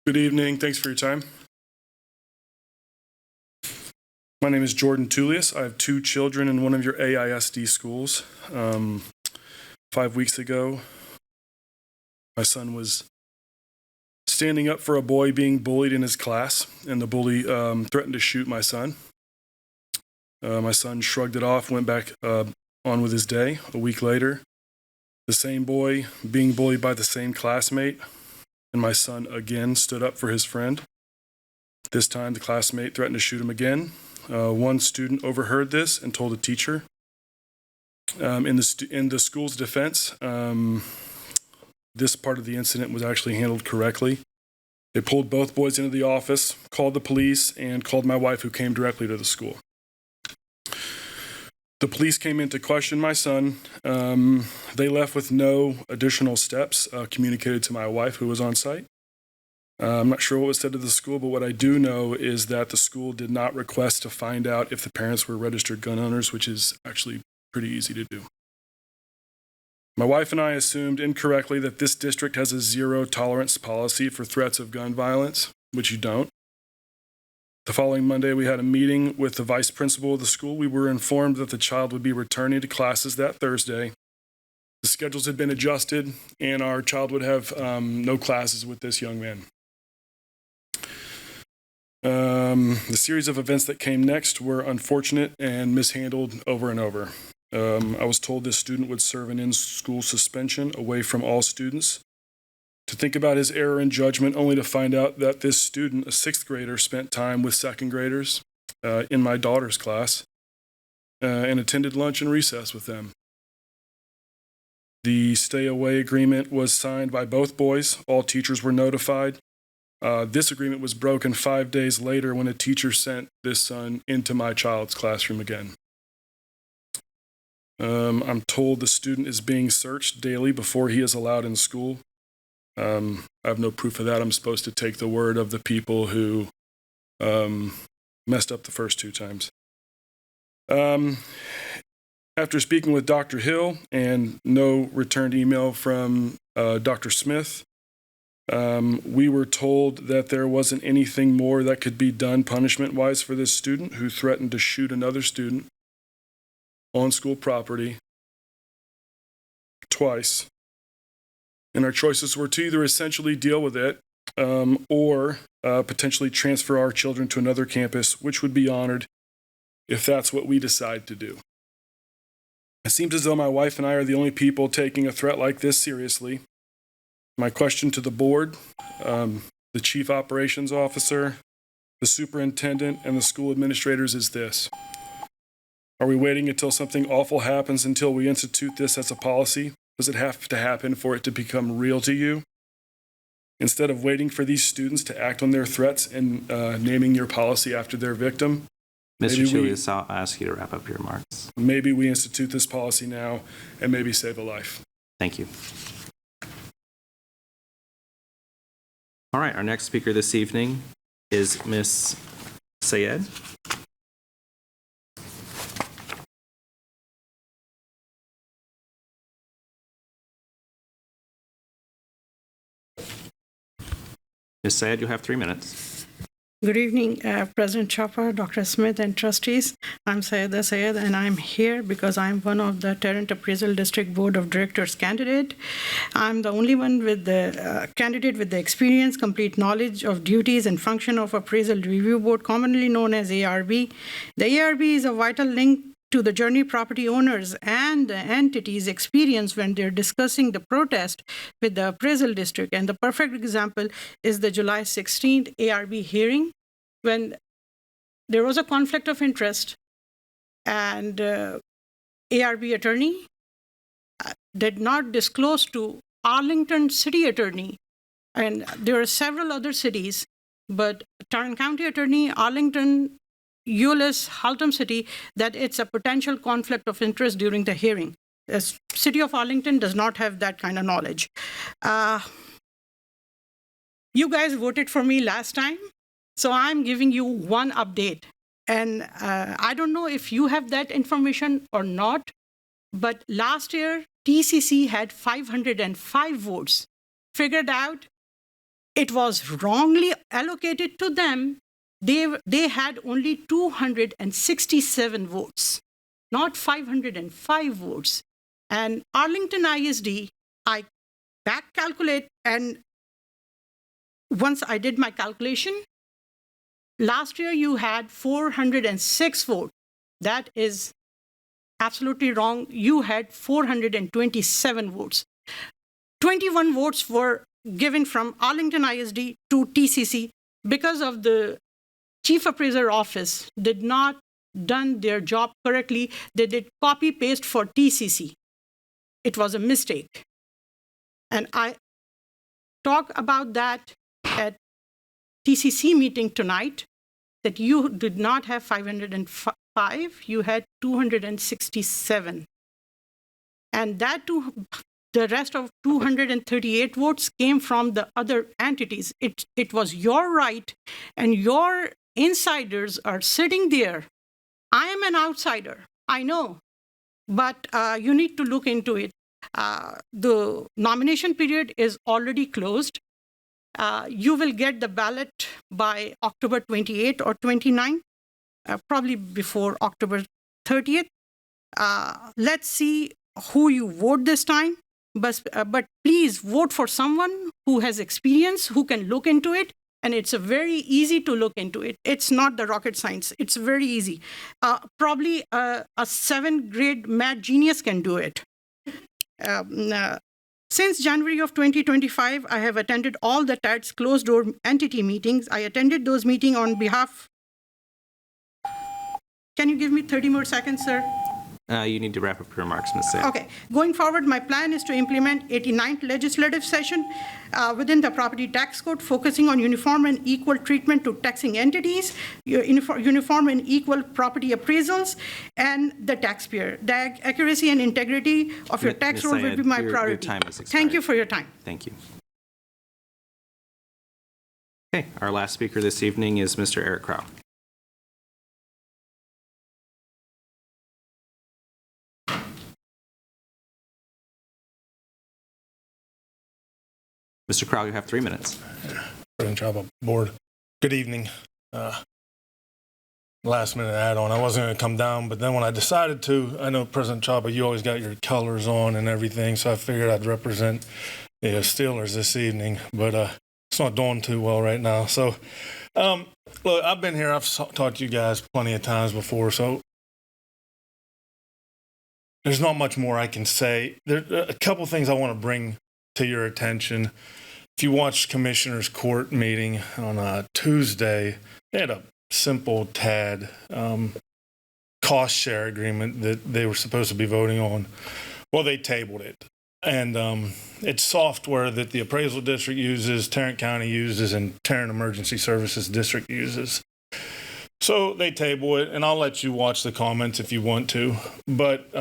Good evening. Thanks for your time. My name is Jordan Tullius. I have 2 children in one of your AISD schools. 5 weeks ago, my son was standing up for a boy being bullied in his class, and the bully threatened to shoot my son. My son shrugged it off, went back on with his day. A week later, the same boy being bullied by the same classmate, and my son again stood up for his friend. This time, the classmate threatened to shoot him again. One student overheard this and told a teacher. In the school's defense, this part of the incident was actually handled correctly. They pulled both boys into the office, called the police, and called my wife, who came directly to the school. The police came in to question my son. They left with no additional steps communicated to my wife, who was on site. I'm not sure what was said to the school, but what I do know is that the school did not request to find out if the parents were registered gun owners, which is actually pretty easy to do. My wife and I assumed incorrectly that this district has a zero tolerance policy for threats of gun violence, which you don't. The following Monday, we had a meeting with the vice principal of the school. We were informed that the child would be returning to classes that Thursday. The schedules had been adjusted, and our child would have no classes with this young man. The series of events that came next were unfortunate and mishandled over and over. I was told this student would serve an in-school suspension away from all students. To think about his error in judgment, only to find out that this student, a 6th grader, spent time with 2nd graders in my daughter's class and attended lunch and recess with them. The stay-away agreement was signed by both boys. All teachers were notified. This agreement was broken 5 days later when a teacher sent this son into my child's classroom again. I'm told the student is being searched daily before he is allowed in school. I have no proof of that. I'm supposed to take the word of the people who messed up the first 2 times. After speaking with Dr. Hill and no returned email from Dr. Smith, we were told that there wasn't anything more that could be done punishment-wise for this student who threatened to shoot another student on school property twice. And our choices were to either essentially deal with it or potentially transfer our children to another campus, which would be honored if that's what we decide to do. It seems as though my wife and I are the only people taking a threat like this seriously. My question to the board, the chief operations officer, the superintendent, and the school administrators is this. Are we waiting until something awful happens until we institute this as a policy? Does it have to happen for it to become real to you? Instead of waiting for these students to act on their threats and naming your policy after their victim, Mr. Julius, I'll ask you to wrap up your remarks. Maybe we institute this policy now and maybe save a life. Thank you. All right, our next speaker this evening is Ms. Sayed. Ms. Sayed, you have 3 minutes. Good evening, President Chopper, Dr. Smith, and trustees. I'm Sayeda Sayed, and I'm here because I'm one of the Tarrant Appraisal District Board of Directors candidate. I'm the only one with the candidate with the experience, complete knowledge of duties and function of Appraisal Review Board, commonly known as ARB. The ARB is a vital link to the journey property owners and the entities experience when they're discussing the protest with the appraisal district. And the perfect example is the July 16th ARB hearing, when there was a conflict of interest and ARB attorney did not disclose to Arlington city attorney, and there are several other cities, but Tarrant County attorney, Arlington, Euless, Haltom City, that it's a potential conflict of interest during the hearing. The city of Arlington does not have that kind of knowledge. You guys voted for me last time, so I'm giving you one update. And I don't know if you have that information or not, but last year, TCC had 505 votes. Figured out it was wrongly allocated to them. They had only 267 votes, not 505 votes. And Arlington ISD, I back calculate, and once I did my calculation, last year you had 406 votes. That is absolutely wrong. You had 427 votes. 21 votes were given from Arlington ISD to TCC because of the Chief Appraiser Office did not done their job correctly. They did copy paste for TCC. It was a mistake. And I talk about that at TCC meeting tonight. that you did not have 505, you had 267. And the rest of 238 votes came from the other entities. It was your right, and your insiders are sitting there. I am an outsider, I know, but you need to look into it. The nomination period is already closed. You will get the ballot by October 28 or 29, probably before October 30th. Let's see who you vote this time, but please vote for someone who has experience, who can look into it, and it's very easy to look into it. It's not the rocket science. It's very easy. Probably a 7th grade math genius can do it. Since January of 2025, I have attended all the TATS closed-door entity meetings. I attended those meetings on behalf. Can you give me 30 more seconds, sir? You need to wrap up your remarks, Ms. Say. Okay. Going forward, my plan is to implement 89th legislative session within the property tax code, focusing on uniform and equal treatment to taxing entities, uniform and equal property appraisals, and the taxpayer. The accuracy and integrity of your tax roll will be my priority. Your time has expired. Thank you for your time. Thank you. Okay, our last speaker this evening is Mr. Eric Crow. Mr. Crow, you have 3 minutes. President Chapa, Board, good evening. Last minute add-on. I wasn't going to come down, but then when I decided to, I know President Chapa, you always got your colors on and everything, so I figured I'd represent the Steelers this evening, but it's not doing too well right now. So, look, I've been here. I've talked to you guys plenty of times before, so there's not much more I can say. There are a couple things I want to bring to your attention. If you watched Commissioner's Court meeting on Tuesday, they had a simple TAD cost share agreement that they were supposed to be voting on. Well, they tabled it. And it's software that the Appraisal District uses, Tarrant County uses, and Tarrant Emergency Services District uses. So they table it, and I'll let you watch the comments if you want to. But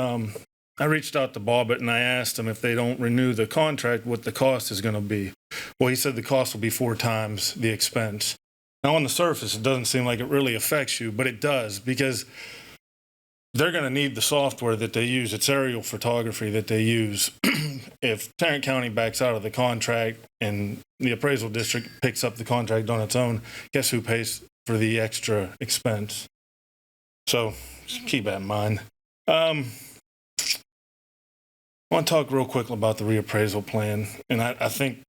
I reached out to Bobbitt and I asked him if they don't renew the contract, what the cost is going to be. Well, he said the cost will be 4 times the expense. Now, on the surface, it doesn't seem like it really affects you, but it does, because they're going to need the software that they use. It's aerial photography that they use. If Tarrant County backs out of the contract and the Appraisal District picks up the contract on its own, guess who pays for the extra expense? So just keep that in mind. I want to talk real quick about the reappraisal plan. And I think,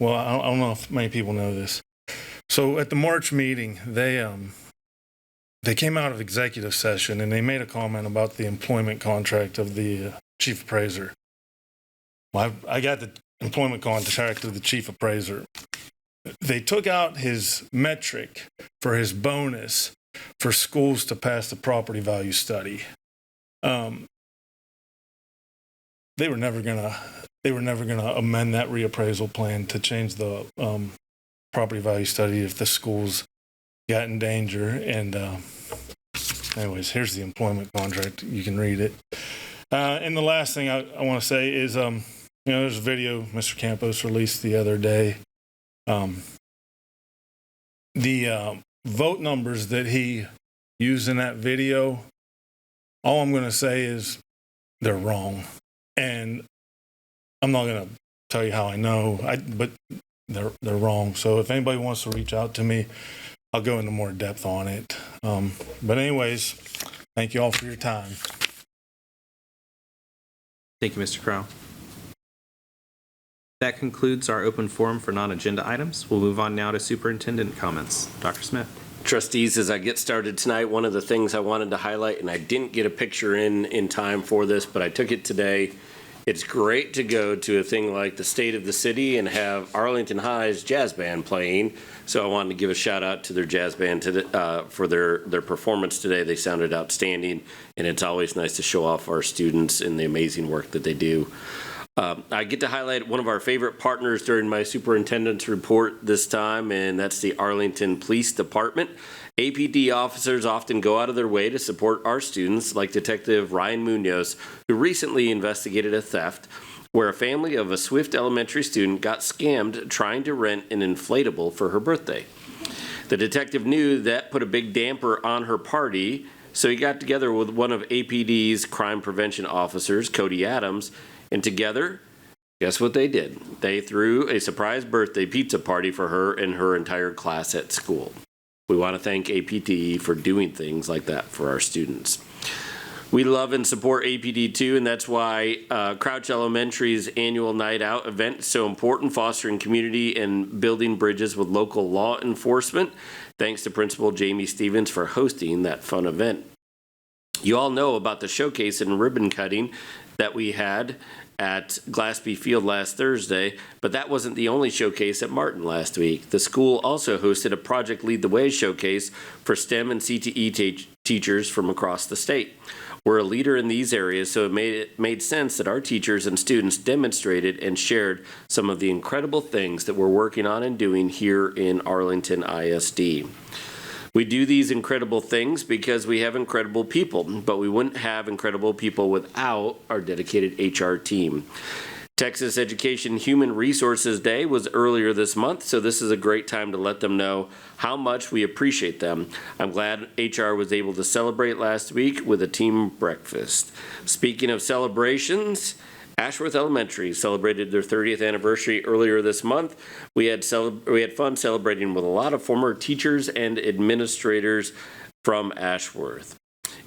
well, I don't know if many people know this. So at the March meeting, they came out of executive session and they made a comment about the employment contract of the chief appraiser. Well, I got the employment contract of the chief appraiser. They took out his metric for his bonus for schools to pass the property value study. They were never gonna amend that reappraisal plan to change the property value study if the schools got in danger. And anyways, here's the employment contract. You can read it. And the last thing I want to say is, there's a video Mr. Campos released the other day. The vote numbers that he used in that video, all I'm going to say is they're wrong. And I'm not going to tell you how I know, but they're wrong. So if anybody wants to reach out to me, I'll go into more depth on it. But anyways, thank you all for your time. Thank you, Mr. Crow. That concludes our open forum for non-agenda items. We'll move on now to Superintendent Comments. Dr. Smith. Trustees, as I get started tonight, one of the things I wanted to highlight, and I didn't get a picture in time for this, but I took it today. It's great to go to a thing like the State of the City and have Arlington High's jazz band playing. So I wanted to give a shout out to their jazz band for their performance today. They sounded outstanding, and it's always nice to show off our students and the amazing work that they do. I get to highlight one of our favorite partners during my superintendent's report this time, and that's the Arlington Police Department. APD officers often go out of their way to support our students, like Detective Ryan Munoz, who recently investigated a theft where a family of a Swift Elementary student got scammed trying to rent an inflatable for her birthday. The detective knew that put a big damper on her party, so he got together with one of APD's crime prevention officers, Cody Adams, and together, guess what they did? They threw a surprise birthday pizza party for her and her entire class at school. We want to thank APD for doing things like that for our students. We love and support APD too, and that's why Crouch Elementary's annual Night Out event is so important, fostering community and building bridges with local law enforcement. Thanks to Principal Jamie Stevens for hosting that fun event. You all know about the showcase and ribbon cutting that we had at Glassby Field last Thursday, but that wasn't the only showcase at Martin last week. The school also hosted a Project Lead the Way showcase for STEM and CTE teachers from across the state. We're a leader in these areas, so it made sense that our teachers and students demonstrated and shared some of the incredible things that we're working on and doing here in Arlington ISD. We do these incredible things because we have incredible people, but we wouldn't have incredible people without our dedicated HR team. Texas Education Human Resources Day was earlier this month, so this is a great time to let them know how much we appreciate them. I'm glad HR was able to celebrate last week with a team breakfast. Speaking of celebrations, Ashworth Elementary celebrated their 30th anniversary earlier this month. We had fun celebrating with a lot of former teachers and administrators from Ashworth.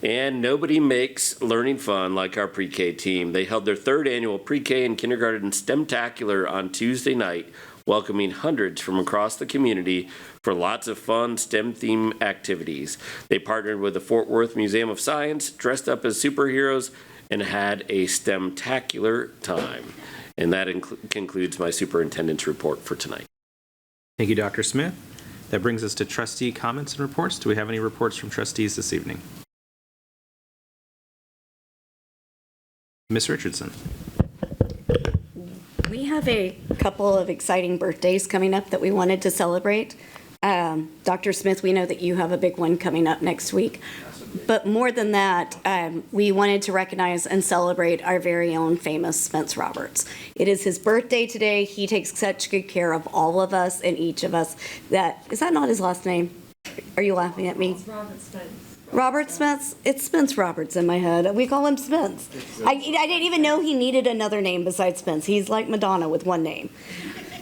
And nobody makes learning fun like our pre-K team. They held their third annual pre-K and kindergarten STEMtacular on Tuesday night, welcoming hundreds from across the community for lots of fun STEM-themed activities. They partnered with the Fort Worth Museum of Science, dressed up as superheroes, and had a STEMtacular time. And that concludes my superintendent's report for tonight. Thank you, Dr. Smith. That brings us to trustee comments and reports. Do we have any reports from trustees this evening? Ms. Richardson. We have a couple of exciting birthdays coming up that we wanted to celebrate. Dr. Smith, we know that you have a big one coming up next week. But more than that, we wanted to recognize and celebrate our very own famous Spence Roberts. It is his birthday today. He takes such good care of all of us and each of us. Is that not his last name? Are you laughing at me? It's Robert Spence. Robert Spence? It's Spence Roberts in my head. We call him Spence. I didn't even know he needed another name besides Spence. He's like Madonna with one name.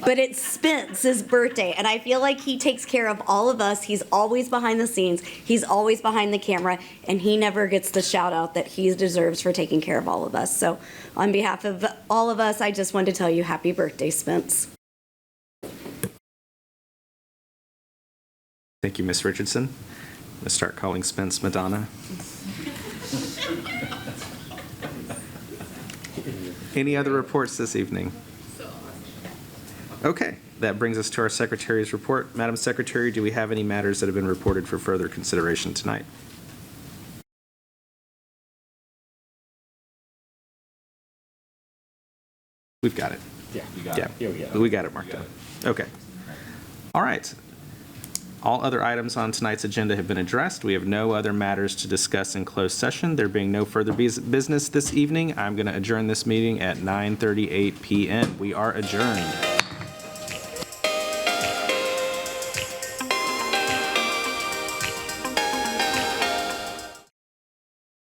But it's Spence's birthday, and I feel like he takes care of all of us. He's always behind the scenes. He's always behind the camera, and he never gets the shout out that he deserves for taking care of all of us. So on behalf of all of us, I just wanted to tell you happy birthday, Spence. Thank you, Ms. Richardson. I'm going to start calling Spence Madonna. Any other reports this evening? Okay, that brings us to our Secretary's report. Madam Secretary, do we have any matters that have been reported for further consideration tonight? We've got it. Yeah, we got it. Yeah, we got it marked up. Okay. All right. All other items on tonight's agenda have been addressed. We have no other matters to discuss in closed session. There being no further business this evening, I'm going to adjourn this meeting at 9:38 p.m. We are adjourned.